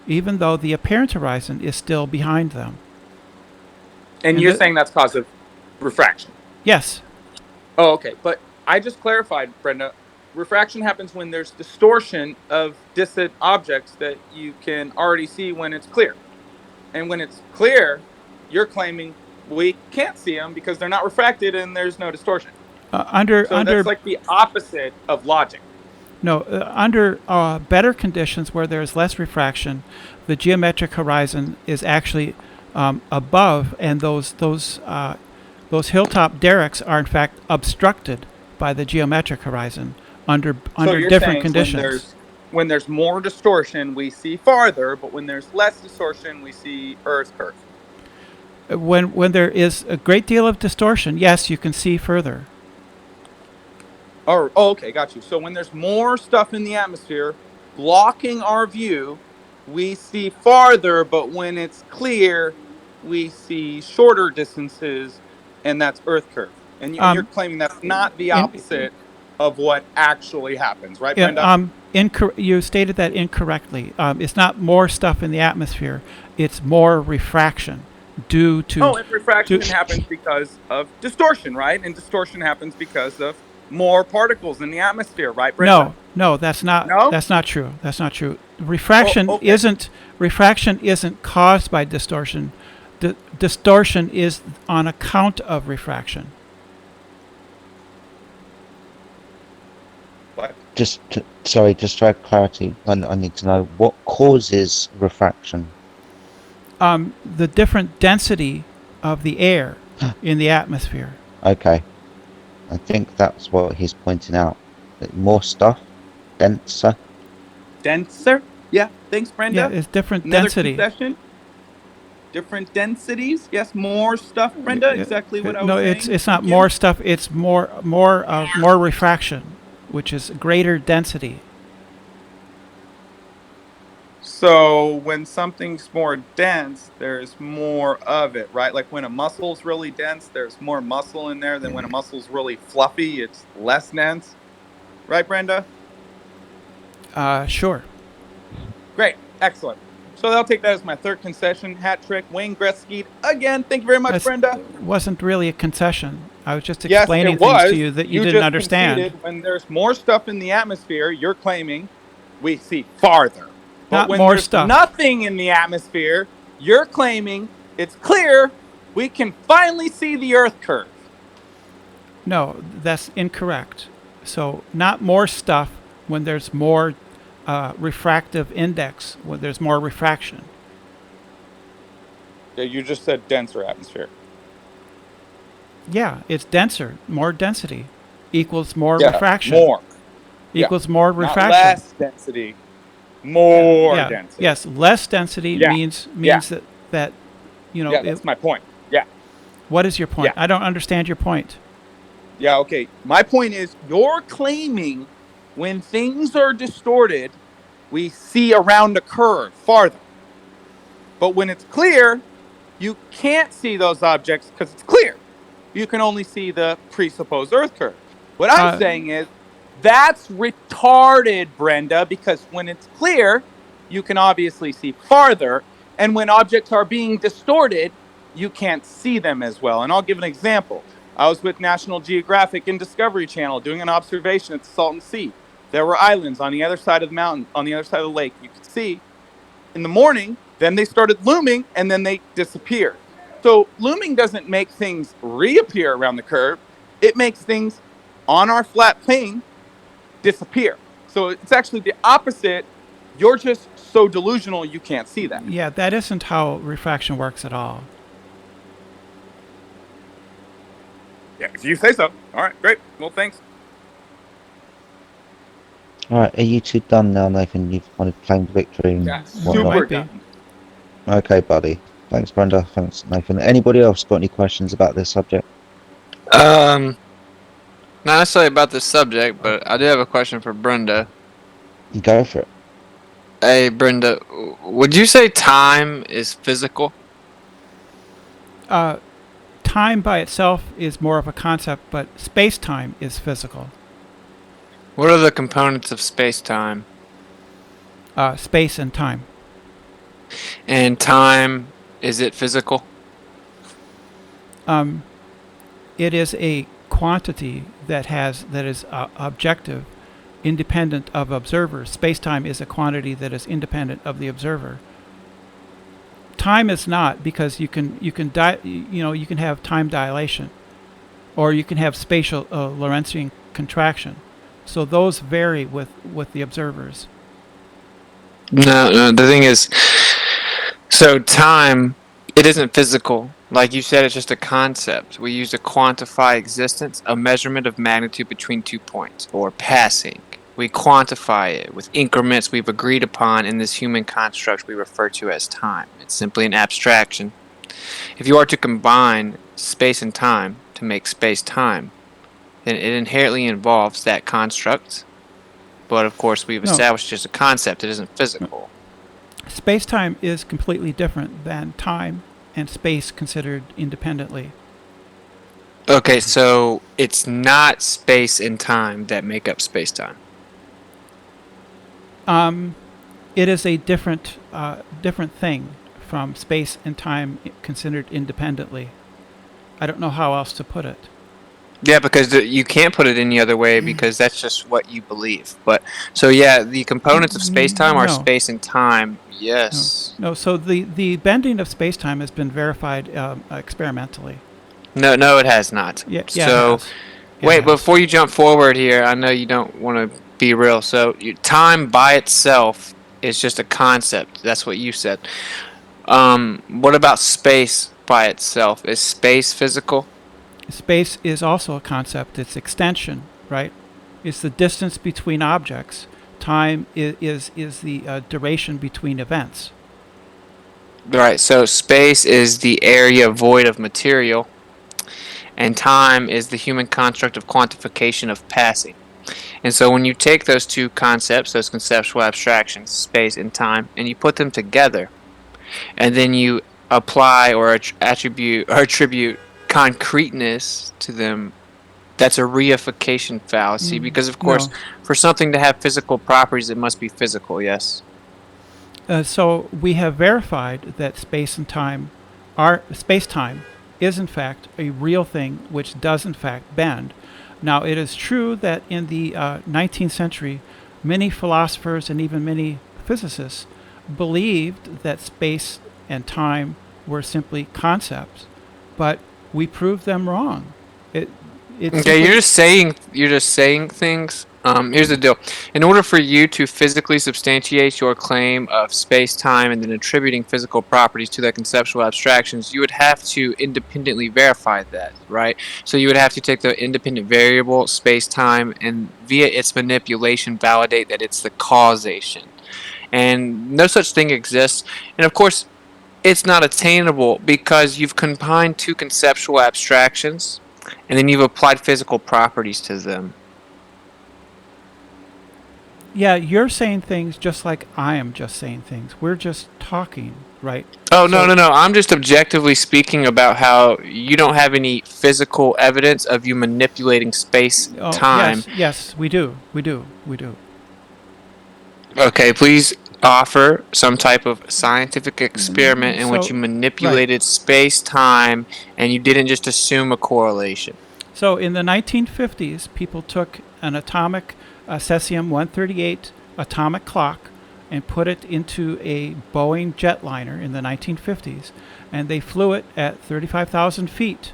E: even though the apparent horizon is still behind them.
O: And you're saying that's cause of refraction.
E: Yes.
O: Oh, okay. But I just clarified, Brenda. Refraction happens when there's distortion of distant objects that you can already see when it's clear. And when it's clear, you're claiming we can't see them because they're not refracted and there's no distortion.
E: Under
O: That's like the opposite of logic.
E: No, under better conditions where there's less refraction, the geometric horizon is actually above, and those hilltop derricks are in fact obstructed by the geometric horizon under
O: you're
E: different
O: saying
E: conditions.
O: When there's more distortion, we see farther, but when there's less distortion, we see Earth curve.
E: When there is a great deal of distortion, yes, you can see further.
O: Oh, okay, got you. So when there's more stuff in the atmosphere blocking our view, we see farther, but when it's clear, we see shorter distances, and that's Earth curve. And you're claiming that's not the opposite of what actually happens, right, Brenda?
E: You stated that incorrectly. It's not more stuff in the atmosphere; it's more refraction due to.
O: Oh, and refraction happens because of distortion, right? And distortion happens because of more particles in the atmosphere, right, Brenda?
E: No, that's not.
O: No?
E: That's not true. That's not true. Refraction isn't caused by distortion. Distortion is on account of refraction.
O: What?
G: Just to add clarity, I need to know what causes refraction.
E: The different density of the air in the atmosphere.
G: Okay, I think that's what he's pointing out. That more stuff, denser.
O: Denser? Yeah, thanks, Brenda.
E: Yeah, it's different
O: Another
E: density.
O: concession? Different densities? Yes, more stuff, Brenda. Exactly what I was saying.
E: No, it's not more stuff. It's more refraction, which is greater density.
O: So when something's more dense, there's more of it, right? Like when a muscle's really dense, there's more muscle in there than when a muscle's really fluffy, it's less dense. Right, Brenda?
E: Sure.
O: Great. Excellent. So I'll take that as my third concession. Hat trick. Wayne Gretzky. Again, thank you very much, Brenda.
E: Wasn't really a concession. I was just
O: Yes,
E: explaining
O: it was.
E: things to you that you didn't
O: just
E: understand.
O: conceded when there's more stuff in the atmosphere, you're claiming we see farther. But
E: Not
O: when
E: more
O: there's
E: stuff.
O: nothing in the atmosphere, you're claiming it's clear, we can finally see the Earth curve.
E: No, that's incorrect. So not more stuff when there's more refractive index, when there's more refraction.
O: Yeah, you just said denser atmosphere.
E: Yeah, it's denser. More density equals more
O: Yeah,
E: refraction.
O: more.
E: Equals more
O: Not
E: refraction.
O: less density. More
E: Yeah,
O: density.
E: yes, less density
O: Yeah.
E: means
O: Yeah.
E: that you know.
O: Yeah, that's my point. Yeah.
E: What is your point?
O: Yeah.
E: I don't understand your point.
O: Yeah, okay. My point is you're claiming when things are distorted, we see around a curve farther. But when it's clear, you can't see those objects because it's clear. You can only see the presupposed Earth curve. What I'm saying is that's retarded, Brenda, because when it's clear, you can obviously see farther. And when objects are being distorted, you can't see them as well. And I'll give an example. I was with National Geographic and Discovery Channel doing an observation at the Salton Sea. There were islands on the other side of the mountain, on the other side of the lake. You could see in the morning, then they started looming, and then they disappeared. So looming doesn't make things reappear around the curve. It makes things on our flat plane disappear. So it's actually the opposite. You're just so delusional you can't see that.
E: Yeah, that isn't how refraction works at all.
O: Yeah, if you say so. All right, great. Well, thanks.
G: All right, are you two done now, Nathan? You've kind of claimed victory and
O: Yeah,
G: whatnot.
O: super
E: be.
O: done.
G: Okay, buddy. Thanks, Brenda. Thanks, Nathan. Anybody else got any questions about this subject?
C: Not necessarily about this subject, but I do have a question for Brenda.
G: Go for it.
C: Hey, Brenda, would you say time is physical?
E: Time by itself is more of a concept, but space-time is physical.
C: What are the components of space-time?
E: Space and time.
C: And time, is it physical?
E: It is a quantity that is objective, independent of observers. Space-time is a quantity that is independent of the observer. Time is not, because you can have time dilation, or you can have spatial Lorentzian contraction. So those vary with the observers.
C: No, the thing is, so time, it isn't physical. Like you said, it's just a concept. We use to quantify existence, a measurement of magnitude between 2 points, or passing. We quantify it with increments we've agreed upon in this human construct we refer to as time. It's simply an abstraction. If you are to combine space and time to make space-time, then it inherently involves that construct. But of course, we've established just a concept. It isn't physical.
E: Space-time is completely different than time and space considered independently.
C: Okay, so it's not space and time that make up space-time.
E: It is a different thing from space and time considered independently. I don't know how else to put it.
C: Yeah, because you can't put it any other way because that's just what you believe. But so yeah, the components of space-time are
E: No.
C: space and time. Yes.
E: No, so the bending of space-time has been verified experimentally.
C: No, it has not.
E: Yeah,
C: So
E: it has. It
C: wait,
E: has.
C: before you jump forward here, I know you don't want to be real. So time by itself is just a concept. That's what you said. What about space by itself? Is space physical?
E: Space is also a concept. It's extension, right? It's the distance between objects. Time is the duration between events.
C: Right. So space is the area void of material, and time is the human construct of quantification of passing. And so when you take those two concepts, those conceptual abstractions, space and time, and you put them together, and then you apply or attribute concreteness to them, that's a reification fallacy. Because of course, for something to have physical properties, it must be physical. Yes.
E: So we have verified that space-time is in fact a real thing which does in fact bend. Now it is true that in the 19th century, many philosophers and even many physicists believed that space and time were simply concepts, but we proved them wrong. It's
C: Okay, you're just saying things. Here's the deal. In order for you to physically substantiate your claim of space-time and then attributing physical properties to that conceptual abstractions, you would have to independently verify that, right? So you would have to take the independent variable space-time and via its manipulation validate that it's the causation. And no such thing exists. And of course, it's not attainable because you've combined two conceptual abstractions and then you've applied physical properties to them.
E: Yeah, you're saying things just like I am just saying things. We're just talking, right?
C: Oh, no. I'm just objectively speaking about how you don't have any physical evidence of you manipulating space-time.
E: Yes, we do.
C: Okay, please offer some type of scientific experiment in which
E: So-
C: you manipulated space-time and you didn't just assume a correlation.
E: So in the 1950s, people took an atomic cesium-138 atomic clock and put it into a Boeing jetliner in the 1950s, and they flew it at 35,000 feet.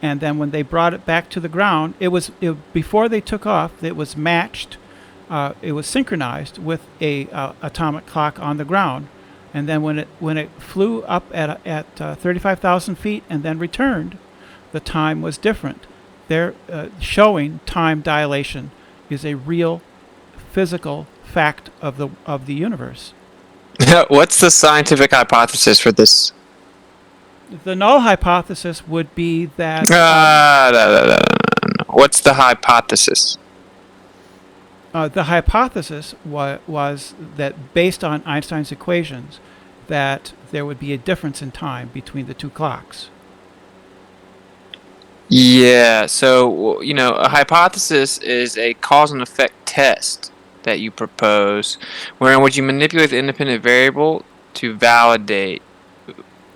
E: And then when they brought it back to the ground, before they took off, it was matched. It was synchronized with a atomic clock on the ground, and then when it flew up at 35,000 feet and then returned, the time was different. They're showing time dilation is a real physical fact of the universe.
C: What's the scientific hypothesis for this?
E: The null hypothesis would be that
C: No. What's the hypothesis?
E: the hypothesis was that based on Einstein's equations, that there would be a difference in time between the two clocks.
C: Yeah, so, a hypothesis is a cause and effect test that you propose, wherein would you manipulate the independent variable to validate,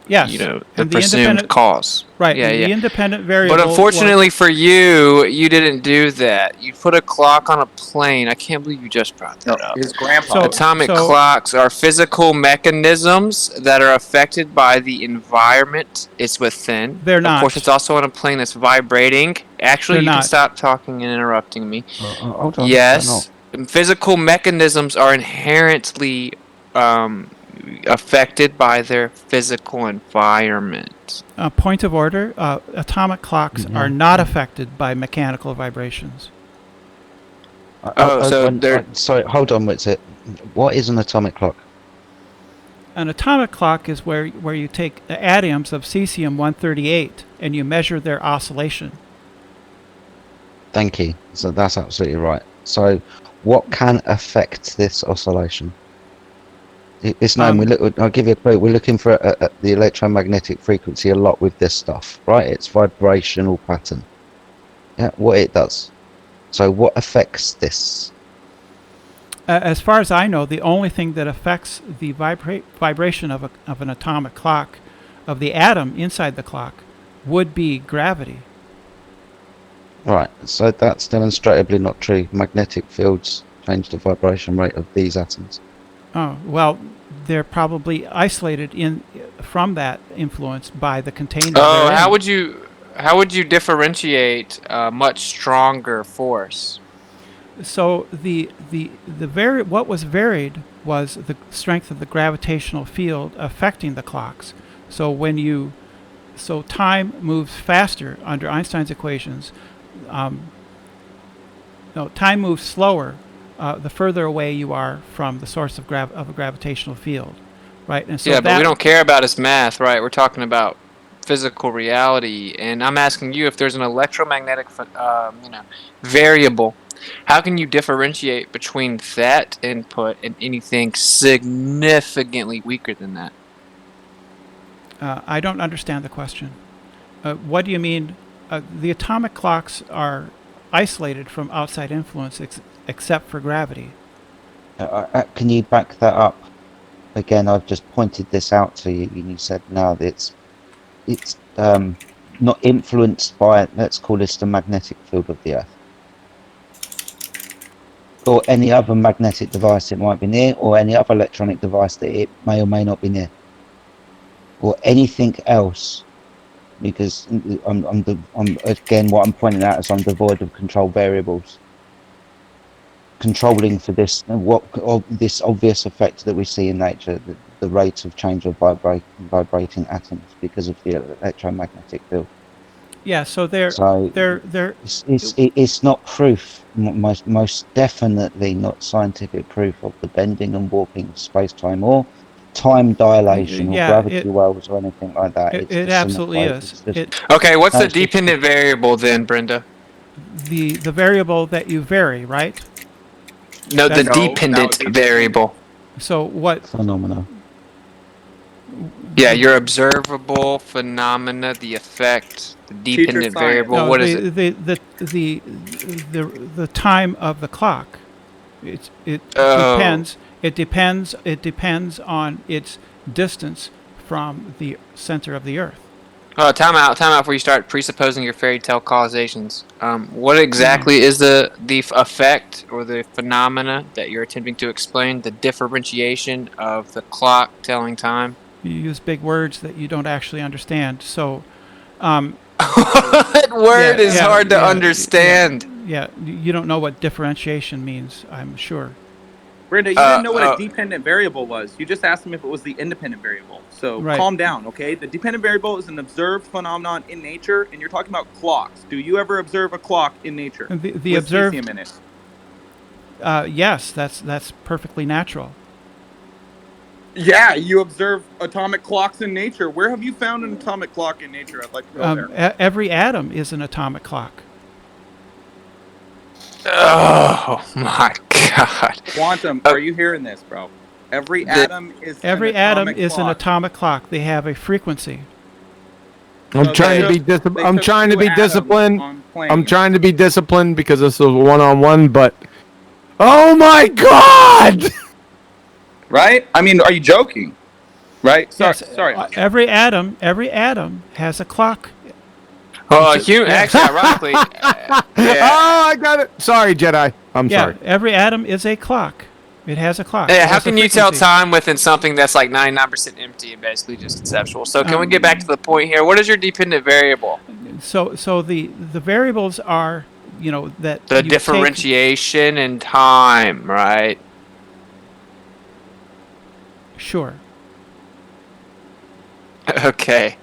E: Yes,
C: the
E: and the
C: presumed
E: independent-
C: cause.
E: Right.
C: Yeah,
E: and
C: yeah.
E: The independent variable.
C: But unfortunately for you, you didn't do that. You put a clock on a plane. I can't believe you just brought that up.
L: His grandpa.
C: Atomic clocks are physical mechanisms that are affected by the environment it's within.
E: They're
C: Of
E: not.
C: course, it's also on a plane that's vibrating. Actually,
E: They're
C: you can
E: not.
C: stop talking and interrupting me.
G: Hold on.
C: Yes, physical mechanisms are inherently affected by their physical environment.
E: Point of order: atomic clocks are not affected by mechanical vibrations.
G: Sorry, hold on. What's it? What is an atomic clock?
E: An atomic clock is where you take the atoms of cesium-138 and you measure their oscillation.
G: Thank you. So that's absolutely right. So, what can affect this oscillation? It's known. I'll give you a clue. We're looking for the electromagnetic frequency a lot with this stuff, right? It's vibrational pattern. Yeah, what it does. So, what affects this?
E: As far as I know, the only thing that affects the vibration of an atomic clock, of the atom inside the clock, would be gravity.
G: Right. So that's demonstrably not true. Magnetic fields change the vibration rate of these atoms.
E: Oh, well, they're probably isolated from that influence by the container.
C: Oh,
E: they're in.
C: how would you differentiate a much stronger force?
E: So what was varied was the strength of the gravitational field affecting the clocks. So time moves faster under Einstein's equations. Time moves slower the further away you are from the source of a gravitational field, right? And so
C: Yeah, but we don't care about his math, right? We're talking about physical reality, and I'm asking you if there's an electromagnetic, variable. How can you differentiate between that input and anything significantly weaker than that?
E: I don't understand the question. What do you mean? The atomic clocks are isolated from outside influence except for gravity.
G: Can you back that up? Again, I've just pointed this out to you, and you said no, it's not influenced by, let's call this the magnetic field of the Earth, or any other magnetic device it might be near, or any other electronic device that it may or may not be near, or anything else. Because I'm again, what I'm pointing out is I'm devoid of control variables. Controlling for this this obvious effect that we see in nature, the rate of change of vibrating atoms because of the electromagnetic field.
E: Yeah, so
G: it's not proof, most definitely not scientific proof of the bending and warping of space-time or time dilation or gravity wells or anything like that.
E: It absolutely is.
C: Okay, what's the dependent variable then, Brenda?
E: The variable that you vary, right?
C: No, the dependent variable.
E: So what?
G: Phenomena.
C: Yeah, your observable phenomena, the effect, the dependent variable.
E: No,
C: what is it?
E: The time of the clock. It depends. It depends on its distance from the center of the Earth.
C: Oh, time out before you start presupposing your fairy tale causations. What exactly is the effect or the phenomena that you're attempting to explain? The differentiation of the clock telling time?
E: You use big words that you don't actually understand. So,
C: that word is hard to understand.
E: Yeah, you don't know what differentiation means, I'm sure.
O: Brenda, you didn't know what a dependent variable was. You just asked him if it was the independent variable. So calm down, okay? The dependent variable is an observed phenomenon in nature, and you're talking about clocks. Do you ever observe a clock in nature?
E: The
O: with
E: observed
O: cesium in it?
E: Yes, that's perfectly natural.
O: Yeah, you observe atomic clocks in nature. Where have you found an atomic clock in nature? I'd like to go there.
E: Every atom is an atomic clock.
C: Oh my God.
O: Quantum, are you hearing this, bro? Every atom is
E: Every
O: an
E: atom
O: atomic
E: is an
O: clock.
E: atomic clock. They have a frequency.
K: I'm
O: So
K: trying
O: they
K: to be
O: took-
K: disciplined.
O: they
K: I'm
O: took
K: trying to
O: two
K: be
O: atoms
K: disciplined.
O: on
K: I'm
O: planes.
K: trying to be disciplined because this is one-on-one. But oh my God!
O: Right? I mean, are you joking? Right? Sorry.
E: Yes,
O: Sorry.
E: Every atom has a clock.
C: Well, actually, ironically,
K: Oh, I got it. Sorry, Jedi. I'm
E: Yeah,
K: sorry.
E: every atom is a clock. It has a clock.
C: yeah,
E: It
C: how
E: has a
C: can you tell
E: frequency.
C: time within something that's like 99% empty and basically just conceptual? So can we get back to the point here? What is your dependent variable?
E: So the variables are, that
C: The
E: you take-
C: differentiation in time, right?
E: Sure.
C: Okay.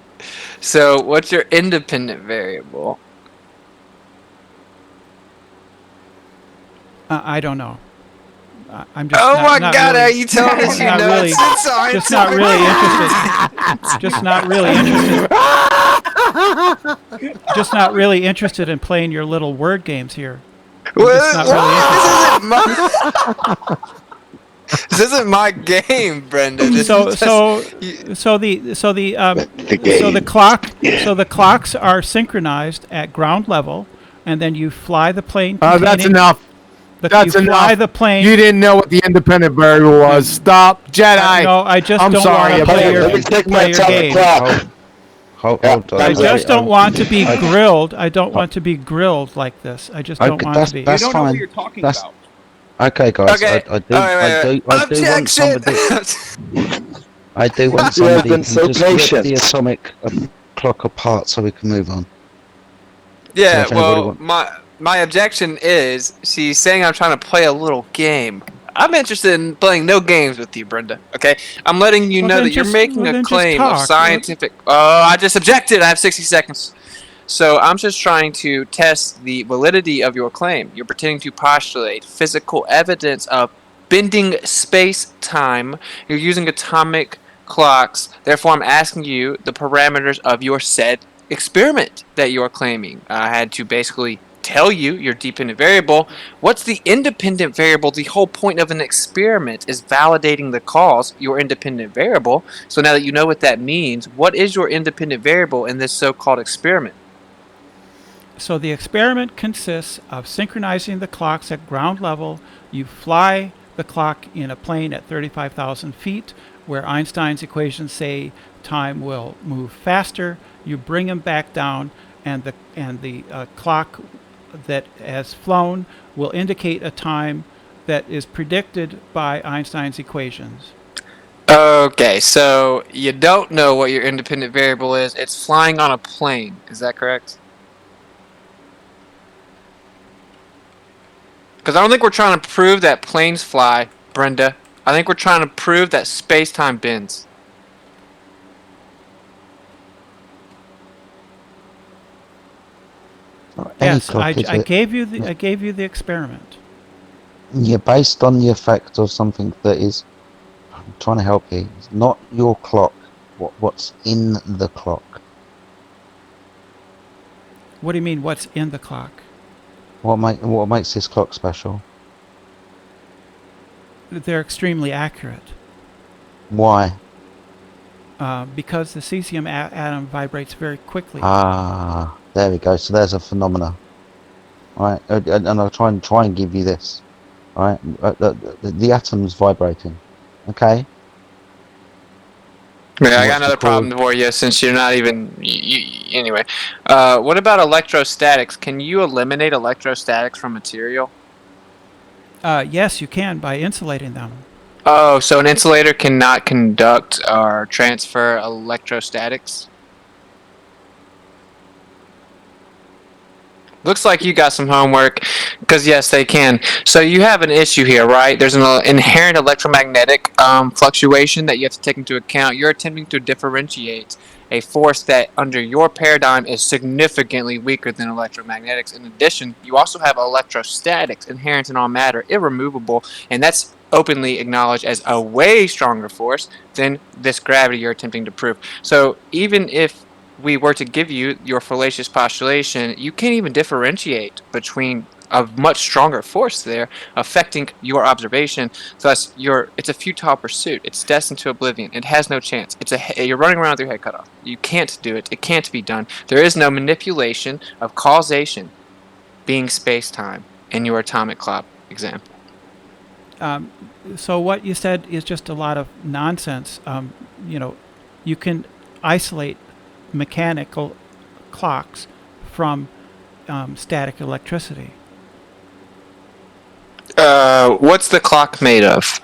C: So what's your independent variable?
E: I don't know. I'm just.
C: Oh
E: not-
C: my
E: not
C: God,
E: really-
C: are you telling us you
E: not
C: know
E: really,
C: it's science?
E: Just not really interested. Just not really interested. Just not really interested in playing your little word games here. I'm just not really interested.
C: This isn't my game, Brenda. This
E: So
C: is
E: the clocks are synchronized at ground level, and then you fly the plane.
K: Oh, that's
E: containing-
K: enough. That's
E: you fly
K: enough.
E: the plane.
K: You didn't know what the independent variable was. Stop, Jedi.
E: No, I just
K: I'm
E: don't
K: sorry
E: want to
K: about
E: play
K: it.
E: your,
K: Let me take my
E: play your
K: atomic
E: game.
K: clock.
G: Hold on.
E: I just don't want to be
G: I-
E: grilled. I don't want to be grilled like this. I just don't want to be.
G: That's fine. That's- Okay, guys.
C: Okay.
G: I do want somebody. I do want
D: You have
G: somebody
D: been
G: to
D: so
G: just rip
D: patient.
G: the atomic clock apart so we can move on.
C: Yeah,
G: So if anybody
C: well,
G: want-
C: my objection is she's saying I'm trying to play a little game. I'm interested in playing no games with you, Brenda. Okay, I'm letting you
E: Well,
C: know
E: then
C: that you're
E: just-
C: making
E: well,
C: a
E: then just
C: claim of
E: talk.
C: scientific. Oh, I just objected. I have 60 seconds. So I'm just trying to test the validity of your claim. You're pretending to postulate physical evidence of bending space-time. You're using atomic clocks. Therefore, I'm asking you the parameters of your said experiment that you're claiming. I had to basically tell you your dependent variable. What's the independent variable? The whole point of an experiment is validating the cause, your independent variable. So now that you know what that means, what is your independent variable in this so-called experiment?
E: So the experiment consists of synchronizing the clocks at ground level. You fly the clock in a plane at 35,000 feet, where Einstein's equations say time will move faster. You bring them back down, and the clock that has flown will indicate a time that is predicted by Einstein's equations.
C: Okay, so you don't know what your independent variable is. It's flying on a plane. Is that correct? Because I don't think we're trying to prove that planes fly, Brenda. I think we're trying to prove that space-time bends.
G: Any
E: Yes,
G: clock, is
E: I
G: it?
E: gave you the experiment.
G: Yeah, based on the effect of something that is. I'm trying to help you. It's not your clock. What's in the clock?
E: What do you mean? What's in the clock?
G: What makes this clock special?
E: They're extremely accurate.
G: Why?
E: Because the cesium atom vibrates very quickly.
G: Ah, there we go. So there's a phenomena. All right, and I'll try and give you this. All right, the atom's vibrating. Okay.
C: Yeah, I
G: What's
C: got
G: the
C: another
G: cause?
C: problem for you since you're not even. Anyway, what about electrostatics? Can you eliminate electrostatics from material?
E: Yes, you can by insulating them.
C: Oh, so an insulator cannot conduct or transfer electrostatics? Looks like you got some homework, because yes, they can. So you have an issue here, right? There's an inherent electromagnetic fluctuation that you have to take into account. You're attempting to differentiate a force that under your paradigm is significantly weaker than electromagnetics. In addition, you also have electrostatics inherent in all matter, irremovable, and that's openly acknowledged as a way stronger force than this gravity you're attempting to prove. So even if we were to give you your fallacious postulation, you can't even differentiate between a much stronger force there affecting your observation. Thus, it's a futile pursuit. It's destined to oblivion. It has no chance. You're running around with your head cut off. You can't do it. It can't be done. There is no manipulation of causation being space-time in your atomic clock example.
E: So what you said is just a lot of nonsense. You can isolate mechanical clocks from static electricity.
C: What's the clock made of?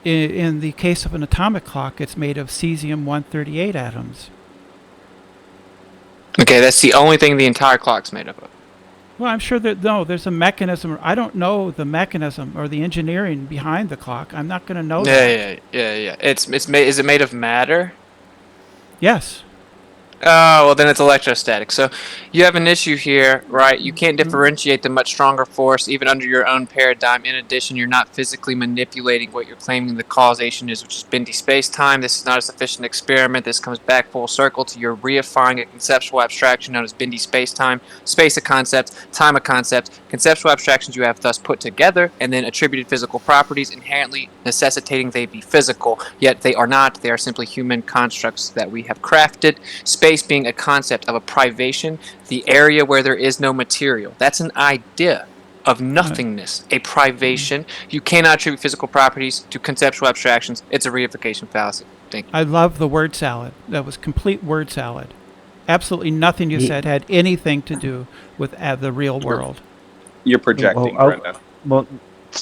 E: In the case of an atomic clock, it's made of cesium-138 atoms.
C: Okay, that's the only thing the entire clock's made up of.
E: Well, I'm sure there's a mechanism. I don't know the mechanism or the engineering behind the clock. I'm not going to know that.
C: Yeah. It's made. Is it made of matter?
E: Yes.
C: Oh, well, then it's electrostatic. So you have an issue here, right? You can't differentiate the much stronger force even under your own paradigm. In addition, you're not physically manipulating what you're claiming the causation is, which is bendy space-time. This is not a sufficient experiment. This comes back full circle to your reifying a conceptual abstraction known as bendy space-time. Space a concept, time a concept. Conceptual abstractions you have thus put together and then attributed physical properties, inherently necessitating they be physical. Yet they are not. They are simply human constructs that we have crafted. Space being a concept of a privation, the area where there is no material. That's an idea of nothingness, a privation. You cannot attribute physical properties to conceptual abstractions. It's a reification fallacy. Thank you.
E: I love the word salad. That was complete word salad. Absolutely nothing you said had anything to do with the real world.
P: You're projecting, Brenda.
G: Well,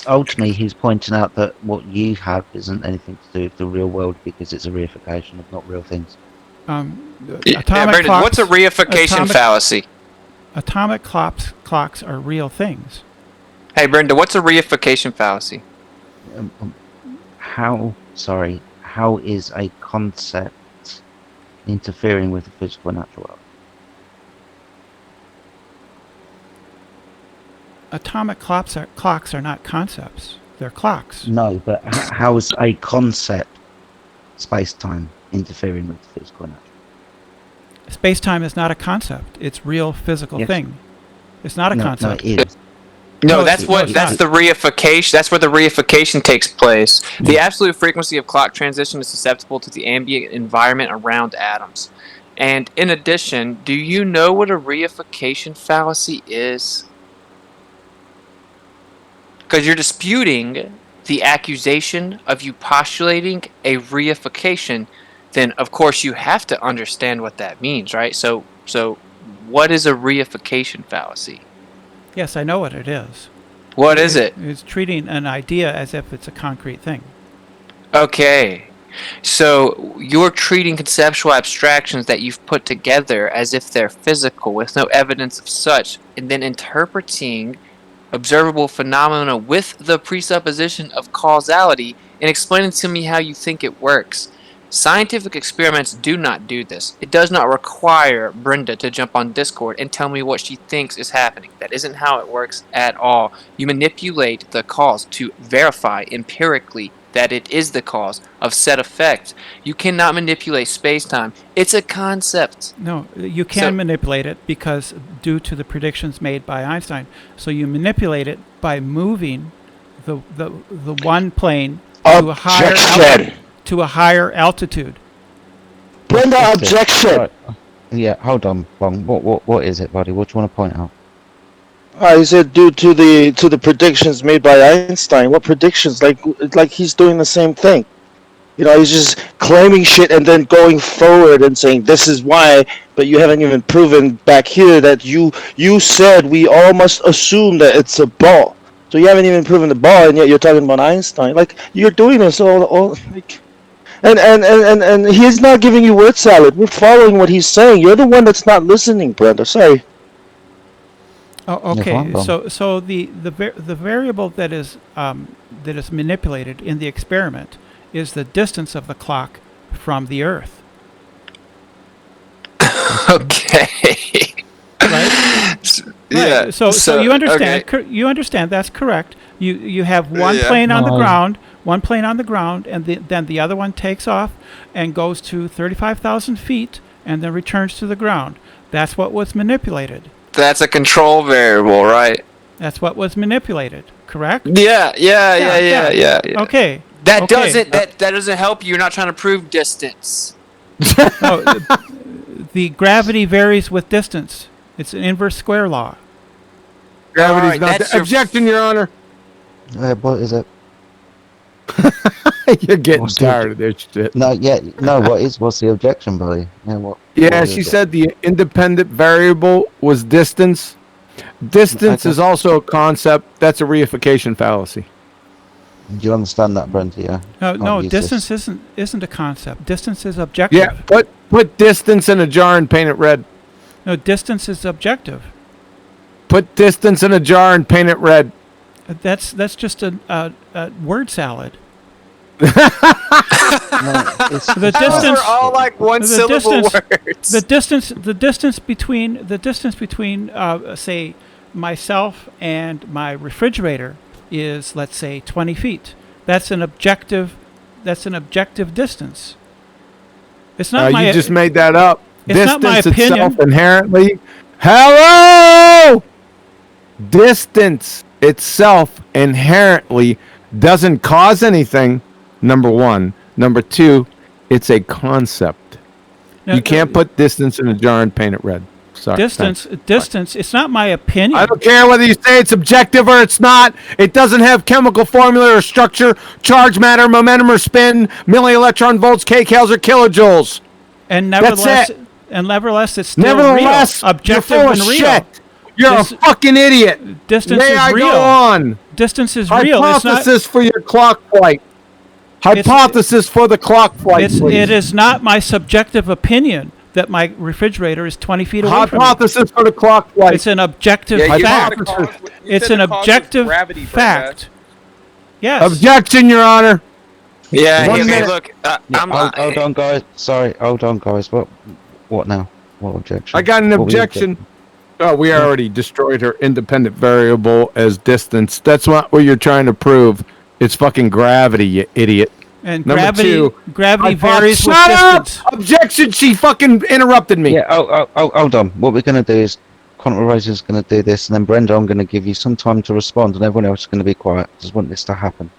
G: ultimately, he's pointing out that what you have isn't anything to do with the real world because it's a reification of not real things.
C: Brendan, what's a reification fallacy?
E: Atomic clocks are real things.
C: Hey, Brenda, what's a reification fallacy?
G: How is a concept interfering with the physical and natural world?
E: Atomic clocks are not concepts. They're clocks.
G: No, but how is a concept space-time interfering with the physical and natural?
E: Space-time is not a concept. It's real physical thing. It's not a concept.
G: No, it is.
C: No, that's the reification. That's where the reification takes place. The absolute frequency of clock transition is susceptible to the ambient environment around atoms. And in addition, do you know what a reification fallacy is? Because you're disputing the accusation of you postulating a reification, then of course you have to understand what that means, right? So what is a reification fallacy?
E: Yes, I know what it is.
C: What is it?
E: It's treating an idea as if it's a concrete thing.
C: Okay. So you're treating conceptual abstractions that you've put together as if they're physical with no evidence of such, and then interpreting observable phenomena with the presupposition of causality and explaining to me how you think it works. Scientific experiments do not do this. It does not require Brenda to jump on Discord and tell me what she thinks is happening. That isn't how it works at all. You manipulate the cause to verify empirically that it is the cause of said effect. You cannot manipulate space-time. It's a concept.
E: No, you can manipulate it because due to the predictions made by Einstein. So you manipulate it by moving the one plane to a higher altitude.
D: Brenda, objection.
G: Right. Yeah, hold on, Bong. What is it, buddy? What do you want to point out?
D: I said due to the predictions made by Einstein. What predictions? Like he's doing the same thing. You know, he's just claiming shit and then going forward and saying this is why, but you haven't even proven back here that you said we all must assume that it's a ball. So you haven't even proven the ball, and yet you're talking about Einstein. Like you're doing this all like, and he's not giving you word salad. We're following what he's saying. You're the one that's not listening, Brenda. Sorry.
E: Oh, okay. So the variable that is manipulated in the experiment is the distance of the clock from the Earth.
C: Okay.
E: Right?
C: Yeah.
E: Right. So you understand.
C: okay.
E: You understand. That's correct. You have one
C: Yeah.
E: plane on the
G: No.
E: ground, and then the other one takes off and goes to 35,000 feet, and then returns to the ground. That's what was manipulated.
C: That's a control variable, right?
E: That's what was manipulated. Correct?
C: Yeah.
E: Okay.
C: That
E: Okay.
C: that doesn't help you. You're not trying to prove distance.
E: No, the gravity varies with distance. It's an inverse square law.
K: Gravity's
C: Alright,
K: not
C: that's
K: the
C: your-
K: objection, Your Honor.
G: What is it?
K: You're getting
G: What's the-
K: tired of this shit.
G: No, yeah, no. What's the objection, buddy? Yeah, what?
K: Yeah,
G: what
K: she
G: is it?
K: said the independent variable was distance. Distance
G: Okay.
K: is also a concept. That's a reification fallacy.
G: Do you understand that, Brent? Yeah.
E: No,
G: Can't
E: no.
G: use
E: Distance
G: this.
E: isn't a concept. Distance is objective.
K: Yeah, put distance in a jar and paint it red.
E: No, distance is objective.
K: Put distance in a jar and paint it red.
E: That's just a word salad.
G: No, it's,
E: The
G: it's
E: distance-
C: Those are all like one
E: the
C: syllable
E: distance-
C: words.
E: The distance between say myself and my refrigerator is, let's say, 20 feet. That's an objective distance. It's not my
K: You just made that up.
E: It's not my
K: Distance
E: opinion.
K: itself inherently. Hello! Distance itself inherently doesn't cause anything. Number one. Number two, it's a concept.
E: No,
K: You can't put distance in a jar and paint it red. Sorry.
E: distance.
K: thanks.
E: Distance. It's not my opinion.
K: I don't care whether you say it's objective or it's not. It doesn't have chemical formula or structure, charge, matter, momentum, or spin, millielectron volts, kcals, or kilojoules.
E: And
K: That's it.
E: nevertheless, it's still
K: Nevertheless,
E: real. Objective
K: you're full
E: and
K: of
E: real.
K: shit. You're
E: Dis-
K: a fucking idiot.
E: Distance
K: May
E: is
K: I
E: real.
K: go on?
E: Distance is real. It's not.
K: Hypothesis for your clock flight. Hypothesis for the clock flight, please.
E: It is not my subjective opinion that my refrigerator is 20 feet away from me.
K: Hypothesis for the clock flight.
E: It's an objective
C: Yeah, you
E: fact.
C: said the cause- you
E: It's
C: said
E: an
C: the cause was
E: objective
C: gravity,
E: fact. Yes.
K: Objection, Your Honor.
C: Yeah,
K: One
C: okay,
K: minute.
C: look,
G: Yeah, hold on, guys. Sorry, hold on, guys. What now? What objection?
K: I got an
G: What were you
K: objection. Oh, we already destroyed her independent variable as distance. That's not what you're trying to prove. It's fucking gravity, you idiot.
E: And
K: Number
E: gravity,
K: two,
E: gravity
K: Hypo-
E: varies with
K: Shut up!
E: distance.
K: Objection! She fucking interrupted me.
G: Yeah, hold on. What we're going to do is Quantum Eraser's going to do this, and then Brenda, I'm going to give you some time to respond, and everyone else is going to be quiet. I just want this to happen.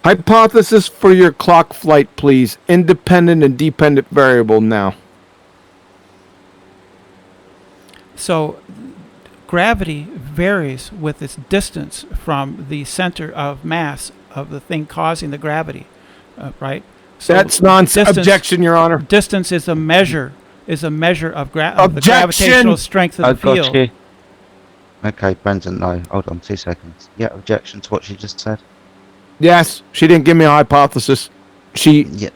K: Hypothesis for your clock flight, please. Independent and dependent variable now.
E: So, gravity varies with its distance from the center of mass of the thing causing the gravity, right? So
K: That's nonsense.
E: distance-
K: Objection, Your Honor.
E: Distance is a measure of of the
K: Objection!
E: gravitational strength of
G: I
E: the field.
G: got you. Okay, Brendan, no. Hold on 2 seconds. Yeah, objection to what she just said.
K: Yes, she didn't give me a hypothesis. She
G: Yes.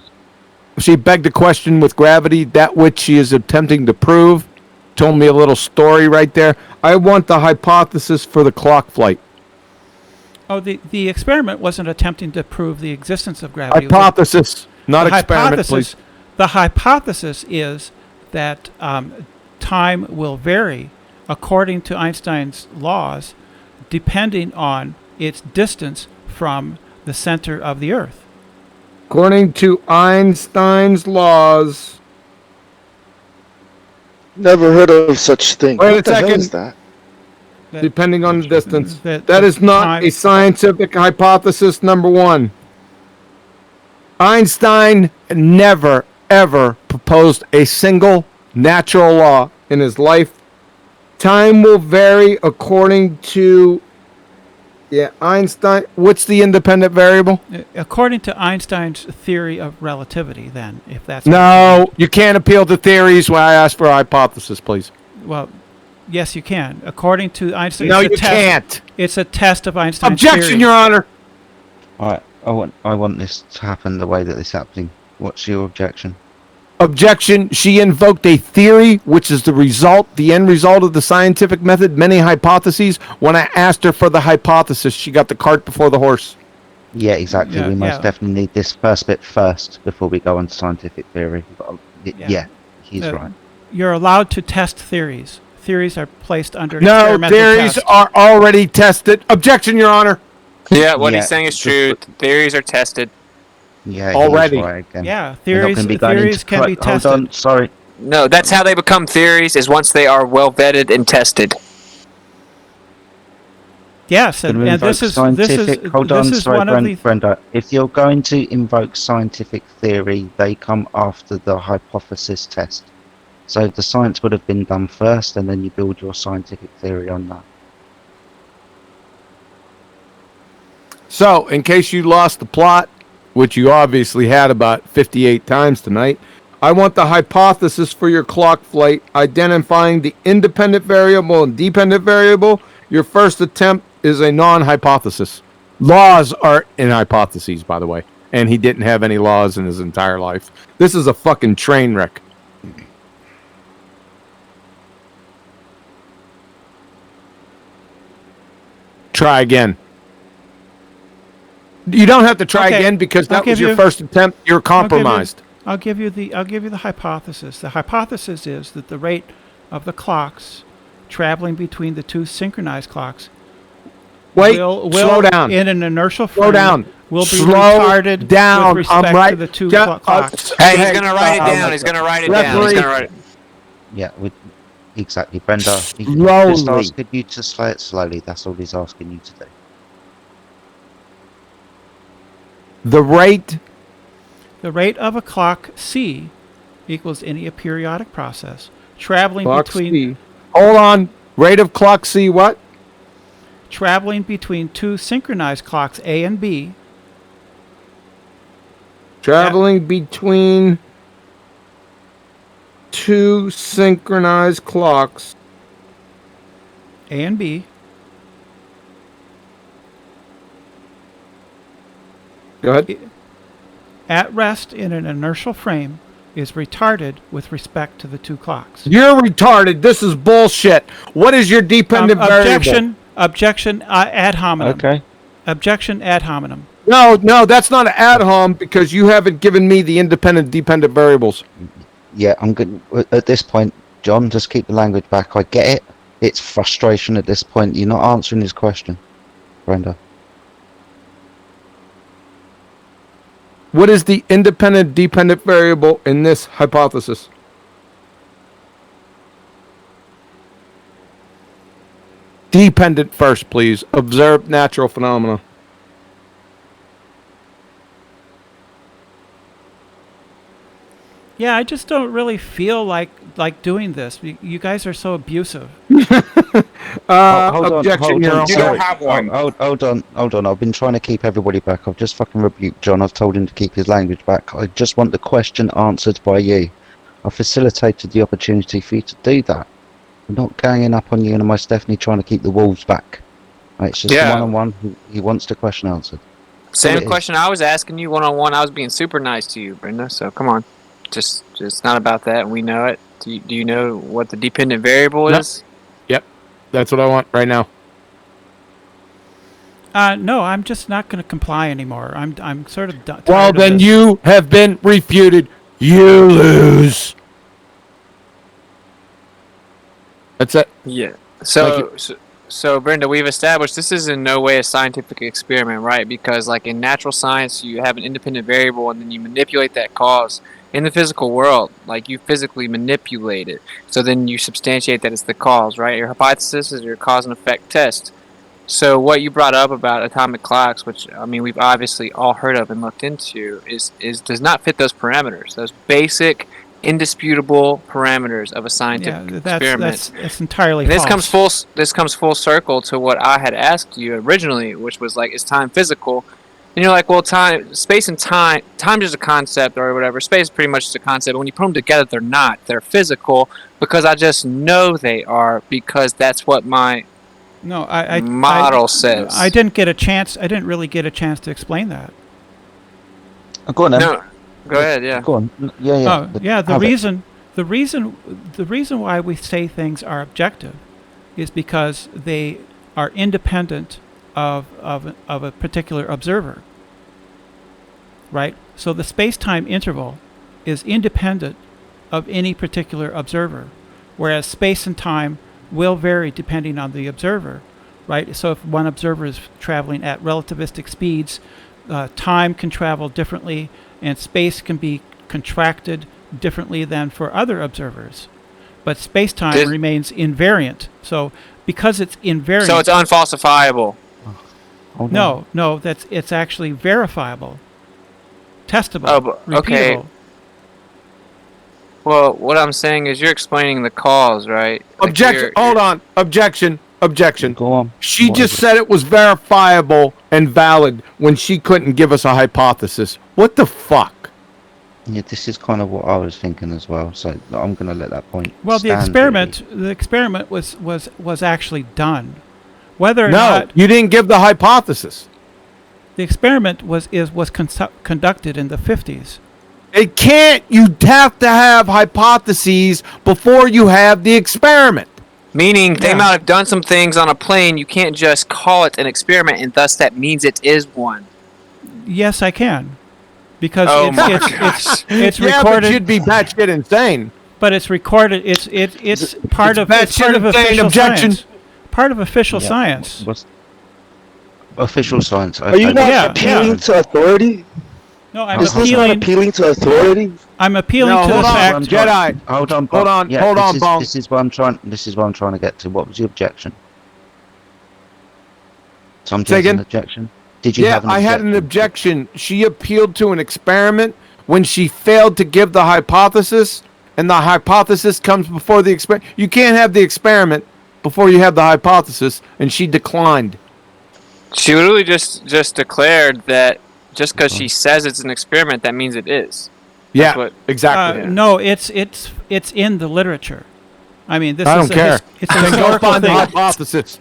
K: She begged a question with gravity, that which she is attempting to prove. Told me a little story right there. I want the hypothesis for the clock flight.
E: Oh, the experiment wasn't attempting to prove the existence of gravity. It was
K: Hypothesis, not
E: the
K: experiment,
E: hypothesis,
K: please.
E: The hypothesis is that time will vary according to Einstein's laws, depending on its distance from the center of the Earth.
K: According to Einstein's laws.
D: Never heard of such thing.
K: Wait
D: What
K: a
D: the hell
K: second.
D: is that?
K: Depending on the distance.
E: that
K: That is not
E: time-
K: a scientific hypothesis, number one. Einstein never, ever proposed a single natural law in his life. Time will vary according to... Yeah, Einstein... What's the independent variable?
E: According to Einstein's theory of relativity, then, if that's
K: No, you can't appeal to theories when I ask for a hypothesis, please.
E: well, yes, you can. According to Einstein,
K: No,
E: it's a
K: you
E: test-
K: can't.
E: It's a test of Einstein's
K: Objection,
E: theory.
K: Your Honor.
G: All right, I want this to happen the way that it's happening. What's your objection?
K: Objection. She invoked a theory, which is the end result of the scientific method, many hypotheses. When I asked her for the hypothesis, she got the cart before the horse.
G: Yeah, exactly.
E: Yeah,
G: we most
E: yeah.
G: definitely need this first bit first before we go on to scientific theory. Yeah, he's right.
E: You're allowed to test theories. Theories are placed under
K: No,
E: experimental
K: theories
E: test.
K: are already tested. Objection, Your Honor.
C: Yeah, what he's saying is true. Theories are tested.
G: Yeah,
K: already.
G: He's right again.
E: Yeah,
G: We're not
E: theories
G: gonna be going
E: theories
G: into
E: can be
G: hold
E: tested.
G: on, sorry.
C: No, that's how they become theories, is once they are well vetted and tested.
E: Yes,
G: Gonna
E: and
G: invoke
E: this is
G: scientific. Hold on,
E: this is
G: sorry,
E: one of the
G: Brenda. If you're going to invoke scientific theory, they come after the hypothesis test. So the science would have been done first, and then you build your scientific theory on that.
K: So, in case you lost the plot, which you obviously had about 58 times tonight, I want the hypothesis for your clock flight, identifying the independent variable and dependent variable. Your first attempt is a non-hypothesis. Laws are in hypotheses, by the way. And he didn't have any laws in his entire life. This is a fucking train wreck. Try again. You don't have to try
E: Okay,
K: again because
E: I'll
K: that was
E: give
K: your
E: you-
K: first attempt. You're compromised.
E: I'll give you the hypothesis. The hypothesis is that the rate of the clocks traveling between the two synchronized clocks
K: Wait,
E: will
K: slow down.
E: in an inertial frame
K: Slow down.
E: will be
K: Slow
E: retarded
K: down.
E: with respect
K: I'm right.
E: to the two
K: Ju-
E: clocks.
C: Hey, he's gonna write it down. He's gonna write it down. He's gonna write it.
G: Yeah, exactly, Brenda. He's just
K: Slowly.
G: asking you to say it slowly. That's all he's asking you to do.
K: The rate.
E: The rate of a clock C equals any periodic process traveling
K: Clock
E: between
K: C. Hold on. Rate of clock C what?
E: traveling between two synchronized clocks A and B
K: Traveling between two synchronized clocks.
E: A and B
K: Go ahead.
E: at rest in an inertial frame is retarded with respect to the two clocks.
K: You're retarded. This is bullshit. What is your dependent variable?
E: Objection ad hominem.
G: Okay.
E: Objection ad hominem.
K: No, that's not an ad hom because you haven't given me the independent dependent variables.
G: Yeah, I'm good. At this point, John, just keep the language back. I get it. It's frustration at this point. You're not answering his question, Brenda.
K: What is the independent dependent variable in this hypothesis? Dependent first, please. Observe natural phenomena.
E: Yeah, I just don't really feel like doing this. You guys are so abusive.
K: Objection, Your Honor.
G: Sorry. Hold on. I've been trying to keep everybody back. I've just fucking rebuked John. I've told him to keep his language back. I just want the question answered by you. I facilitated the opportunity for you to do that. I'm not ganging up on you, and I'm most definitely trying to keep the wolves back. Right, it's just one-on-one. He wants the question answered.
C: Same question I was asking you one-on-one. I was being super nice to you, Brenda. So come on. Just it's not about that, and we know it. Do you know what the dependent variable is?
K: Yep. That's what I want right now.
E: No, I'm just not going to comply anymore. I'm sort of tired
K: Well,
E: of
K: then
E: this.
K: you have been refuted. You lose. That's it.
C: Yeah.
K: Thank
C: So Brenda, we've established this is in no way a scientific experiment, right? Because like in natural science, you have an independent variable, and then you manipulate that cause. In the physical world, like you physically manipulate it, so then you substantiate that it's the cause, right? Your hypothesis is your cause and effect test. So what you brought up about atomic clocks, which I mean we've obviously all heard of and looked into, is does not fit those parameters, those basic, indisputable parameters of a scientific experiment.
E: That's entirely
C: And
E: false.
C: this comes full circle to what I had asked you originally, which was like, is time physical? And you're like, well, space and time is just a concept or whatever. Space is pretty much just a concept. But when you put them together, they're not. They're physical because I just know they are because that's what my model says.
E: I didn't get a chance. I didn't really get a chance to explain that.
G: Go on then.
C: No, go ahead. Yeah.
G: Go on. Yeah.
E: Oh, yeah. The reason why we say things are objective is because they are independent of a particular observer. Right? So the space-time interval is independent of any particular observer, whereas space and time will vary depending on the observer, right? So if one observer is traveling at relativistic speeds, time can travel differently, and space can be contracted differently than for other observers. But space-time remains invariant. So because it's invariant...
C: So it's unfalsifiable.
E: No, it's actually verifiable, testable,
C: Oh, but, okay.
E: repeatable.
C: Well, what I'm saying is you're explaining the cause, right? Like
K: Objection. Hold on. Objection.
G: Go on.
K: She just said it was verifiable and valid when she couldn't give us a hypothesis. What the fuck?
G: Yeah, this is kind of what I was thinking as well. So I'm going to let that point.
E: Well, the experiment was actually done. Whether or
K: No,
E: not
K: you didn't give the hypothesis.
E: the experiment was conducted in the 50s.
K: It can't. You have to have hypotheses before you have the experiment.
C: Meaning they might have done some things on a plane. You can't just call it an experiment, and thus that means it is one.
E: Yes, I can, because
C: Oh
E: it's
C: my
E: it's
K: Yeah,
E: recorded.
K: but you'd be batshit insane.
E: But it's recorded. It's part of
K: batshit
E: part of
K: insane.
E: official
K: Objection.
E: science. Part of official
G: Yeah.
E: science.
G: What's official science?
D: Are you
G: okay.
D: not appealing to authority?
E: No, I'm
D: Is this not
E: appealing.
D: appealing to authority?
E: I'm appealing
K: No,
E: to the
K: hold on,
E: fact.
K: Jedi.
G: Hold on,
K: Hold on,
G: Yeah,
K: hold
G: this
K: on,
G: is,
K: Bong.
G: This is what I'm trying. This is what I'm trying to get to. What was the objection? Some
K: Say again?
G: an objection. Did you
K: Yeah,
G: have an
K: I
G: objection?
K: had an objection. She appealed to an experiment when she failed to give the hypothesis, and the hypothesis comes before the experiment. You can't have the experiment before you have the hypothesis, and she declined.
C: She literally just declared that just because she says it's an experiment, that means it is.
K: Yeah,
C: That's what,
K: exactly.
E: No, it's in the literature. I mean, this
K: I
E: is
K: don't care.
E: It's a
K: Then go
E: historical
K: find the
E: thing.
K: hypothesis.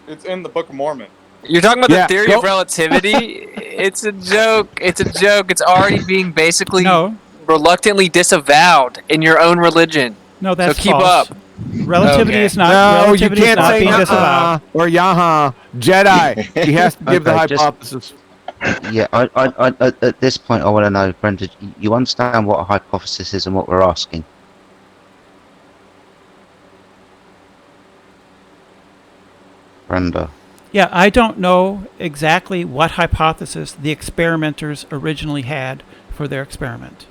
P: It's in the Book of Mormon.
C: You're talking about
K: Yeah,
C: the theory
K: go-
C: of relativity. It's a joke. It's a joke. It's already being basically reluctantly disavowed in your own religion.
E: No, that's
C: so keep
E: false.
C: up.
E: Relativity
C: Okay.
E: is not.
K: No, you
E: relativity is
K: can't
E: not
K: say
E: being
K: uh
E: disavowed.
K: or yaha. Jedi. He has to give the
G: Okay, just-
K: hypothesis.
G: Yeah, I at this point, I want to know, Brenda, you understand what a hypothesis is and what we're asking? Brenda.
E: Yeah, I don't know exactly what hypothesis the experimenters originally had for their experiment.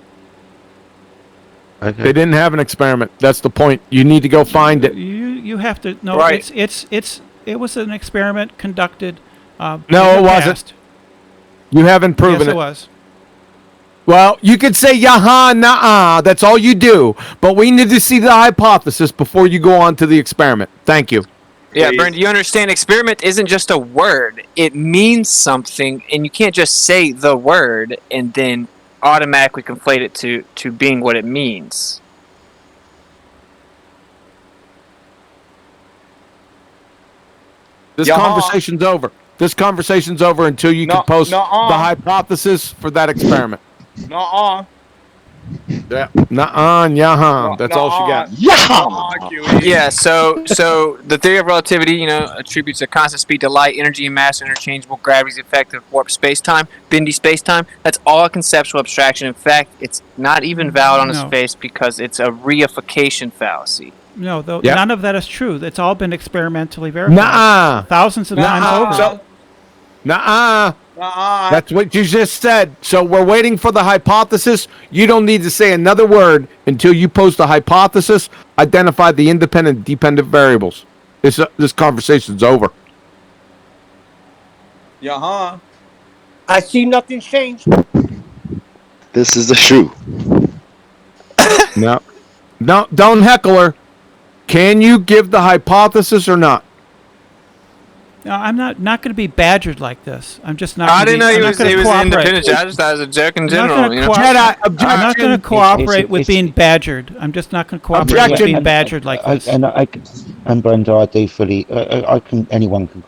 G: Okay.
K: They didn't have an experiment. That's the point. You need to go find it.
E: You have to no.
C: Right.
E: It was an experiment conducted.
K: No,
E: in
K: it
E: the
K: wasn't.
E: past.
K: You haven't proven
E: Yes,
K: it.
E: it was.
K: Well, you could say yaha, nah, that's all you do. But we need to see the hypothesis before you go on to the experiment. Thank you.
C: Yeah,
P: Please.
C: Brent, you understand experiment isn't just a word. It means something, and you can't just say the word and then automatically conflate it to being what it means.
K: This
P: Yaha.
K: conversation's over. This conversation's over until you can
P: No,
K: post
P: nuh-uh.
K: the hypothesis for that experiment.
P: Nuh-uh.
K: Yeah. Nuh-uh and yaha. That's all she got.
P: Nuh-uh, Huey.
C: Yeah, so the theory of relativity, attributes a constant speed to light, energy and mass are interchangeable, gravity's effect of warped space-time, bendy space-time. That's all a conceptual abstraction. In fact, it's not even valid on its
E: No.
C: face because it's a reification fallacy.
E: No, though
K: Yep.
E: none of that is true. It's all been experimentally verified.
K: Nuh-uh.
E: Thousands of times
K: Nuh-uh.
E: over.
K: So- Nuh-uh.
P: Nuh-uh.
K: That's what you just said. So we're waiting for the hypothesis. You don't need to say another word until you post the hypothesis, identify the independent and dependent variables. This conversation's over.
P: Yeah-huh.
A: I see nothing changed.
D: This is the shoe.
K: No. No, don't heckle her. Can you give the hypothesis or not?
E: No, I'm not going to be badgered like this. I'm just not.
C: I
E: gonna
C: didn't know
E: be,
C: he
E: I'm not
C: was
E: gonna
C: he was
E: cooperate.
C: independent. I just thought it was a joke in
E: I'm not
C: general.
E: gonna
C: You know?
E: cooperate.
K: Jedi,
E: I'm not going
K: objection.
E: to cooperate
G: It's-
E: with
G: it's-
E: being badgered. I'm just not going to cooperate with
K: Objection.
E: being badgered like this.
G: And Brenda, I do fully. Anyone can